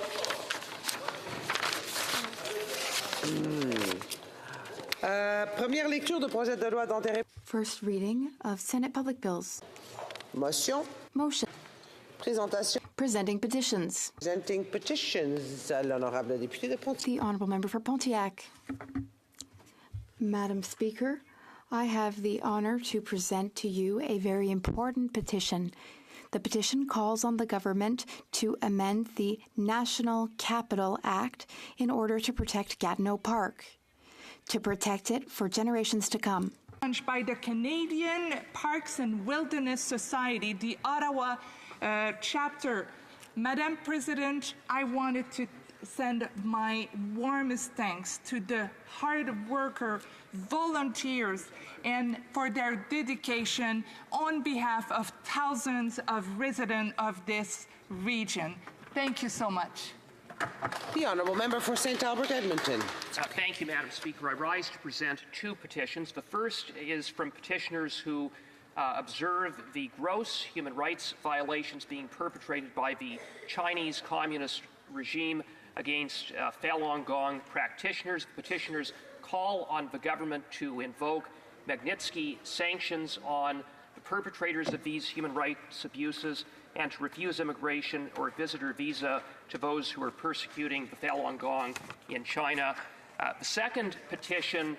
Première lecture de projet de loi d'intérêt. First reading of Senate public bills. Motion. Motion. Présentation. Presenting petitions. Presenting petitions. L'honorable député de Pontiac. The honourable member for Pontiac. Madam Speaker, I have the honour to present to you a very important petition. The petition calls on the government to amend the National Capital Act in order to protect Gatineau Park, to protect it for generations to come. By the Canadian Parks and Wilderness Society, the Ottawa chapter. Madam President, I wanted to send my warmest thanks to the hard worker volunteers and for their dedication on behalf of thousands of residents of this region. Thank you so much. The honourable member for St. Albert, Edmonton. Thank you, Madam Speaker. I rise to present 2 petitions. The first is from petitioners who observe the gross human rights violations being perpetrated by the Chinese Communist regime against Falun Gong practitioners. Petitioners call on the government to invoke Magnitsky sanctions on the perpetrators of these human rights abuses and to refuse immigration or visitor visa to those who are persecuting the Falun Gong in China. The second petition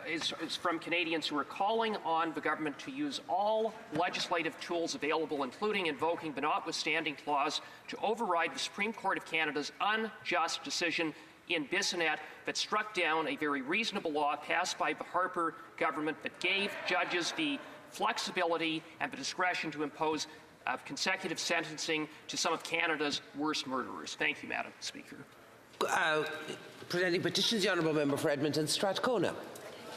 is from Canadians who are calling on the government to use all legislative tools available, including invoking the notwithstanding clause, to override the Supreme Court of Canada's unjust decision in Bissonnette that struck down a very reasonable law passed by the Harper government that gave judges the flexibility and the discretion to impose consecutive sentencing to some of Canada's worst murderers. Thank you, Madam Speaker. Presenting petitions, the Honourable Member for Edmonton Strathcona.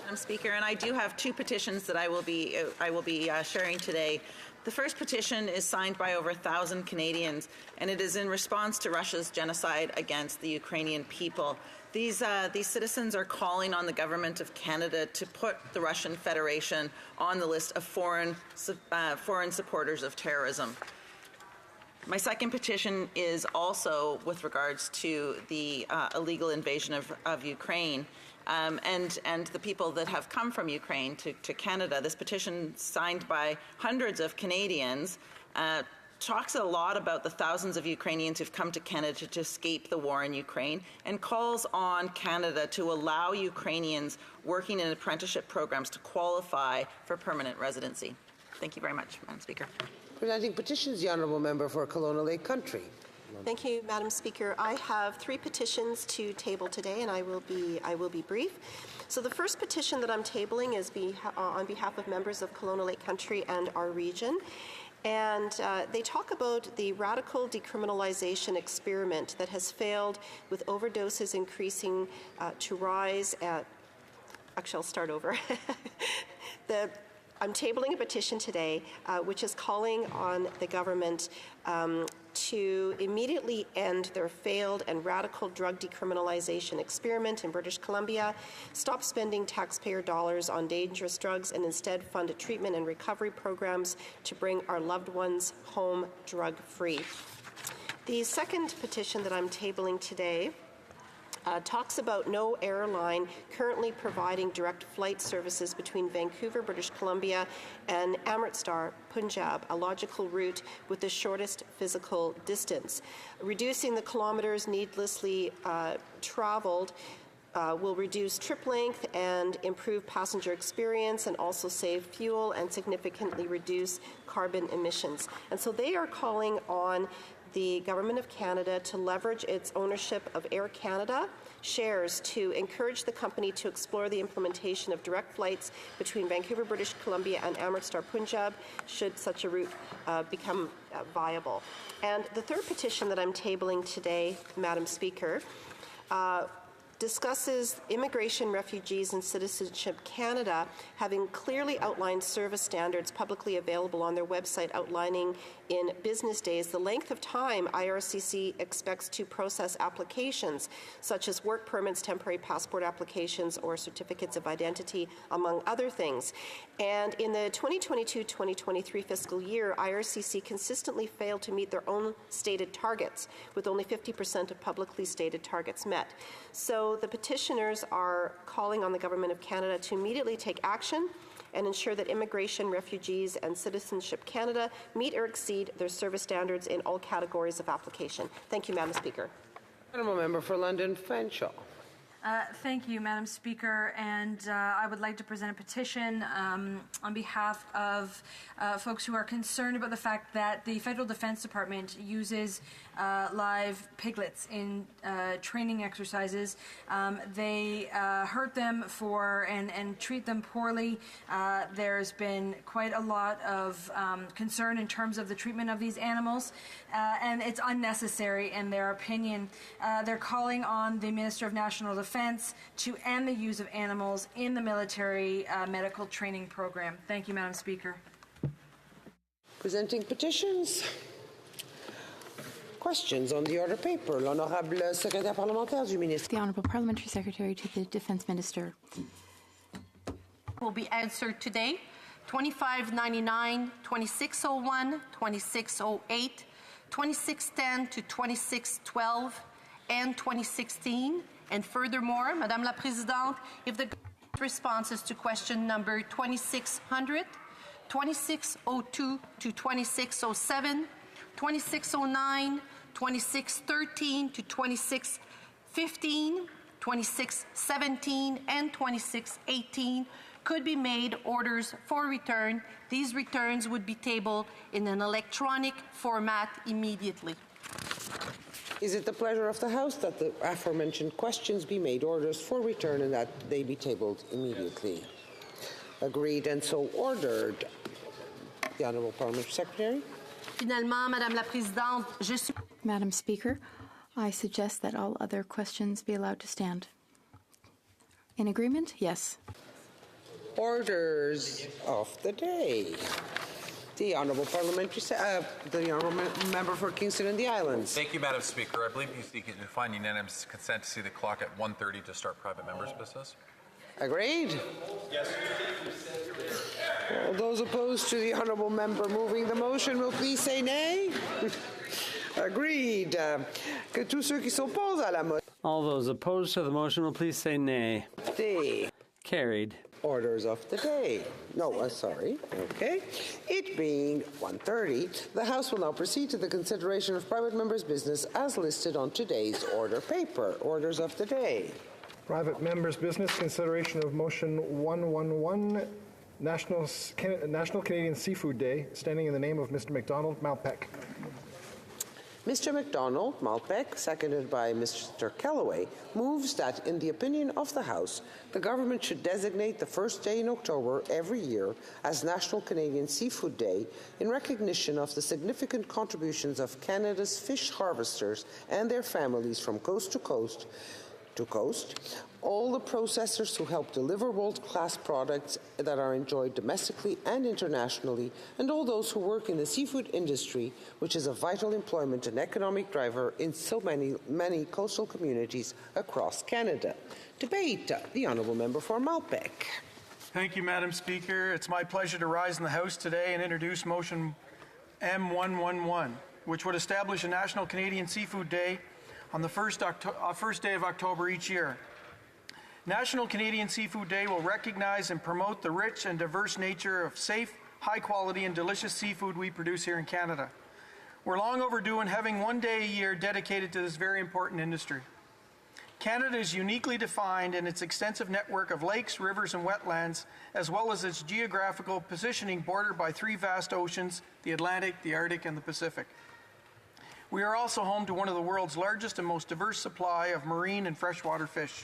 Madam Speaker, and I do have two petitions that I will be sharing today. The first petition is signed by over 1,000 Canadians, and it is in response to Russia's genocide against the Ukrainian people. These citizens are calling on the Government of Canada to put the Russian Federation on the list of foreign supporters of terrorism. My second petition is also with regards to the illegal invasion of Ukraine and the people that have come from Ukraine to Canada. This petition, signed by hundreds of Canadians, talks a lot about the thousands of Ukrainians who've come to Canada to escape the war in Ukraine and calls on Canada to allow Ukrainians working in apprenticeship programs to qualify for permanent residency. Thank you very much, Madam Speaker. Presenting petitions, the Honourable Member for Kelowna Lake Country. Thank you, Madam Speaker. I have 3 petitions to table today, and I will be brief. So the first petition that I'm tabling is on behalf of members of Kelowna Lake Country and our region. And they talk about the radical decriminalization experiment that has failed, with overdoses increasing to rise at... Actually, I'll start over. I'm tabling a petition today which is calling on the government to immediately end their failed and radical drug decriminalization experiment in British Columbia, stop spending taxpayer dollars on dangerous drugs, and instead fund treatment and recovery programs to bring our loved ones home drug-free. The second petition that I'm tabling today talks about no airline currently providing direct flight services between Vancouver, British Columbia, and Amritsar, Punjab, a logical route with the shortest physical distance. Reducing the kilometers needlessly traveled will reduce trip length and improve passenger experience, and also save fuel and significantly reduce carbon emissions. And so they are calling on the Government of Canada to leverage its ownership of Air Canada shares to encourage the company to explore the implementation of direct flights between Vancouver, British Columbia, and Amritsar, Punjab, should such a route become viable. And the third petition that I'm tabling today, Madam Speaker, discusses Immigration, Refugees and Citizenship Canada having clearly outlined service standards publicly available on their website, outlining in business days the length of time IRCC expects to process applications such as work permits, temporary passport applications, or certificates of identity, among other things. And in the 2022-2023 fiscal year, IRCC consistently failed to meet their own stated targets, with only 50% of publicly stated targets met. So the petitioners are calling on the Government of Canada to immediately take action and ensure that Immigration, Refugees and Citizenship Canada meet or exceed their service standards in all categories of application. Thank you, Madam Speaker. Honourable Member for London Fanshawe. Thank you, Madam Speaker, and I would like to present a petition on behalf of folks who are concerned about the fact that the Federal Defense Department uses live piglets in training exercises. They hurt them and treat them poorly. There's been quite a lot of concern in terms of the treatment of these animals, and it's unnecessary in their opinion. They're calling on the Minister of National Defense to end the use of animals in the military medical training program. Thank you, Madam Speaker. Presenting petitions. Questions on the order paper. L'honorable secrétaire parlementaire du ministre. The Honourable Parliamentary Secretary to the Defence Minister. Will be answered today. 2599, 2601, 2608, 2610 to 2612, and 2016. And furthermore, Madame la Présidente, if the responses to question number 2600, 2602 to 2607, 2609, 2613 to 2615, 2617, and 2618 could be made orders for return, these returns would be tabled in an electronic format immediately. Is it the pleasure of the House that the aforementioned questions be made orders for return and that they be tabled immediately? Agreed and so ordered. The Honourable Parliamentary Secretary. Finalement, Madame la Présidente, je suis... Madam Speaker, I suggest that all other questions be allowed to stand. In agreement? Yes. Orders of the day. The Honourable the Honourable Member for Kingston and the Islands. Thank you, Madam Speaker. I believe you can find unanimous consent to see the clock at 1:30 to start private members' business. Agreed? Yes. All those opposed to the Honourable Member moving the motion will please say nay. Agreed. Que tous ceux qui s'opposent à la motion. All those opposed to the motion will please say nay. Carried. Orders of the day. No, sorry. Okay. It being 1:30, the House will now proceed to the consideration of private members' business as listed on today's order paper. Orders of the day. Private members' business, consideration of motion 111, National Canadian Seafood Day, standing in the name of Mr. MacDonald Malpeque. Mr. MacDonald Malpeque, seconded by Mr. Kellaway, moves that, in the opinion of the House, the government should designate the first day in October every year as National Canadian Seafood Day in recognition of the significant contributions of Canada's fish harvesters and their families from coast to coast, all the processors who help deliver world-class products that are enjoyed domestically and internationally, and all those who work in the seafood industry, which is a vital employment and economic driver in so many coastal communities across Canada. Debate. The Honourable Member for Malpeque. Thank you, Madam Speaker. It's my pleasure to rise in the House today and introduce motion M111, which would establish a National Canadian Seafood Day on the first day of October each year. National Canadian Seafood Day will recognize and promote the rich and diverse nature of safe, high-quality, and delicious seafood we produce here in Canada. We're long overdue in having one day a year dedicated to this very important industry. Canada is uniquely defined in its extensive network of lakes, rivers, and wetlands, as well as its geographical positioning bordered by three vast oceans, the Atlantic, the Arctic, and the Pacific. We are also home to one of the world's largest and most diverse supply of marine and freshwater fish.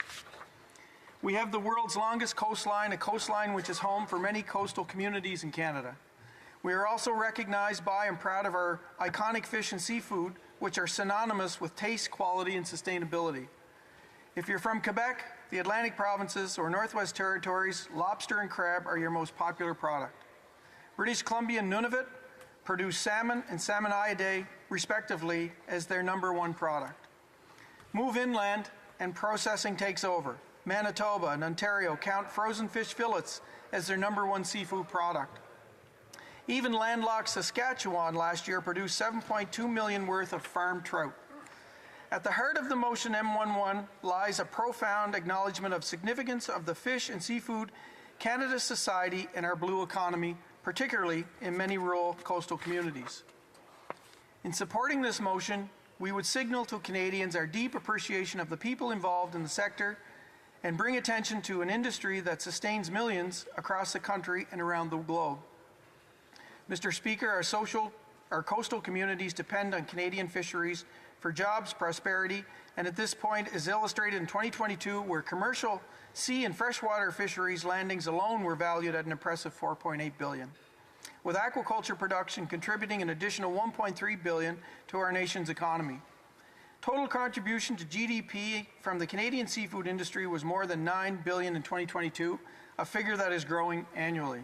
We have the world's longest coastline, a coastline which is home for many coastal communities in Canada. We are also recognized by and proud of our iconic fish and seafood, which are synonymous with taste, quality, and sustainability. If you're from Quebec, the Atlantic provinces, or Northwest Territories, lobster and crab are your most popular product. British Columbia and Nunavut produce salmon and salmonidae, respectively, as their #1 product. Move inland and processing takes over. Manitoba and Ontario count frozen fish fillets as their #1 seafood product. Even landlocked Saskatchewan last year produced 7.2 million worth of farmed trout. At the heart of the motion M11 lies a profound acknowledgement of significance of the fish and seafood Canada's society and our blue economy, particularly in many rural coastal communities. In supporting this motion, we would signal to Canadians our deep appreciation of the people involved in the sector and bring attention to an industry that sustains millions across the country and around the globe. Mr. Speaker, our coastal communities depend on Canadian fisheries for jobs, prosperity, and at this point is illustrated in 2022, where commercial sea and freshwater fisheries landings alone were valued at an impressive $4.8 billion, with aquaculture production contributing an additional $1.3 billion to our nation's economy. Total contribution to GDP from the Canadian seafood industry was more than $9 billion in 2022, a figure that is growing annually.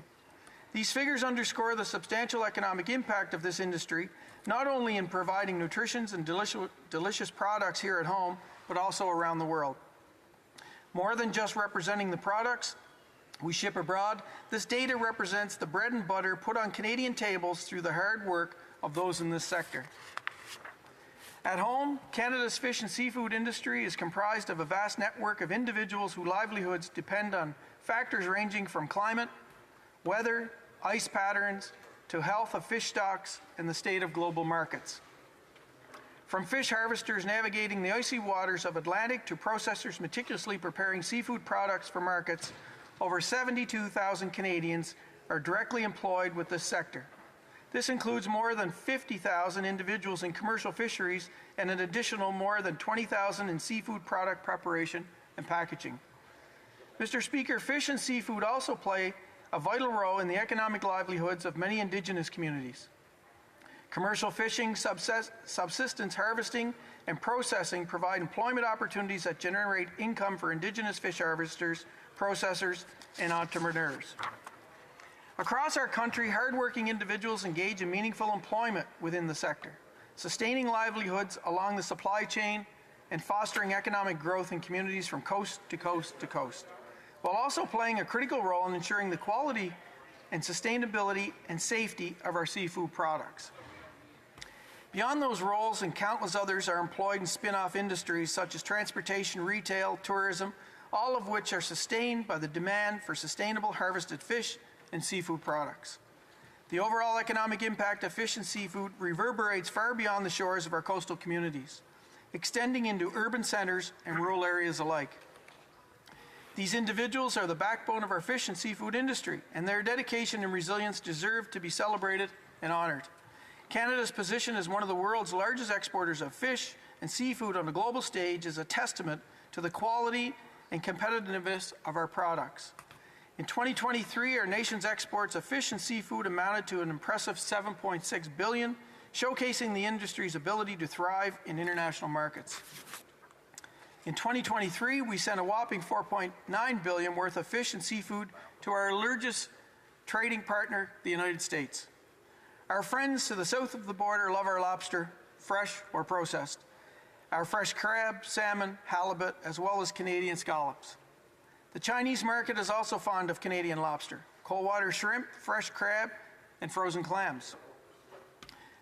These figures underscore the substantial economic impact of this industry, not only in providing nutritious and delicious products here at home, but also around the world. More than just representing the products we ship abroad, this data represents the bread and butter put on Canadian tables through the hard work of those in this sector. At home, Canada's fish and seafood industry is comprised of a vast network of individuals whose livelihoods depend on factors ranging from climate, weather, ice patterns, to health of fish stocks and the state of global markets. From fish harvesters navigating the icy waters of Atlantic to processors meticulously preparing seafood products for markets, over 72,000 Canadians are directly employed with this sector. This includes more than 50,000 individuals in commercial fisheries and an additional more than 20,000 in seafood product preparation and packaging. Mr. Speaker, fish and seafood also play a vital role in the economic livelihoods of many Indigenous communities. Commercial fishing, subsistence harvesting, and processing provide employment opportunities that generate income for Indigenous fish harvesters, processors, and entrepreneurs. Across our country, hardworking individuals engage in meaningful employment within the sector, sustaining livelihoods along the supply chain and fostering economic growth in communities from coast to coast to coast, while also playing a critical role in ensuring the quality and sustainability and safety of our seafood products. Beyond those roles, and countless others are employed in spin-off industries such as transportation, retail, tourism, all of which are sustained by the demand for sustainable harvested fish and seafood products. The overall economic impact of fish and seafood reverberates far beyond the shores of our coastal communities, extending into urban centers and rural areas alike. These individuals are the backbone of our fish and seafood industry, and their dedication and resilience deserve to be celebrated and honored. Canada's position as one of the world's largest exporters of fish and seafood on a global stage is a testament to the quality and competitiveness of our products. In 2023, our nation's exports of fish and seafood amounted to an impressive $7.6 billion, showcasing the industry's ability to thrive in international markets. In 2023, we sent a whopping $4.9 billion worth of fish and seafood to our largest trading partner, the United States. Our friends to the south of the border love our lobster, fresh or processed, our fresh crab, salmon, halibut, as well as Canadian scallops. The Chinese market is also fond of Canadian lobster, cold water shrimp, fresh crab, and frozen clams.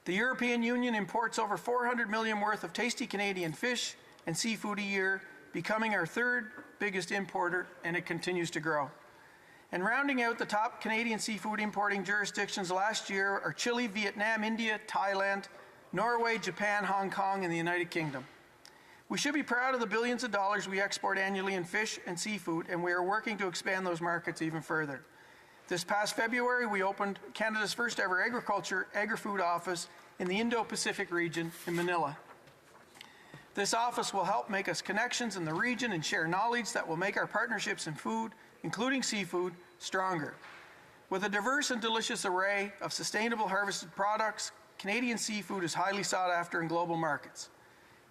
The European Union imports over $400 million worth of tasty Canadian fish and seafood a year, becoming our third biggest importer, and it continues to grow. And rounding out the top Canadian seafood importing jurisdictions last year are Chile, Vietnam, India, Thailand, Norway, Japan, Hong Kong, and the United Kingdom. We should be proud of the billions of dollars we export annually in fish and seafood, and we are working to expand those markets even further. This past February, we opened Canada's first ever agri-food office in the Indo-Pacific region in Manila. This office will help make us connections in the region and share knowledge that will make our partnerships in food, including seafood, stronger. With a diverse and delicious array of sustainable harvested products, Canadian seafood is highly sought after in global markets.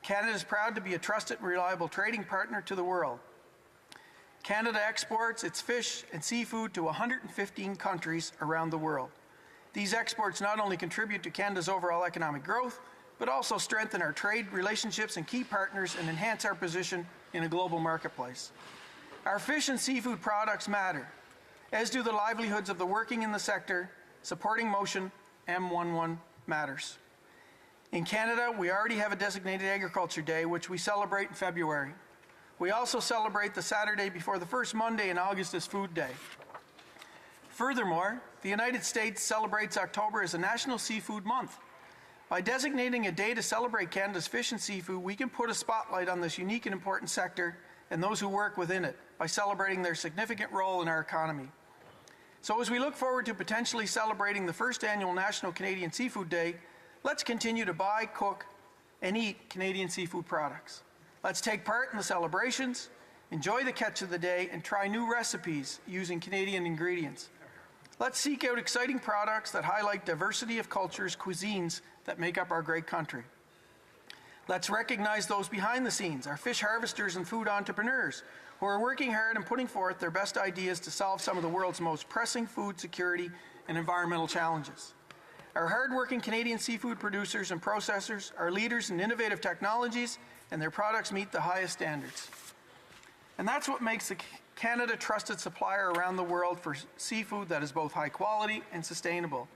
Canada is proud to be a trusted and reliable trading partner to the world. Canada exports its fish and seafood to 115 countries around the world. These exports not only contribute to Canada's overall economic growth, but also strengthen our trade relationships and key partners and enhance our position in a global marketplace. Our fish and seafood products matter, as do the livelihoods of the working in the sector. Supporting motion M11 matters. In Canada, we already have a designated Agriculture Day, which we celebrate in February. We also celebrate the Saturday before the first Monday in August as Food Day. Furthermore, the United States celebrates October as a National Seafood Month. By designating a day to celebrate Canada's fish and seafood, we can put a spotlight on this unique and important sector and those who work within it by celebrating their significant role in our economy. So as we look forward to potentially celebrating the first annual National Canadian Seafood Day, let's continue to buy, cook, and eat Canadian seafood products. Let's take part in the celebrations, enjoy the catch of the day, and try new recipes using Canadian ingredients. Let's seek out exciting products that highlight diversity of cultures, cuisines that make up our great country. Let's recognize those behind the scenes, our fish harvesters and food entrepreneurs, who are working hard and putting forth their best ideas to solve some of the world's most pressing food security and environmental challenges. Our hardworking Canadian seafood producers and processors are leaders in innovative technologies, and their products meet the highest standards. And that's what makes Canada a trusted supplier around the world for seafood that is both high quality and sustainable.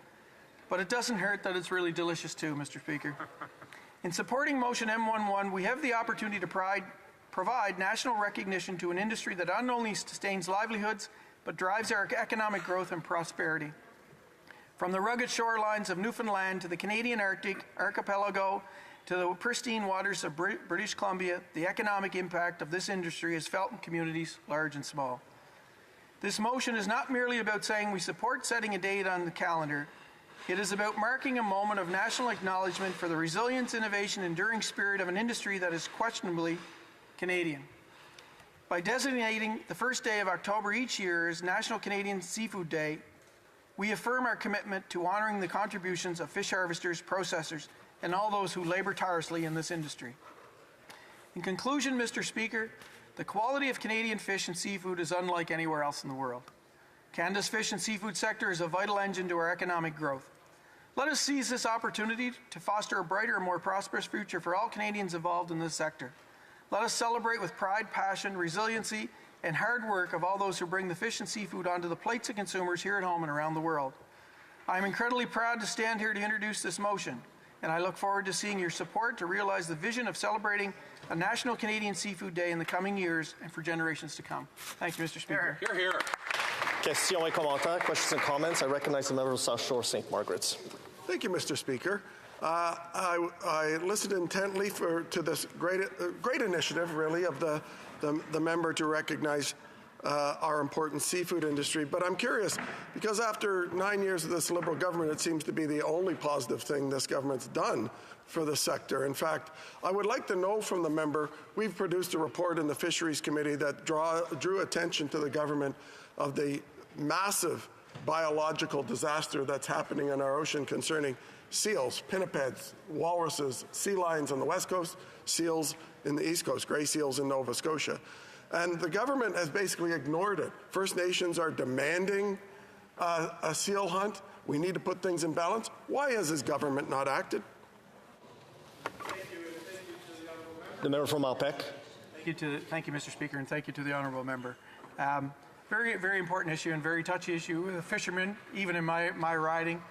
But it doesn't hurt that it's really delicious too, Mr. Speaker. In supporting Motion M11, we have the opportunity to provide national recognition to an industry that not only sustains livelihoods, but drives our economic growth and prosperity. From the rugged shorelines of Newfoundland to the Canadian Arctic archipelago to the pristine waters of British Columbia, the economic impact of this industry is felt in communities large and small. This motion is not merely about saying we support setting a date on the calendar. It is about marking a moment of national acknowledgement for the resilience, innovation, and enduring spirit of an industry that is questionably Canadian. By designating the first day of October each year as National Canadian Seafood Day, we affirm our commitment to honoring the contributions of fish harvesters, processors, and all those who labor tirelessly in this industry. In conclusion, Mr. Speaker, the quality of Canadian fish and seafood is unlike anywhere else in the world. Canada's fish and seafood sector is a vital engine to our economic growth. Let us seize this opportunity to foster a brighter and more prosperous future for all Canadians involved in this sector. Let us celebrate with pride, passion, resiliency, and hard work of all those who bring the fish and seafood onto the plates of consumers here at home and around the world. I am incredibly proud to stand here to introduce this motion, and I look forward to seeing your support to realize the vision of celebrating a National Canadian Seafood Day in the coming years and for generations to come. Thank you, Mr. Speaker. Hear, hear. Questions et commentaires, questions and comments. I recognize the member of South Shore St. Margaret's. Thank you, Mr. Speaker. I listened intently to this great initiative, really, of the member to recognize our important seafood industry. But I'm curious, because after 9 years of this Liberal government, it seems to be the only positive thing this government's done for the sector. In fact, I would like to know from the member, we've produced a report in the Fisheries Committee that drew attention to the government of the massive biological disaster that's happening in our ocean concerning seals, pinnipeds, walruses, sea lions on the west coast, seals in the east coast, gray seals in Nova Scotia. And the government has basically ignored it. First Nations are demanding a seal hunt. We need to put things in balance. Why has this government not acted? The member from Malpeque. Thank you, Mr. Speaker, and thank you to the honourable member. Very, very important issue and very touchy issue with the fishermen, even in my riding.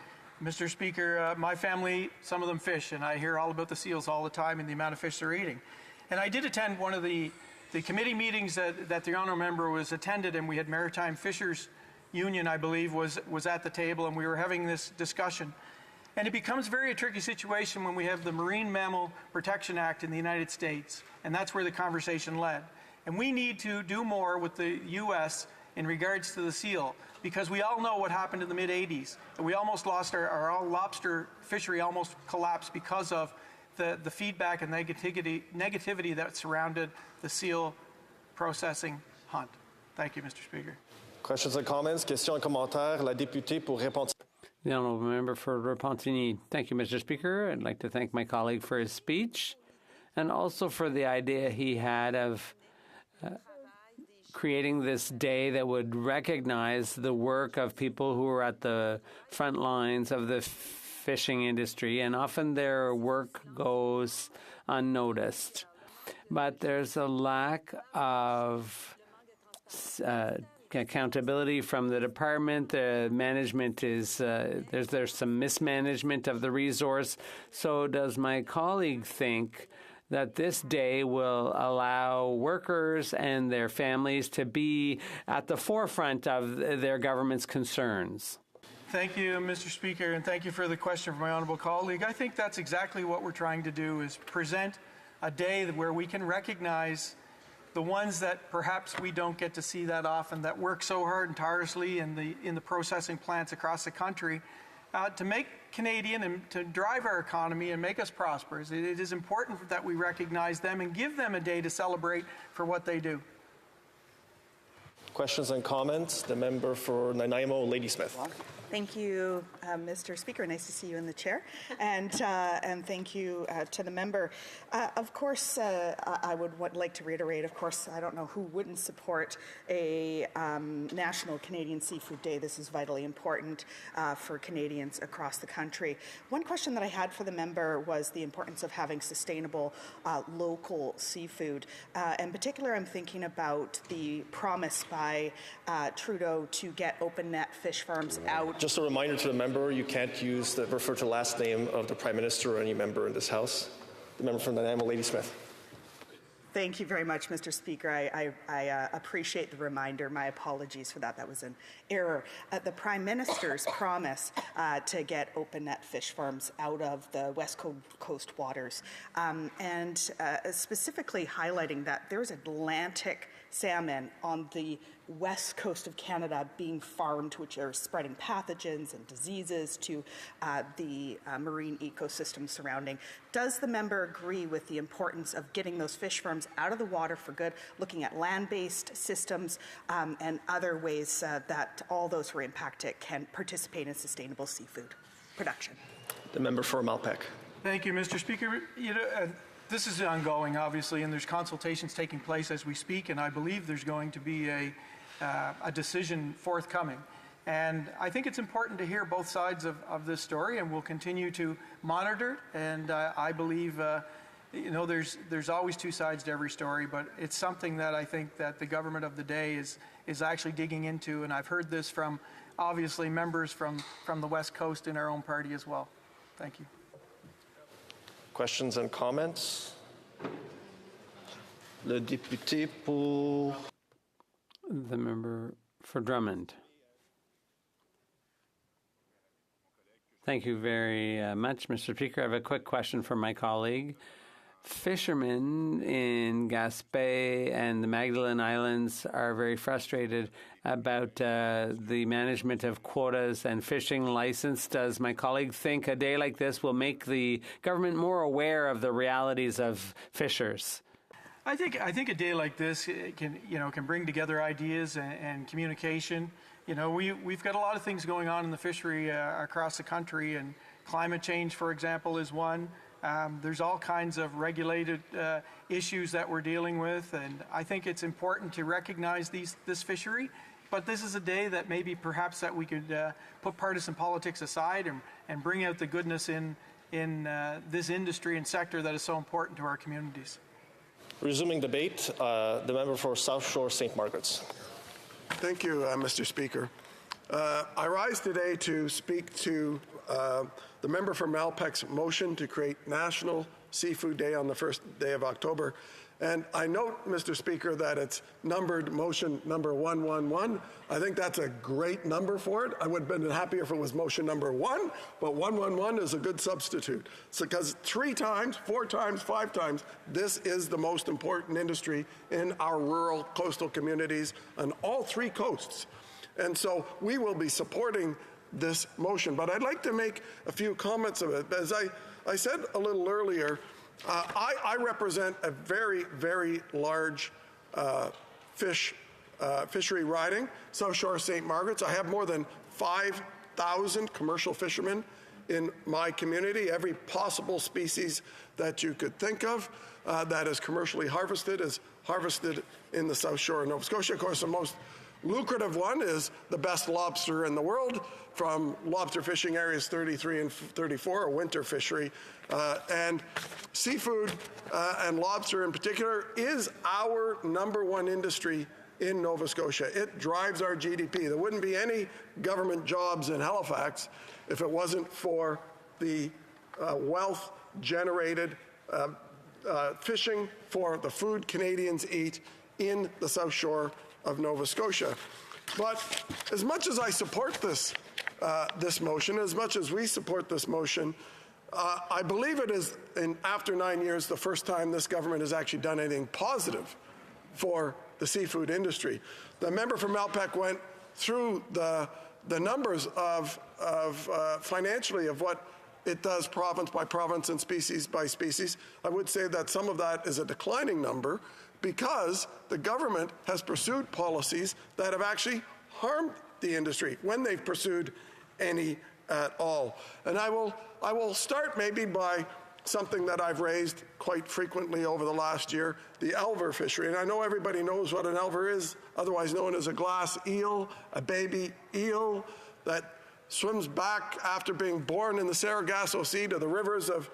Mr. Speaker, my family, some of them fish, and I hear all about the seals all the time and the amount of fish they're eating. And I did attend one of the committee meetings that the honourable member was attended, and we had Maritime Fishers Union, I believe, was at the table, and we were having this discussion. And it becomes very a tricky situation when we have the Marine Mammal Protection Act in the United States, and that's where the conversation led. And we need to do more with the U.S. in regards to the seal, because we all know what happened in the mid-'80s. And we almost lost our lobster fishery, almost collapsed because of the feedback and negativity that surrounded the seal processing hunt. Thank you, Mr. Speaker. Questions and comments? Questions and commentaires. La députée pour répondre. The honourable member for Repentigny. Thank you, Mr. Speaker. I'd like to thank my colleague for his speech and also for the idea he had of creating this day that would recognize the work of people who are at the front lines of the fishing industry, and often their work goes unnoticed. But there's a lack of accountability from the department. The management is there's some mismanagement of the resource. So does my colleague think that this day will allow workers and their families to be at the forefront of their government's concerns? Thank you, Mr. Speaker, and thank you for the question from my honourable colleague. I think that's exactly what we're trying to do, is present a day where we can recognize the ones that perhaps we don't get to see that often, that work so hard and tirelessly in the processing plants across the country to make Canadian and to drive our economy and make us prosperous. It is important that we recognize them and give them a day to celebrate for what they do. Questions and comments? The member for Nanaimo, Lady Smith. Thank you, Mr. Speaker. Nice to see you in the chair. And thank you to the member. Of course, I would like to reiterate, of course, I don't know who wouldn't support a National Canadian Seafood Day. This is vitally important for Canadians across the country. One question that I had for the member was the importance of having sustainable local seafood. In particular, I'm thinking about the promise by Trudeau to get open net fish farms out. Just a reminder to the member, you can't refer to the last name of the Prime Minister or any member in this House. The member from Nanaimo, Lady Smith. Thank you very much, Mr. Speaker. I appreciate the reminder. My apologies for that. That was an error. The Prime Minister's promise to get open net fish farms out of the West Coast waters, and specifically highlighting that there's Atlantic salmon on the west coast of Canada being farmed, which are spreading pathogens and diseases to the marine ecosystem surrounding. Does the member agree with the importance of getting those fish farms out of the water for good, looking at land-based systems and other ways that all those who are impacted can participate in sustainable seafood production? The member for Malpeque. Thank you, Mr. Speaker. This is ongoing, obviously, and there's consultations taking place as we speak, and I believe there's going to be a decision forthcoming. And I think it's important to hear both sides of this story, and we'll continue to monitor. And I believe, there's always two sides to every story, but it's something that I think that the government of the day is actually digging into, and I've heard this from, obviously, members from the West Coast in our own party as well. Thank you. Questions and comments? Le député pour... The member for Drummond. Thank you very much, Mr. Speaker. I have a quick question for my colleague. Fishermen in Gaspé and the Magdalen Islands are very frustrated about the management of quotas and fishing license. Does my colleague think a day like this will make the government more aware of the realities of fishers? I think a day like this can bring together ideas and communication. We've got a lot of things going on in the fishery across the country, and climate change, for example, is one. There's all kinds of regulated issues that we're dealing with, and I think it's important to recognize this fishery. But this is a day that maybe perhaps that we could put partisan politics aside and bring out the goodness in this industry and sector that is so important to our communities. Resuming debate, the member for South Shore St. Margaret's. Thank you, Mr. Speaker. I rise today to speak to the member for Malpeque's motion to create National Seafood Day on the first day of October. And I note, Mr. Speaker, that it's numbered motion number 111. I think that's a great number for it. I would have been happier if it was motion number 1, but 111 is a good substitute. So, because 3 times, 4 times, 5 times, this is the most important industry in our rural coastal communities on all 3 coasts. And so we will be supporting this motion. But I'd like to make a few comments of it. As I said a little earlier, I represent a very, very large fishery riding, South Shore St. Margaret's. I have more than 5,000 commercial fishermen in my community. Every possible species that you could think of that is commercially harvested is harvested in the South Shore of Nova Scotia. Of course, the most lucrative one is the best lobster in the world from lobster fishing areas 33 and 34, a winter fishery. And seafood and lobster in particular is our #1 industry in Nova Scotia. It drives our GDP. There wouldn't be any government jobs in Halifax if it wasn't for the wealth generated fishing for the food Canadians eat in the South Shore of Nova Scotia. But as much as I support this motion, as much as we support this motion, I believe it is, after 9 years, the first time this government has actually done anything positive for the seafood industry. The member from Malpeque went through the numbers of financially of what it does province by province and species by species. I would say that some of that is a declining number, because the government has pursued policies that have actually harmed the industry when they've pursued any at all. And I will start maybe by something that I've raised quite frequently over the last year, the elver fishery. And I know everybody knows what an elver is, otherwise known as a glass eel, a baby eel that swims back after being born in the Sargasso Sea to the rivers of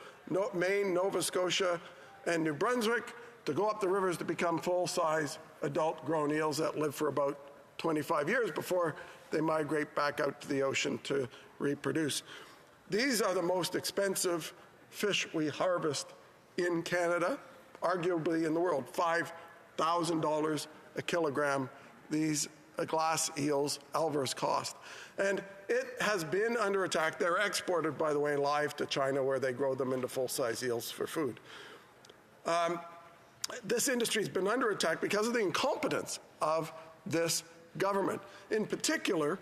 Maine, Nova Scotia, and New Brunswick, to go up the rivers to become full-size adult-grown eels that live for about 25 years before they migrate back out to the ocean to reproduce. These are the most expensive fish we harvest in Canada, arguably in the world. $5,000 a kilogram these glass eels, elvers, cost. And it has been under attack. They're exported, by the way, live to China, where they grow them into full-size eels for food. This industry has been under attack because of the incompetence of this government. In particular,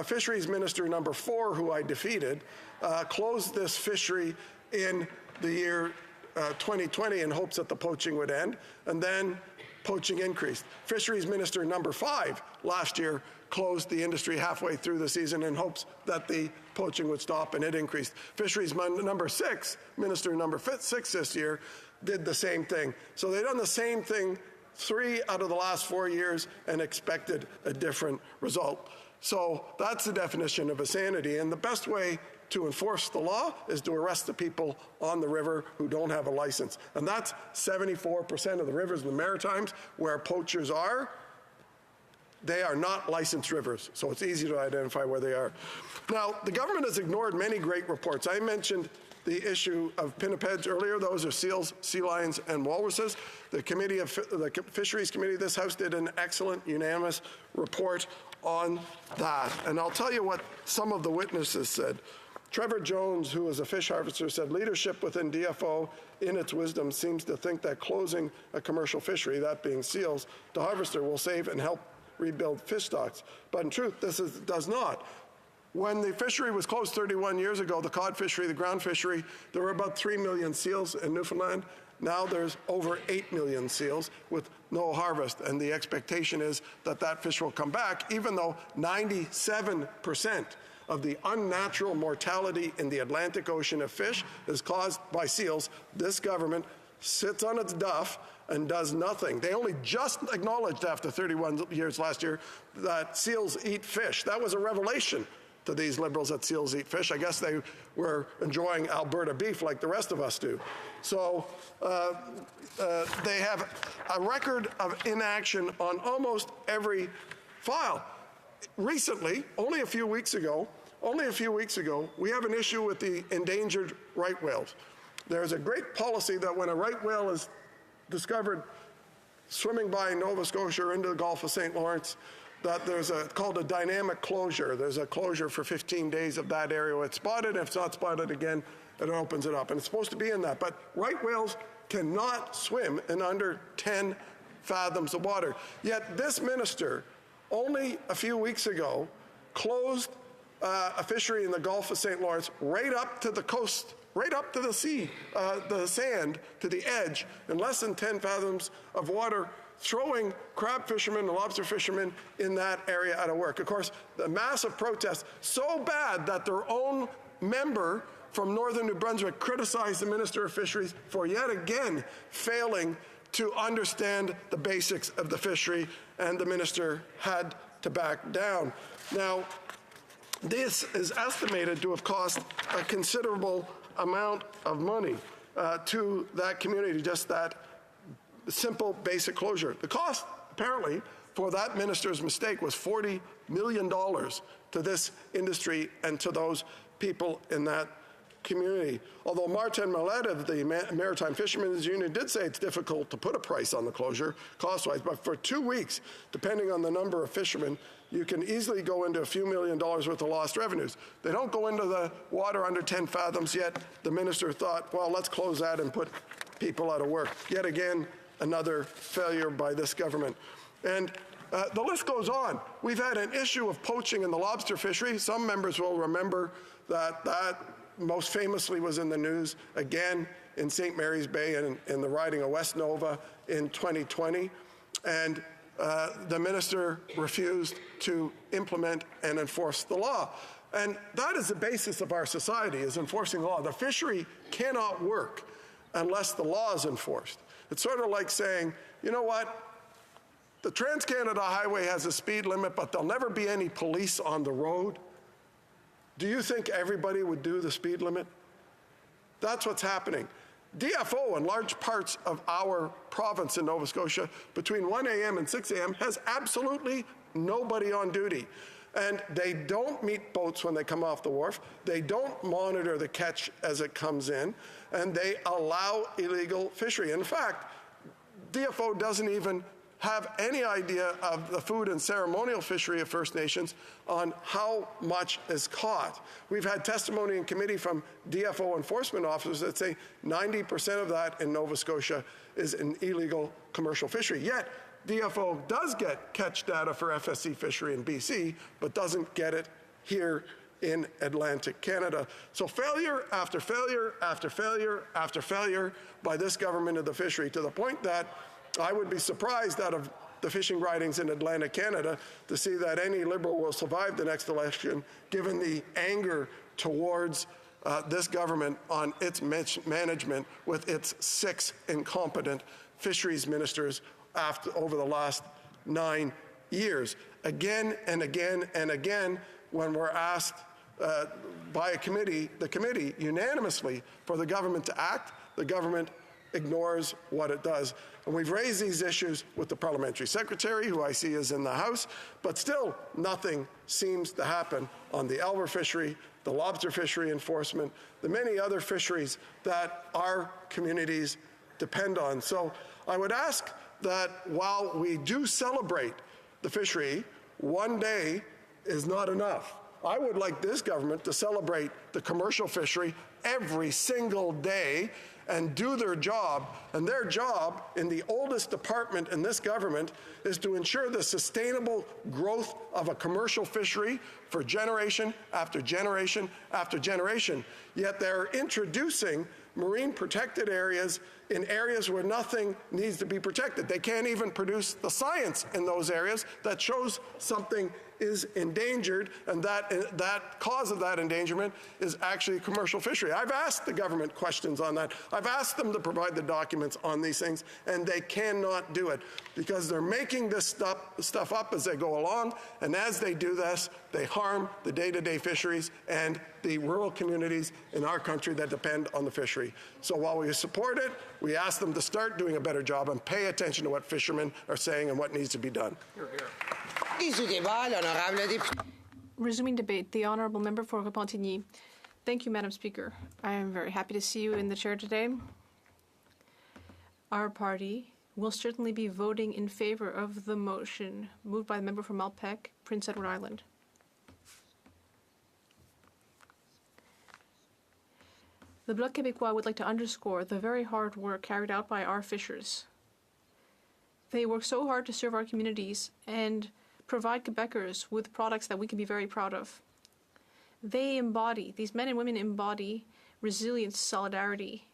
Fisheries Minister number 4, who I defeated, closed this fishery in the year 2020 in hopes that the poaching would end, and then poaching increased. Fisheries Minister number 5 last year closed the industry halfway through the season in hopes that the poaching would stop, and it increased. Fisheries number 6, Minister number 6 this year, did the same thing. So they've done the same thing 3 out of the last 4 years and expected a different result. So that's the definition of insanity, and the best way to enforce the law is to arrest the people on the river who don't have a license. And that's 74% of the rivers in the Maritimes where poachers are. They are not licensed rivers, so it's easy to identify where they are. Now, the government has ignored many great reports. I mentioned the issue of pinnipeds earlier. Those are seals, sea lions, and walruses. The Fisheries Committee of this House did an excellent unanimous report on that. And I'll tell you what some of the witnesses said. Trevor Jones, who is a fish harvester, said leadership within DFO, in its wisdom, seems to think that closing a commercial fishery, that being seals, to harvester will save and help rebuild fish stocks. But in truth, this does not. When the fishery was closed 31 years ago, the cod fishery, the ground fishery, there were about 3 million seals in Newfoundland. Now there's over 8 million seals with no harvest, and the expectation is that that fish will come back, even though 97% of the unnatural mortality in the Atlantic Ocean of fish is caused by seals. This government sits on its duff and does nothing. They only just acknowledged after 31 years last year that seals eat fish. That was a revelation to these Liberals that seals eat fish. I guess they were enjoying Alberta beef like the rest of us do. So they have a record of inaction on almost every file. Recently, only a few weeks ago, we have an issue with the endangered right whales. There's a great policy that when a right whale is discovered swimming by Nova Scotia or into the Gulf of St. Lawrence, that there's called a dynamic closure. There's a closure for 15 days of that area where it's spotted. If it's not spotted again, it opens it up. And it's supposed to be in that. But right whales cannot swim in under 10 fathoms of water. Yet this minister, only a few weeks ago, closed a fishery in the Gulf of St. Lawrence right up to the coast, right up to the sea, the sand, to the edge, in less than 10 fathoms of water, throwing crab fishermen and lobster fishermen in that area out of work. Of course, the massive protest, so bad that their own member from northern New Brunswick criticized the Minister of Fisheries for yet again failing to understand the basics of the fishery, and the minister had to back down. Now, this is estimated to have cost a considerable amount of money to that community, just that simple basic closure. The cost, apparently, for that minister's mistake was $40 million to this industry and to those people in that community. Although Martin Mallet of the Maritime Fishermen's Union did say it's difficult to put a price on the closure cost-wise, but for 2 weeks, depending on the number of fishermen, you can easily go into a few $1 million worth of lost revenues. They don't go into the water under 10 fathoms yet. The minister thought, well, let's close that and put people out of work. Yet again, another failure by this government. And the list goes on. We've had an issue of poaching in the lobster fishery. Some members will remember that most famously was in the news again in St. Mary's Bay and in the riding of West Nova in 2020. And the minister refused to implement and enforce the law. And that is the basis of our society, is enforcing the law. The fishery cannot work unless the law is enforced. It's sort of like saying, you know what, the Trans-Canada Highway has a speed limit, but there'll never be any police on the road. Do you think everybody would do the speed limit? That's what's happening. DFO in large parts of our province in Nova Scotia between 1 a.m. and 6 a.m. has absolutely nobody on duty. And they don't meet boats when they come off the wharf. They don't monitor the catch as it comes in. And they allow illegal fishery. In fact, DFO doesn't even have any idea of the food and ceremonial fishery of First Nations on how much is caught. We've had testimony in committee from DFO enforcement officers that say 90% of that in Nova Scotia is an illegal commercial fishery. Yet, DFO does get catch data for FSC fishery in BC, but doesn't get it here in Atlantic Canada. So failure after failure after failure after failure by this government of the fishery, to the point that I would be surprised out of the fishing ridings in Atlantic Canada to see that any Liberal will survive the next election, given the anger towards this government on its management with its 6 incompetent fisheries ministers over the last 9 years. Again and again and again, when we're asked by the committee unanimously for the government to act, the government ignores what it does. And we've raised these issues with the parliamentary secretary, who I see is in the House, but still nothing seems to happen on the Elver fishery, the lobster fishery enforcement, the many other fisheries that our communities depend on. So I would ask that while we do celebrate the fishery, one day is not enough. I would like this government to celebrate the commercial fishery every single day and do their job. And their job in the oldest department in this government is to ensure the sustainable growth of a commercial fishery for generation after generation after generation. Yet they're introducing marine protected areas in areas where nothing needs to be protected. They can't even produce the science in those areas that shows something is endangered, and that cause of that endangerment is actually commercial fishery. I've asked the government questions on that. I've asked them to provide the documents on these things, and they cannot do it because they're making this stuff up as they go along, and as they do this, they harm the day-to-day fisheries and the rural communities in our country that depend on the fishery. So while we support it, we ask them to start doing a better job and pay attention to what fishermen are saying and what needs to be done. Resuming debate, the Honourable Member for Repentigny. Thank you, Madam Speaker. I am very happy to see you in the chair today. Our party will certainly be voting in favor of the motion moved by the member from Malpeque, Prince Edward Island. The Bloc Québécois would like to underscore the very hard work carried out by our fishers. They work so hard to serve our communities and provide Quebecers with products that we can be very proud of. These men and women embody resilience, solidarity,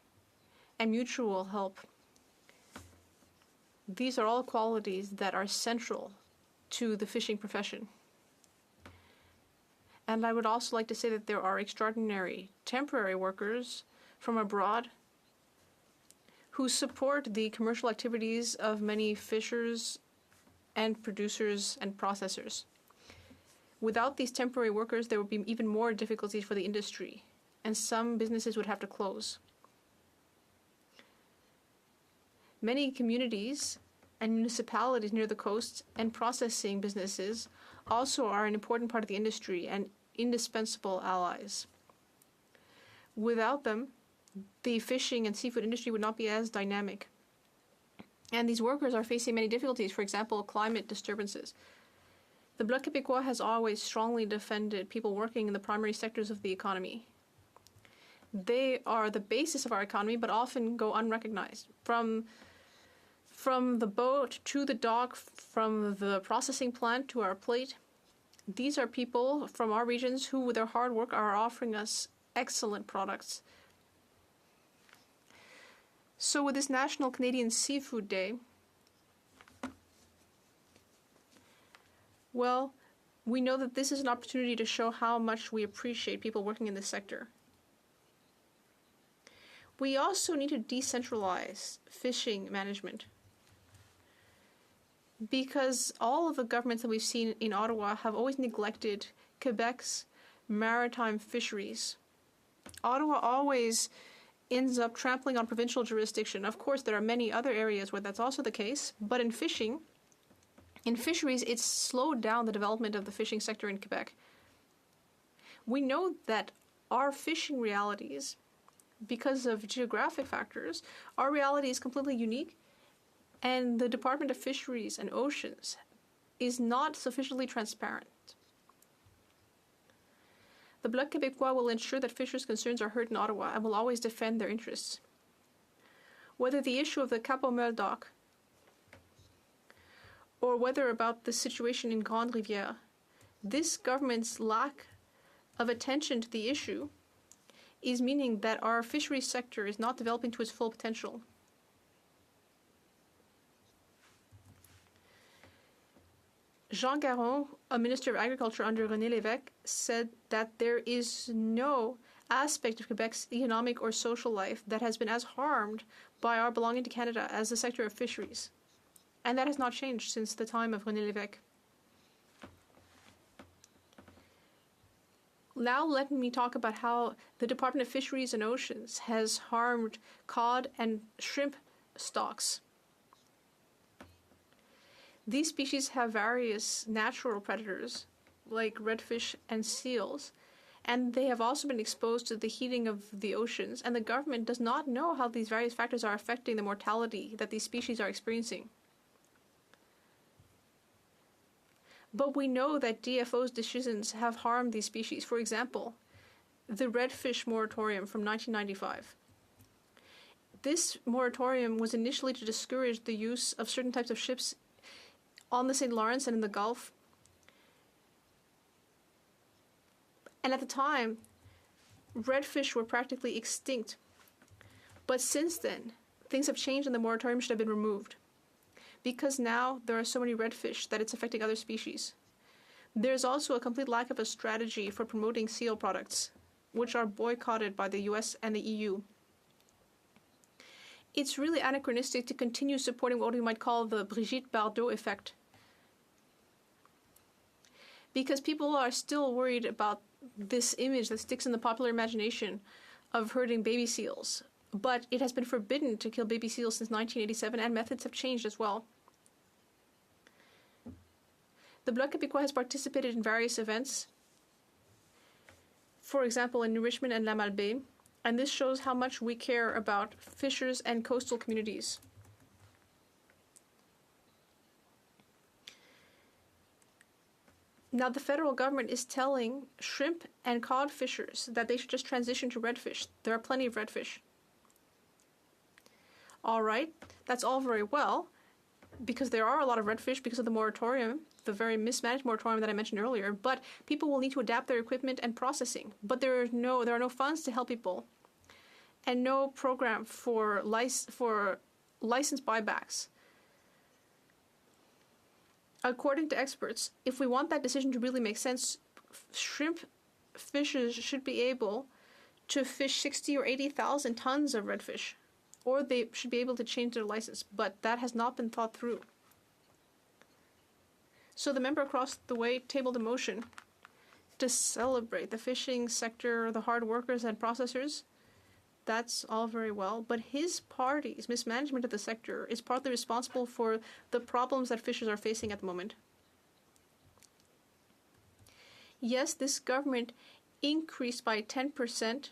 and mutual help. These are all qualities that are central to the fishing profession. And I would also like to say that there are extraordinary temporary workers from abroad who support the commercial activities of many fishers and producers and processors. Without these temporary workers, there would be even more difficulties for the industry, and some businesses would have to close. Many communities and municipalities near the coast and processing businesses also are an important part of the industry and indispensable allies. Without them, the fishing and seafood industry would not be as dynamic. And these workers are facing many difficulties, for example, climate disturbances. The Bloc Québécois has always strongly defended people working in the primary sectors of the economy. They are the basis of our economy, but often go unrecognized. From the boat to the dock, from the processing plant to our plate, these are people from our regions who, with their hard work, are offering us excellent products. So with this National Canadian Seafood Day, well, we know that this is an opportunity to show how much we appreciate people working in this sector. We also need to decentralize fishing management, because all of the governments that we've seen in Ottawa have always neglected Quebec's maritime fisheries. Ottawa always ends up trampling on provincial jurisdiction. Of course, there are many other areas where that's also the case, but in fisheries, it's slowed down the development of the fishing sector in Quebec. We know that our fishing realities, because of geographic factors, our reality is completely unique, and the Department of Fisheries and Oceans is not sufficiently transparent. The Bloc Québécois will ensure that fishers' concerns are heard in Ottawa and will always defend their interests. Whether the issue of the Cap-au-Meul dock or whether about the situation in Grande Rivière, this government's lack of attention to the issue is meaning that our fisheries sector is not developing to its full potential. Jean Garon, a Minister of Agriculture under René Lévesque, said that there is no aspect of Quebec's economic or social life that has been as harmed by our belonging to Canada as the sector of fisheries. And that has not changed since the time of René Lévesque. Now let me talk about how the Department of Fisheries and Oceans has harmed cod and shrimp stocks. These species have various natural predators, like redfish and seals, and they have also been exposed to the heating of the oceans, and the government does not know how these various factors are affecting the mortality that these species are experiencing. But we know that DFO's decisions have harmed these species. For example, the redfish moratorium from 1995. This moratorium was initially to discourage the use of certain types of ships on the St. Lawrence and in the Gulf. And at the time, redfish were practically extinct. But since then, things have changed and the moratorium should have been removed. Because now there are so many redfish that it's affecting other species. There's also a complete lack of a strategy for promoting seal products, which are boycotted by the US and the EU. It's really anachronistic to continue supporting what we might call the Brigitte Bardot effect. Because people are still worried about this image that sticks in the popular imagination of herding baby seals. But it has been forbidden to kill baby seals since 1987, and methods have changed as well. The Bloc Québécois has participated in various events, for example in Richmond and La Malbaie, and this shows how much we care about fishers and coastal communities. Now, the federal government is telling shrimp and cod fishers that they should just transition to redfish. There are plenty of redfish. All right, that's all very well, because there are a lot of redfish because of the moratorium, the very mismanaged moratorium that I mentioned earlier, but people will need to adapt their equipment and processing. But there are no funds to help people, and no program for license buybacks. According to experts, if we want that decision to really make sense, shrimp fishers should be able to fish 60 or 80,000 tons of redfish, or they should be able to change their license, but that has not been thought through. So the member across the way tabled a motion to celebrate the fishing sector, the hard workers and processors. That's all very well, but his party's mismanagement of the sector is partly responsible for the problems that fishers are facing at the moment. Yes, this government increased by 10%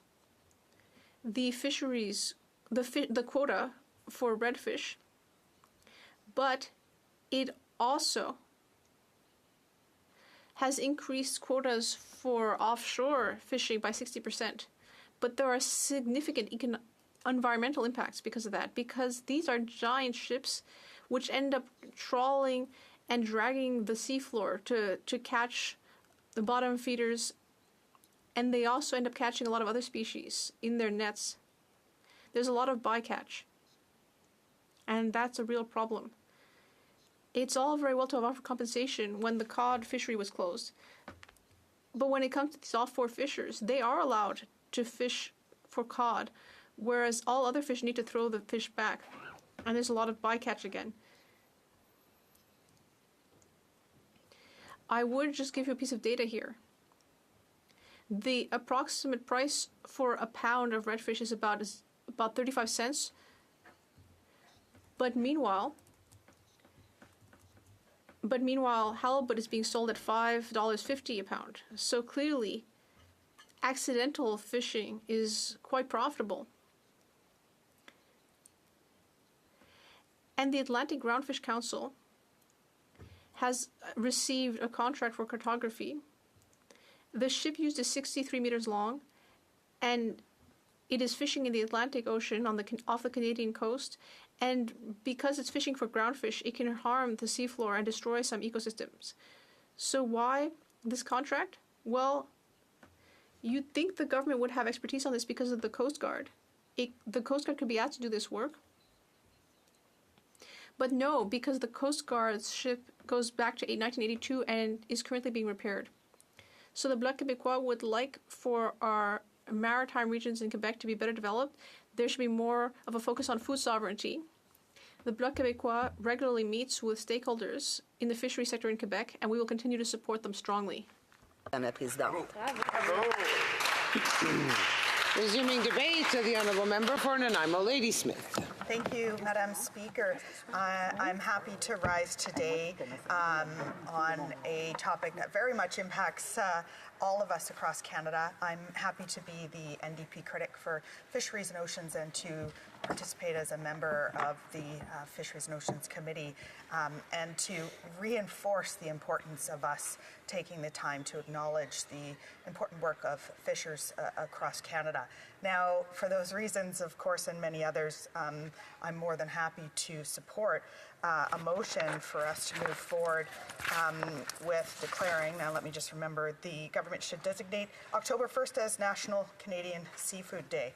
the fisheries, the quota for redfish, but it also has increased quotas for offshore fishing by 60%. But there are significant environmental impacts because of that, because these are giant ships which end up trawling and dragging the seafloor to catch the bottom feeders, and they also end up catching a lot of other species in their nets. There's a lot of bycatch, and that's a real problem. It's all very well to have offered compensation when the cod fishery was closed, but when it comes to these offshore fishers, they are allowed to fish for cod, whereas all other fish need to throw the fish back, and there's a lot of bycatch again. I would just give you a piece of data here. The approximate price for a pound of redfish is about 35 cents, but meanwhile, halibut is being sold at $5.50 a pound. So clearly, accidental fishing is quite profitable. And the Atlantic Groundfish Council has received a contract for cartography. The ship used is 63 meters long, and it is fishing in the Atlantic Ocean off the Canadian coast, And because it's fishing for groundfish, it can harm the seafloor and destroy some ecosystems. So why this contract? Well, you'd think the government would have expertise on this because of the Coast Guard. The Coast Guard could be asked to do this work. But no, because the Coast Guard's ship goes back to 1982 and is currently being repaired. So the Bloc Québécois would like for our maritime regions in Quebec to be better developed. There should be more of a focus on food sovereignty. The Bloc Québécois regularly meets with stakeholders in the fishery sector in Quebec, and we will continue to support them strongly. Madame la Présidente. Resuming debate, the Honourable Member for Nanaimo Ladysmith. Thank you, Madam Speaker. I'm happy to rise today on a topic that very much impacts all of us across Canada. I'm happy to be the NDP critic for Fisheries and Oceans and to participate as a member of the Fisheries and Oceans Committee and to reinforce the importance of us taking the time to acknowledge the important work of fishers across Canada. Now, for those reasons, of course, and many others, I'm more than happy to support a motion for us to move forward with declaring, now let me just remember, the government should designate October 1st as National Canadian Seafood Day.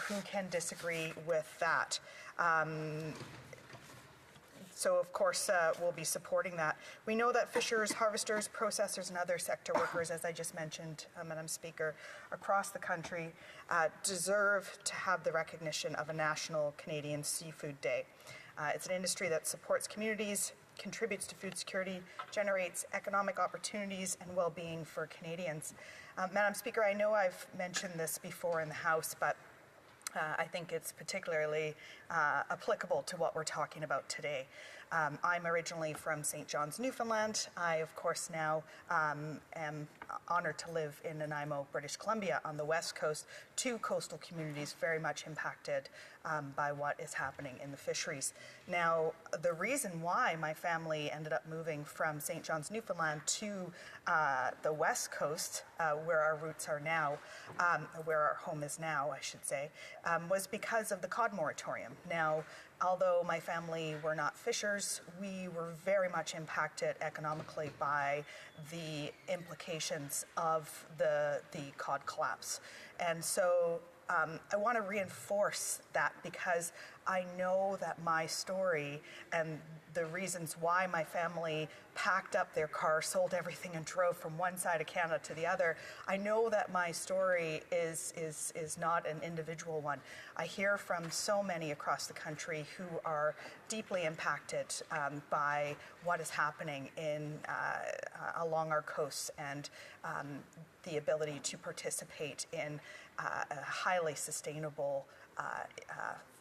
Who can disagree with that? So, of course, we'll be supporting that. We know that fishers, harvesters, processors, and other sector workers, as I just mentioned, Madam Speaker, across the country deserve to have the recognition of a National Canadian Seafood Day. It's an industry that supports communities, contributes to food security, generates economic opportunities and well-being for Canadians. Madam Speaker, I know I've mentioned this before in the House, but I think it's particularly applicable to what we're talking about today. I'm originally from St. John's, Newfoundland. I, of course, now am honored to live in Nanaimo, British Columbia, on the West Coast, two coastal communities very much impacted by what is happening in the fisheries. Now, the reason why my family ended up moving from St. John's, Newfoundland to the West Coast, where our roots are now, where our home is now, I should say, was because of the cod moratorium. Now, although my family were not fishers, we were very much impacted economically by the implications of the cod collapse. And so I want to reinforce that because I know that my story and the reasons why my family packed up their car, sold everything, and drove from one side of Canada to the other, I know that my story is not an individual one. I hear from so many across the country who are deeply impacted by what is happening along our coasts and the ability to participate in a highly sustainable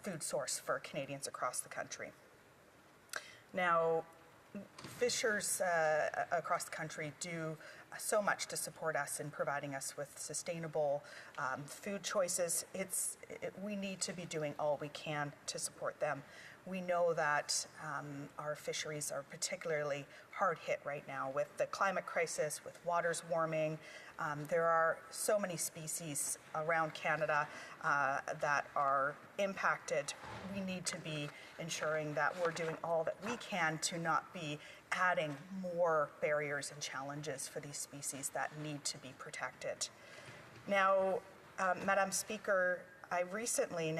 food source for Canadians across the country. Now, fishers across the country do so much to support us in providing us with sustainable food choices. We need to be doing all we can to support them. We know that our fisheries are particularly hard hit right now with the climate crisis, with waters warming. There are so many species around Canada that are impacted. We need to be ensuring that we're doing all that we can to not be adding more barriers and challenges for these species that need to be protected. Now, Madam Speaker, I recently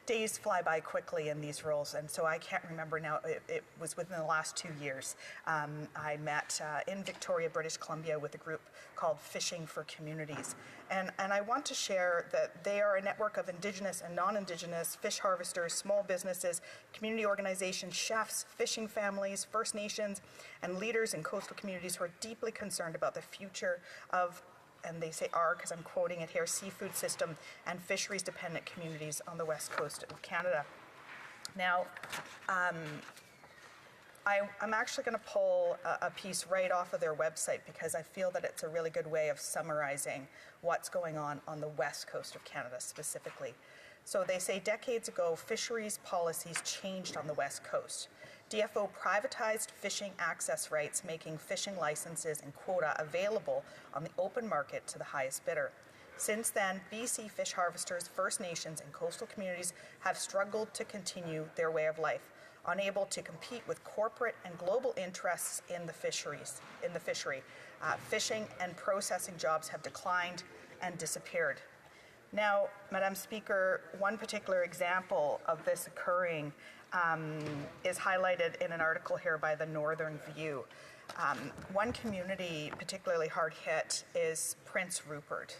days fly by quickly in these roles, and so I can't remember now. It was within the last 2 years. I met in Victoria, British Columbia, with a group called Fishing for Communities. And I want to share that they are a network of Indigenous and non-Indigenous fish harvesters, small businesses, community organizations, chefs, fishing families, First Nations, and leaders in coastal communities who are deeply concerned about the future of, and they say are, because I'm quoting it here, seafood system and fisheries-dependent communities on the west coast of Canada. Now, I'm actually going to pull a piece right off of their website because I feel that it's a really good way of summarizing what's going on the west coast of Canada specifically. So they say decades ago, fisheries policies changed on the west coast. DFO privatized fishing access rights, making fishing licenses and quota available on the open market to the highest bidder. Since then, BC fish harvesters, First Nations, and coastal communities have struggled to continue their way of life, unable to compete with corporate and global interests in the fishery. Fishing and processing jobs have declined and disappeared. Now, Madam Speaker, one particular example of this occurring is highlighted in an article here by the Northern View. One community particularly hard hit is Prince Rupert.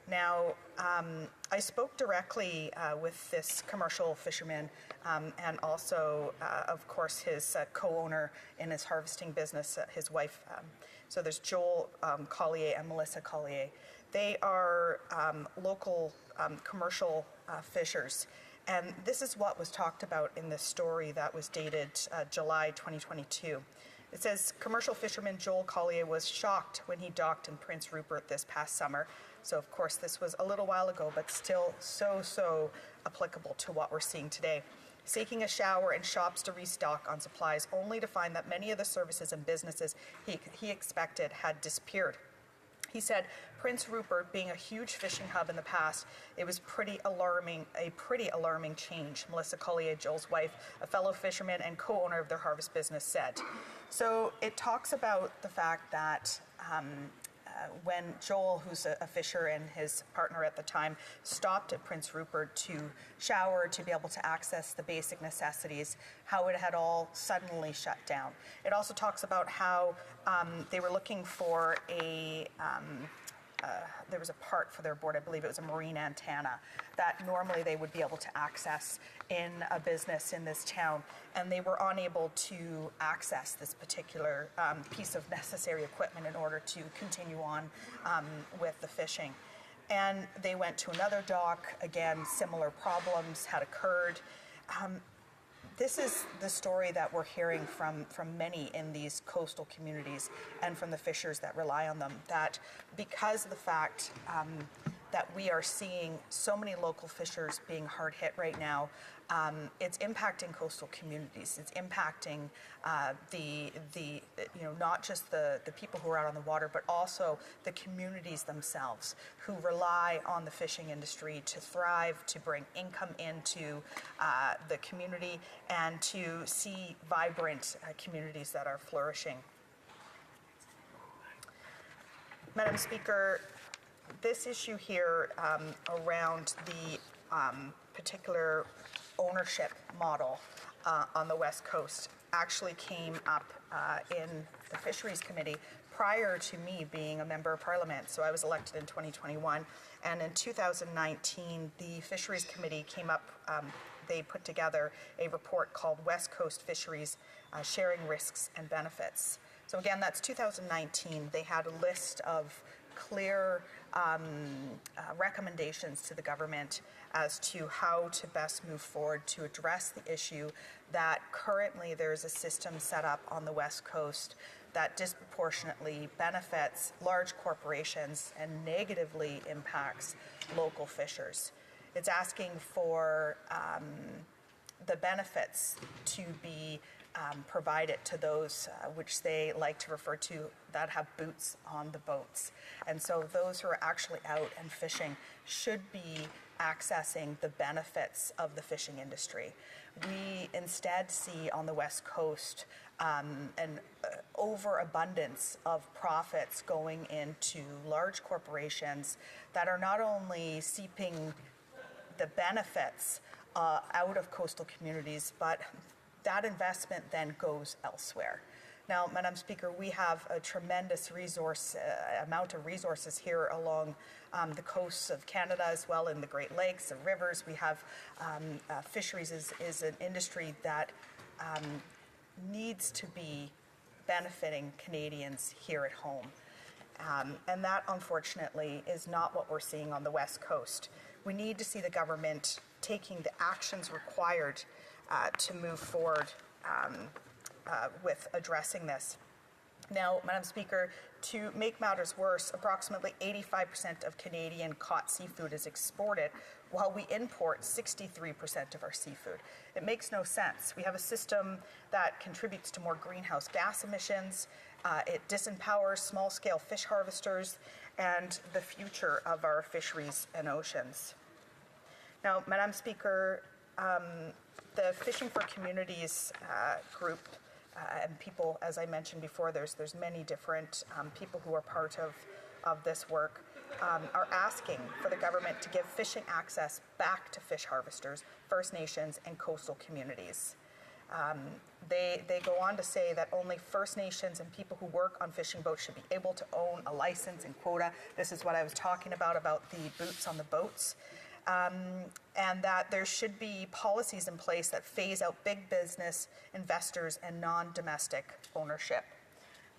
Now, I spoke directly with this commercial fisherman and also, of course, his co-owner in his harvesting business, his wife. So there's Joel Collier and Melissa Collier. They are local commercial fishers. And this is what was talked about in this story that was dated July 2022. It says, commercial fisherman Joel Collier was shocked when he docked in Prince Rupert this past summer. So, of course, this was a little while ago, but still so applicable to what we're seeing today. Seeking a shower and shops to restock on supplies, only to find that many of the services and businesses he expected had disappeared. He said, Prince Rupert being a huge fishing hub in the past, it was a pretty alarming change, Melissa Collier, Joel's wife, a fellow fisherman and co-owner of their harvest business, said. So it talks about the fact that when Joel, who's a fisher, and his partner at the time stopped at Prince Rupert to shower, to be able to access the basic necessities, how it had all suddenly shut down. It also talks about how they were looking for there was a part for their board, I believe it was a marine antenna, that normally they would be able to access in a business in this town, and they were unable to access this particular piece of necessary equipment in order to continue on with the fishing. And they went to another dock, again, similar problems had occurred. This is the story that we're hearing from many in these coastal communities and from the fishers that rely on them, that because of the fact that we are seeing so many local fishers being hard hit right now, it's impacting coastal communities. It's impacting not just the people who are out on the water, but also the communities themselves who rely on the fishing industry to thrive, to bring income into the community, and to see vibrant communities that are flourishing. Madam Speaker, this issue here around the particular ownership model on the West Coast actually came up in the Fisheries Committee prior to me being a member of Parliament. So I was elected in 2021, and in 2019 the Fisheries Committee came up, they put together a report called West Coast Fisheries Sharing Risks and Benefits. So again, that's 2019. They had a list of clear recommendations to the government as to how to best move forward to address the issue that currently there's a system set up on the West Coast that disproportionately benefits large corporations and negatively impacts local fishers. It's asking for the benefits to be provided to those which they like to refer to that have boots on the boats. And so those who are actually out and fishing should be accessing the benefits of the fishing industry. We instead see on the West Coast an overabundance of profits going into large corporations that are not only seeping the benefits out of coastal communities, but that investment then goes elsewhere. Now, Madam Speaker, we have a tremendous amount of resources here along the coasts of Canada, as well in the Great Lakes, the rivers. We have fisheries is an industry that needs to be benefiting Canadians here at home. And that, unfortunately, is not what we're seeing on the West Coast. We need to see the government taking the actions required to move forward with addressing this. Now, Madam Speaker, to make matters worse, approximately 85% of Canadian caught seafood is exported, while we import 63% of our seafood. It makes no sense. We have a system that contributes to more greenhouse gas emissions. It disempowers small-scale fish harvesters, and the future of our fisheries and oceans. Now, Madam Speaker, the Fishing for Communities group and people, as I mentioned before, there's many different people who are part of this work, are asking for the government to give fishing access back to fish harvesters, First Nations, and coastal communities. They go on to say that only First Nations and people who work on fishing boats should be able to own a license and quota. This is what I was talking about the boots on the boats. And that there should be policies in place that phase out big business, investors, and non-domestic ownership.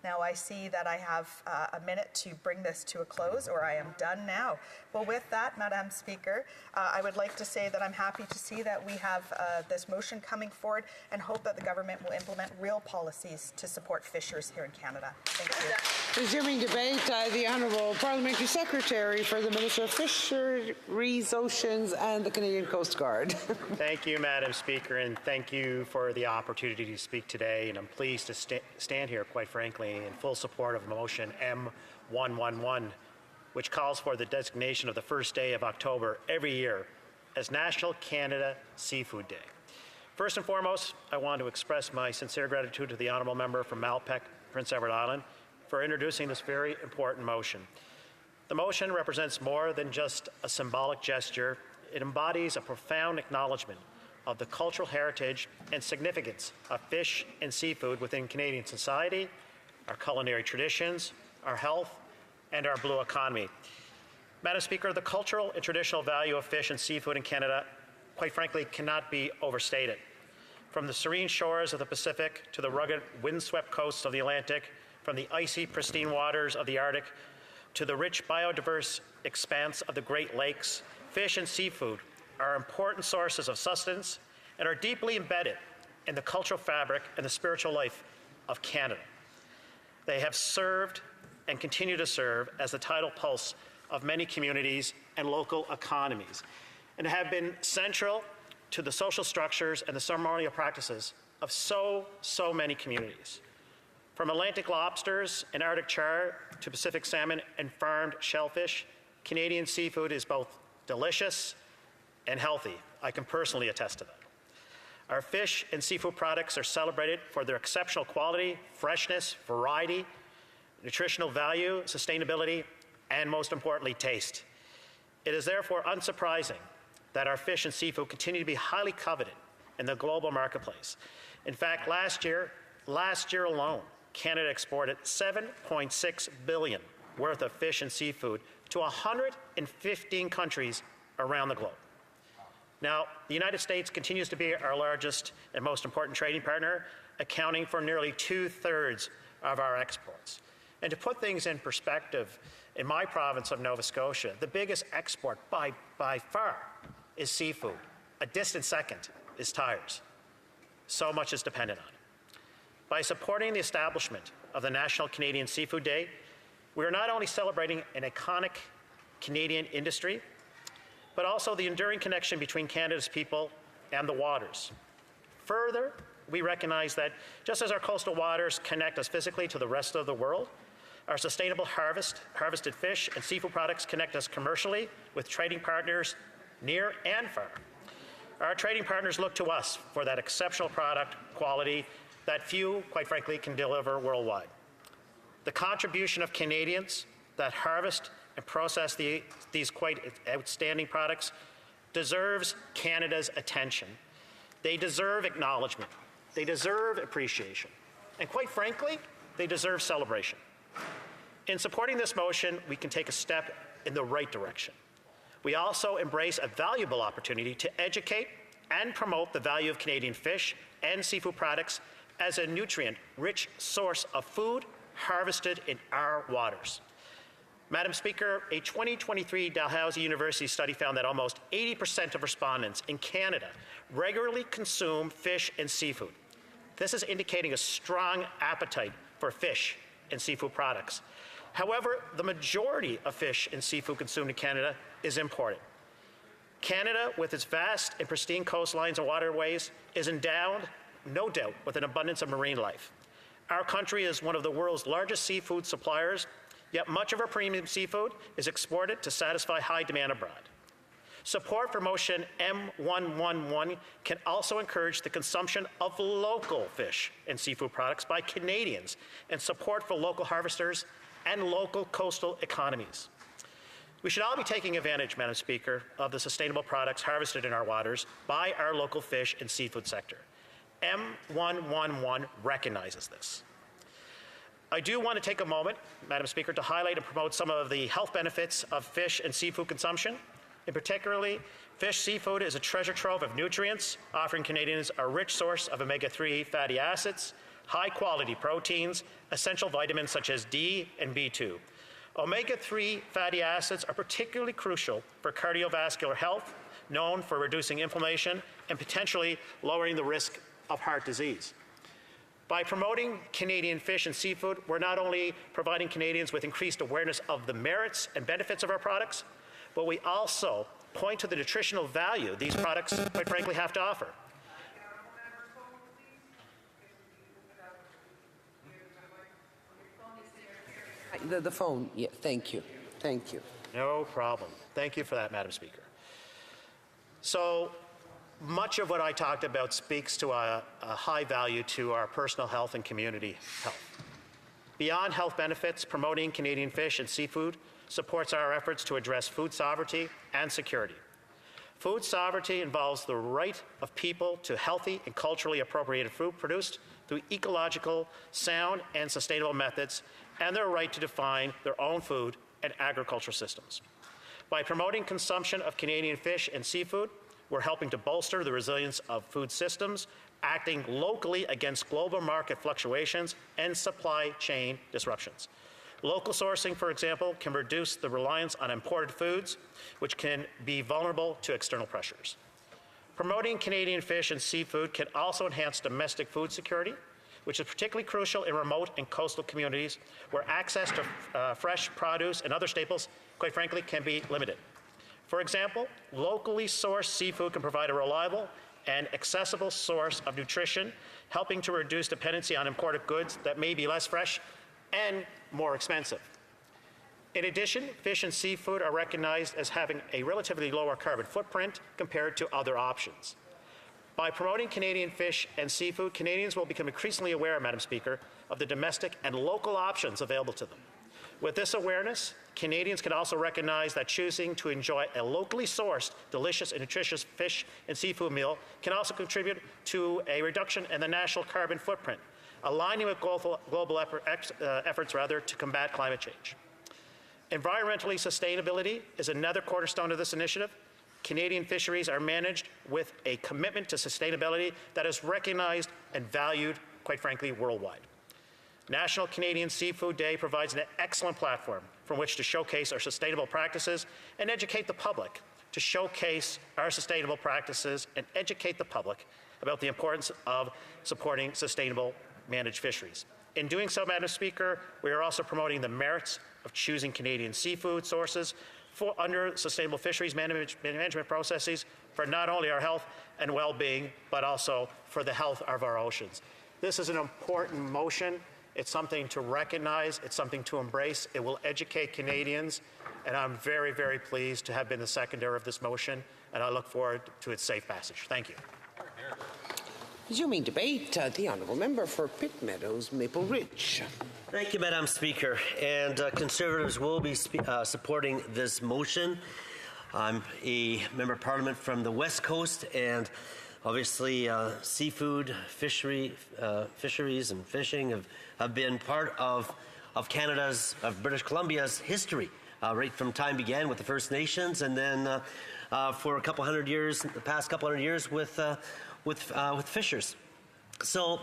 Now I see that I have a minute to bring this to a close, or I am done now. Well, with that, Madam Speaker, I would like to say that I'm happy to see that we have this motion coming forward and hope that the government will implement real policies to support fishers here in Canada. Thank you. Resuming debate, the Honourable Parliamentary Secretary for the Minister of Fisheries, Oceans and the Canadian Coast Guard. Thank you, Madam Speaker, and thank you for the opportunity to speak today. And I'm pleased to stand here, quite frankly, in full support of motion M111, which calls for the designation of the first day of October every year as National Canada Seafood Day. First and foremost, I want to express my sincere gratitude to the Honourable Member from Malpeque, Prince Edward Island, for introducing this very important motion. The motion represents more than just a symbolic gesture. It embodies a profound acknowledgement of the cultural heritage and significance of fish and seafood within Canadian society, our culinary traditions, our health, and our blue economy. Madam Speaker, the cultural and traditional value of fish and seafood in Canada, quite frankly, cannot be overstated. From the serene shores of the Pacific to the rugged, windswept coasts of the Atlantic, from the icy, pristine waters of the Arctic to the rich, biodiverse expanse of the Great Lakes, fish and seafood are important sources of sustenance and are deeply embedded in the cultural fabric and the spiritual life of Canada. They have served and continue to serve as the tidal pulse of many communities and local economies, and have been central to the social structures and the ceremonial practices of so many communities. From Atlantic lobsters and Arctic char to Pacific salmon and farmed shellfish, Canadian seafood is both delicious and healthy. I can personally attest to that. Our fish and seafood products are celebrated for their exceptional quality, freshness, variety, nutritional value, sustainability, and most importantly, taste. It is therefore unsurprising that our fish and seafood continue to be highly coveted in the global marketplace. In fact, last year alone, Canada exported $7.6 billion worth of fish and seafood to 115 countries around the globe. Now, the United States continues to be our largest and most important trading partner, accounting for nearly 2/3 of our exports. And to put things in perspective, in my province of Nova Scotia, the biggest export by far is seafood. A distant second is tires. So much is dependent on it. By supporting the establishment of the National Canadian Seafood Day, we are not only celebrating an iconic Canadian industry, but also the enduring connection between Canada's people and the waters. Further, we recognize that just as our coastal waters connect us physically to the rest of the world, our sustainable harvested fish and seafood products connect us commercially with trading partners near and far. Our trading partners look to us for that exceptional product quality that few, quite frankly, can deliver worldwide. The contribution of Canadians that harvest and process these quite outstanding products deserves Canada's attention. They deserve acknowledgement. They deserve appreciation. And quite frankly, they deserve celebration. In supporting this motion, we can take a step in the right direction. We also embrace a valuable opportunity to educate and promote the value of Canadian fish and seafood products as a nutrient-rich source of food harvested in our waters. Madam Speaker, a 2023 Dalhousie University study found that almost 80% of respondents in Canada regularly consume fish and seafood. This is indicating a strong appetite for fish and seafood products. However, the majority of fish and seafood consumed in Canada is imported. Canada, with its vast and pristine coastlines and waterways, is endowed, no doubt, with an abundance of marine life. Our country is one of the world's largest seafood suppliers, Yet much of our premium seafood is exported to satisfy high demand abroad. Support for motion M111 can also encourage the consumption of local fish and seafood products by Canadians and support for local harvesters and local coastal economies. We should all be taking advantage, Madam Speaker, of the sustainable products harvested in our waters by our local fish and seafood sector. M111 recognizes this. I do want to take a moment, Madam Speaker, to highlight and promote some of the health benefits of fish and seafood consumption. In particular, fish seafood is a treasure trove of nutrients, offering Canadians a rich source of omega-3 fatty acids, high-quality proteins, essential vitamins such as D and B2. Omega-3 fatty acids are particularly crucial for cardiovascular health, known for reducing inflammation and potentially lowering the risk of heart disease. By promoting Canadian fish and seafood, we're not only providing Canadians with increased awareness of the merits and benefits of our products, but we also point to the nutritional value these products, quite frankly, have to offer. The phone, yeah, thank you. Thank you. No problem. Thank you for that, Madam Speaker. So much of what I talked about speaks to a high value to our personal health and community health. Beyond health benefits, promoting Canadian fish and seafood supports our efforts to address food sovereignty and security. Food sovereignty involves the right of people to healthy and culturally appropriated food produced through ecological, sound, and sustainable methods, and their right to define their own food and agricultural systems. By promoting consumption of Canadian fish and seafood, we're helping to bolster the resilience of food systems, acting locally against global market fluctuations and supply chain disruptions. Local sourcing, for example, can reduce the reliance on imported foods, which can be vulnerable to external pressures. Promoting Canadian fish and seafood can also enhance domestic food security, which is particularly crucial in remote and coastal communities where access to fresh produce and other staples, quite frankly, can be limited. For example, locally sourced seafood can provide a reliable and accessible source of nutrition, helping to reduce dependency on imported goods that may be less fresh and more expensive. In addition, fish and seafood are recognized as having a relatively lower carbon footprint compared to other options. By promoting Canadian fish and seafood, Canadians will become increasingly aware, Madam Speaker, of the domestic and local options available to them. With this awareness, Canadians can also recognize that choosing to enjoy a locally sourced, delicious and nutritious fish and seafood meal can also contribute to a reduction in the national carbon footprint, aligning with global efforts to combat climate change. Environmentally sustainability is another cornerstone of this initiative. Canadian fisheries are managed with a commitment to sustainability that is recognized and valued, quite frankly, worldwide. National Canadian Seafood Day provides an excellent platform from which to showcase our sustainable practices and educate the public, to showcase our sustainable practices and educate the public about the importance of supporting sustainable managed fisheries. In doing so, Madam Speaker, we are also promoting the merits of choosing Canadian seafood sources under sustainable fisheries management processes for not only our health and well-being, but also for the health of our oceans. This is an important motion. It's something to recognize. It's something to embrace. It will educate Canadians, and I'm very, very pleased to have been the seconder of this motion, and I look forward to its safe passage. Thank you. Resuming debate, the honourable member for Pitt Meadows, Maple Ridge. Thank you, Madam Speaker. And Conservatives will be supporting this motion. I'm a member of Parliament from the West Coast, and obviously seafood, fisheries and fishing have been part of Canada's, of British Columbia's history, right from time began with the First Nations, and then for a couple hundred years, the past couple hundred years with fishers. So,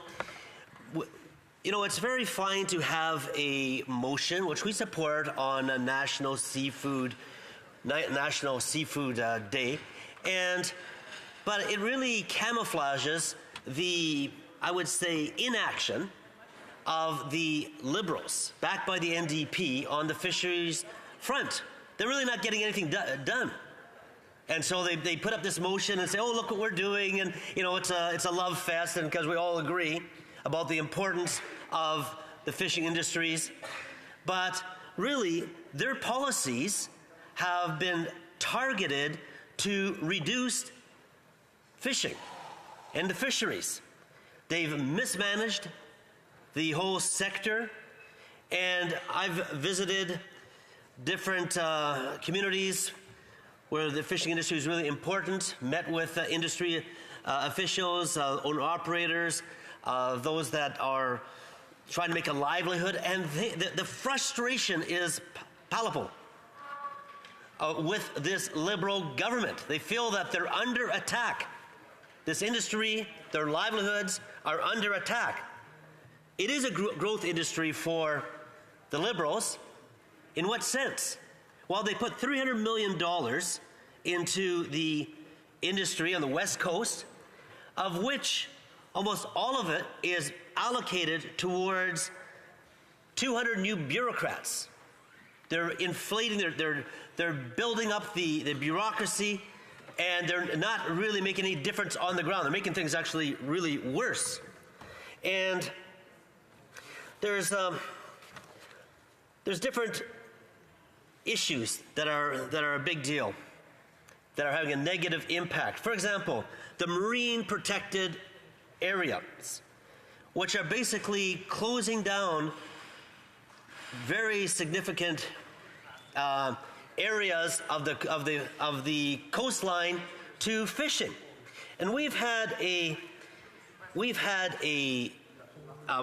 you know, it's very fine to have a motion, which we support, on a National Seafood Day, but it really camouflages the, I would say, inaction of the Liberals, backed by the NDP, on the fisheries front. They're really not getting anything done. And so they put up this motion and say, oh, look what we're doing, and you know, it's a love fest, and because we all agree about the importance of the fishing industries. But really, their policies have been targeted to reduce fishing and the fisheries. They've mismanaged the whole sector, and I've visited different communities where the fishing industry is really important, met with industry officials, owner-operators, those that are trying to make a livelihood, and the frustration is palpable with this Liberal government. They feel that they're under attack. This industry, their livelihoods are under attack. It is a growth industry for the Liberals. In what sense? Well, they put $300 million into the industry on the West Coast, of which almost all of it is allocated towards 200 new bureaucrats. They're inflating, they're building up the bureaucracy, and they're not really making any difference on the ground. They're making things actually really worse. And there's different issues that are a big deal, that are having a negative impact. For example, the marine protected areas, which are basically closing down very significant areas of the coastline to fishing. And we've had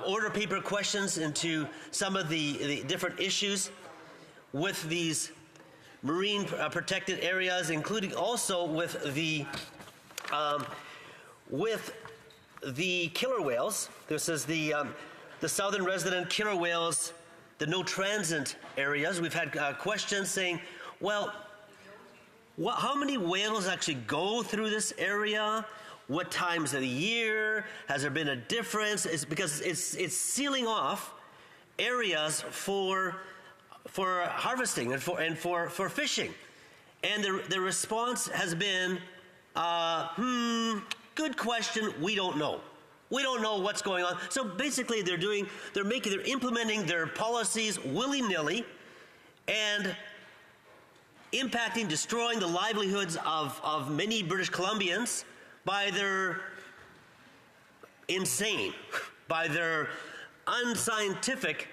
order paper questions into some of the different issues with these marine protected areas, including also with the killer whales. This is the southern resident killer whales, the no transit areas. We've had questions saying, well, how many whales actually go through this area? What times of the year? Has there been a difference? It's because it's sealing off areas for harvesting and for fishing. And the response has been, good question, we don't know. We don't know what's going on. So basically they're implementing their policies willy-nilly and impacting, destroying the livelihoods of many British Columbians by their unscientific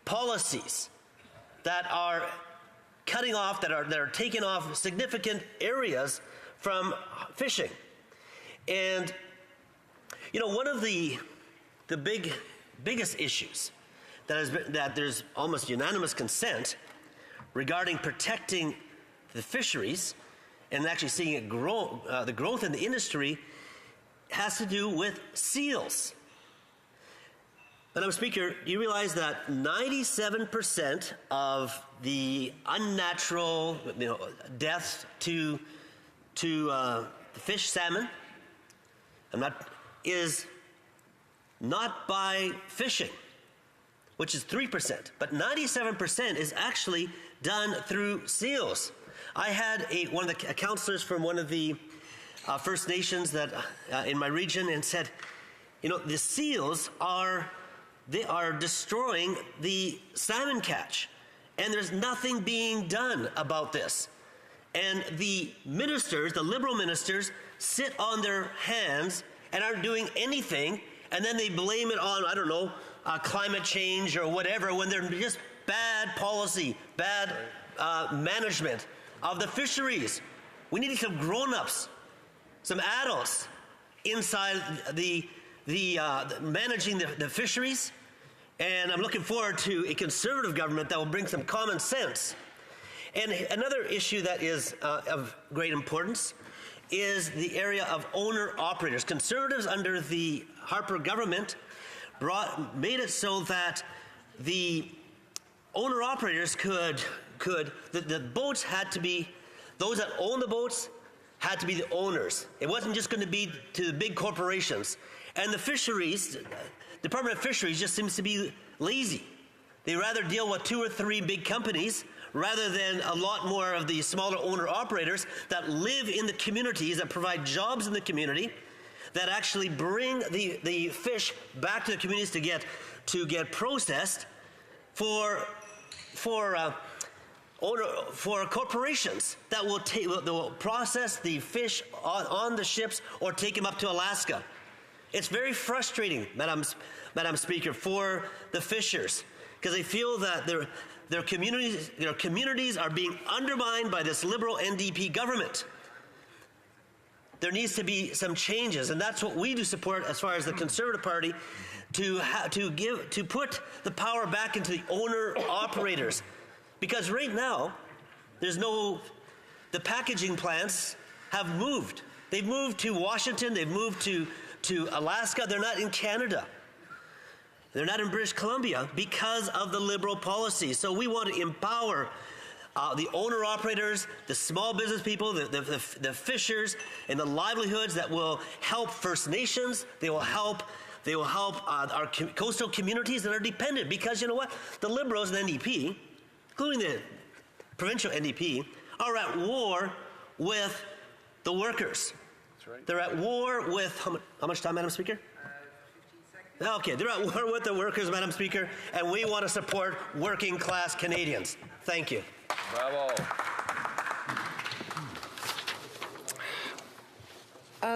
policies that are cutting off, that are taking off significant areas from fishing. And one of the biggest issues that there's almost unanimous consent regarding protecting the fisheries and actually seeing it grow, the growth in the industry, has to do with seals. Madam Speaker, you realize that 97% of the unnatural deaths to the fish, salmon, is not by fishing, which is 3%, but 97% is actually done through seals. I had one of the councillors from one of the First Nations that in my region and said, the seals are destroying the salmon catch, and there's nothing being done about this. And the ministers, the Liberal ministers, sit on their hands and aren't doing anything, and then they blame it on, I don't know, climate change or whatever, when they're just bad policy, bad management of the fisheries. We need some grown-ups, some adults inside the managing the fisheries, and I'm looking forward to a Conservative government that will bring some common sense. And another issue that is of great importance is the area of owner-operators. Conservatives under the Harper government made it so that the owner-operators the boats had to be, those that own the boats had to be the owners. It wasn't just going to be to the big corporations. And the fisheries, Department of Fisheries just seems to be lazy. They rather deal with 2 or 3 big companies rather than a lot more of the smaller owner-operators that live in the communities, that provide jobs in the community, that actually bring the fish back to the communities to get processed for corporations that will process the fish on the ships or take them up to Alaska. It's very frustrating, Madam Speaker, for the fishers because they feel that their communities are being undermined by this Liberal NDP government. There needs to be some changes, and that's what we do support as far as the Conservative Party, to put the power back into the owner-operators. Because right now, the packaging plants have moved. They've moved to Washington, they've moved to Alaska, they're not in Canada. They're not in British Columbia because of the Liberal policy. So we want to empower the owner-operators, the small business people, the fishers, and the livelihoods that will help First Nations. They will help our coastal communities that are dependent. Because you know what? The Liberals and NDP, including the provincial NDP, are at war with the workers. That's right. They're at war with, how much time, Madam Speaker? 15 seconds. Okay, they're at war with the workers, Madam Speaker, and we want to support working class Canadians. Thank you. Bravo.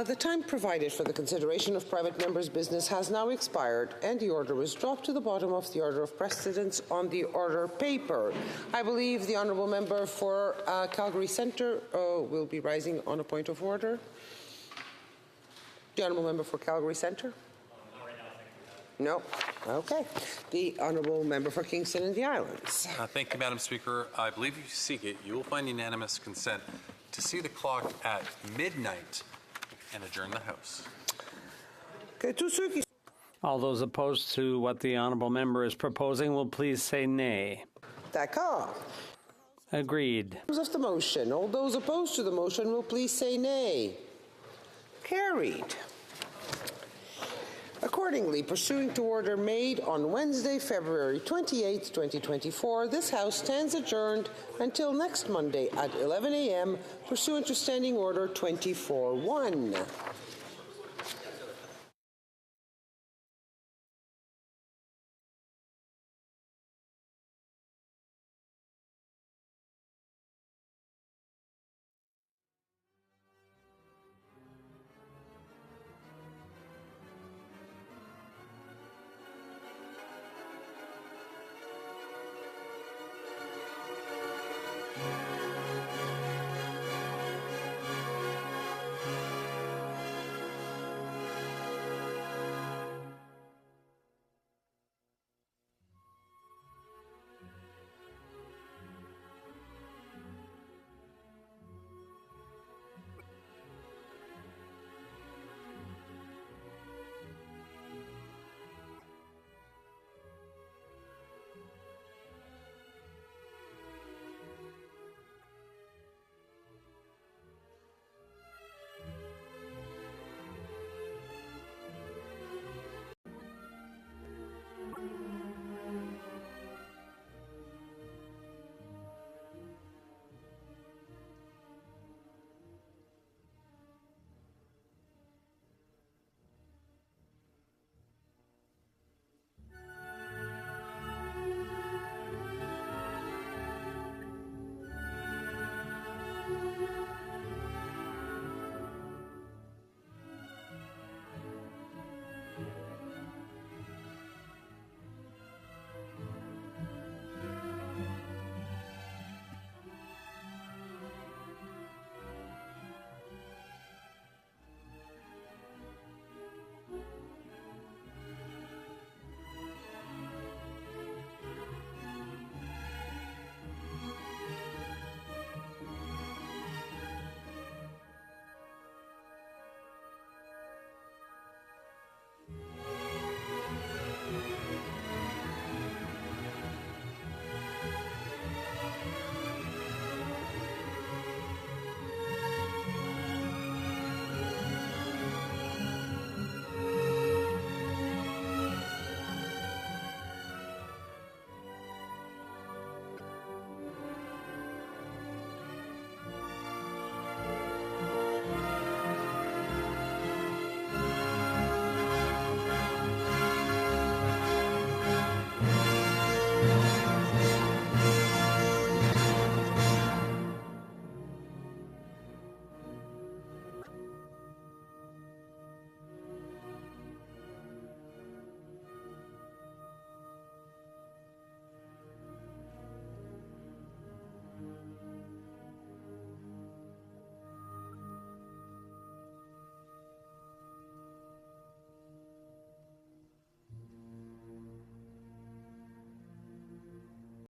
The time provided for the consideration of private members' business has now expired, and the order was dropped to the bottom of the order of precedence on the order paper. I believe the honourable member for Calgary Centre will be rising on a point of order. The honourable member for Calgary Centre? No. Okay. The honourable member for Kingston and the Islands. Thank you, Madam Speaker. I believe if you seek it, you will find unanimous consent to see the clock at midnight and adjourn the House. All those opposed to what the honourable member is proposing will please say nay. D'accord. Agreed. Of the motion. All those opposed to the motion will please say nay. Carried. Accordingly, pursuant to order made on Wednesday, February 28, 2024, this House stands adjourned until next Monday at 11 a.m. pursuant to Standing Order 24-1.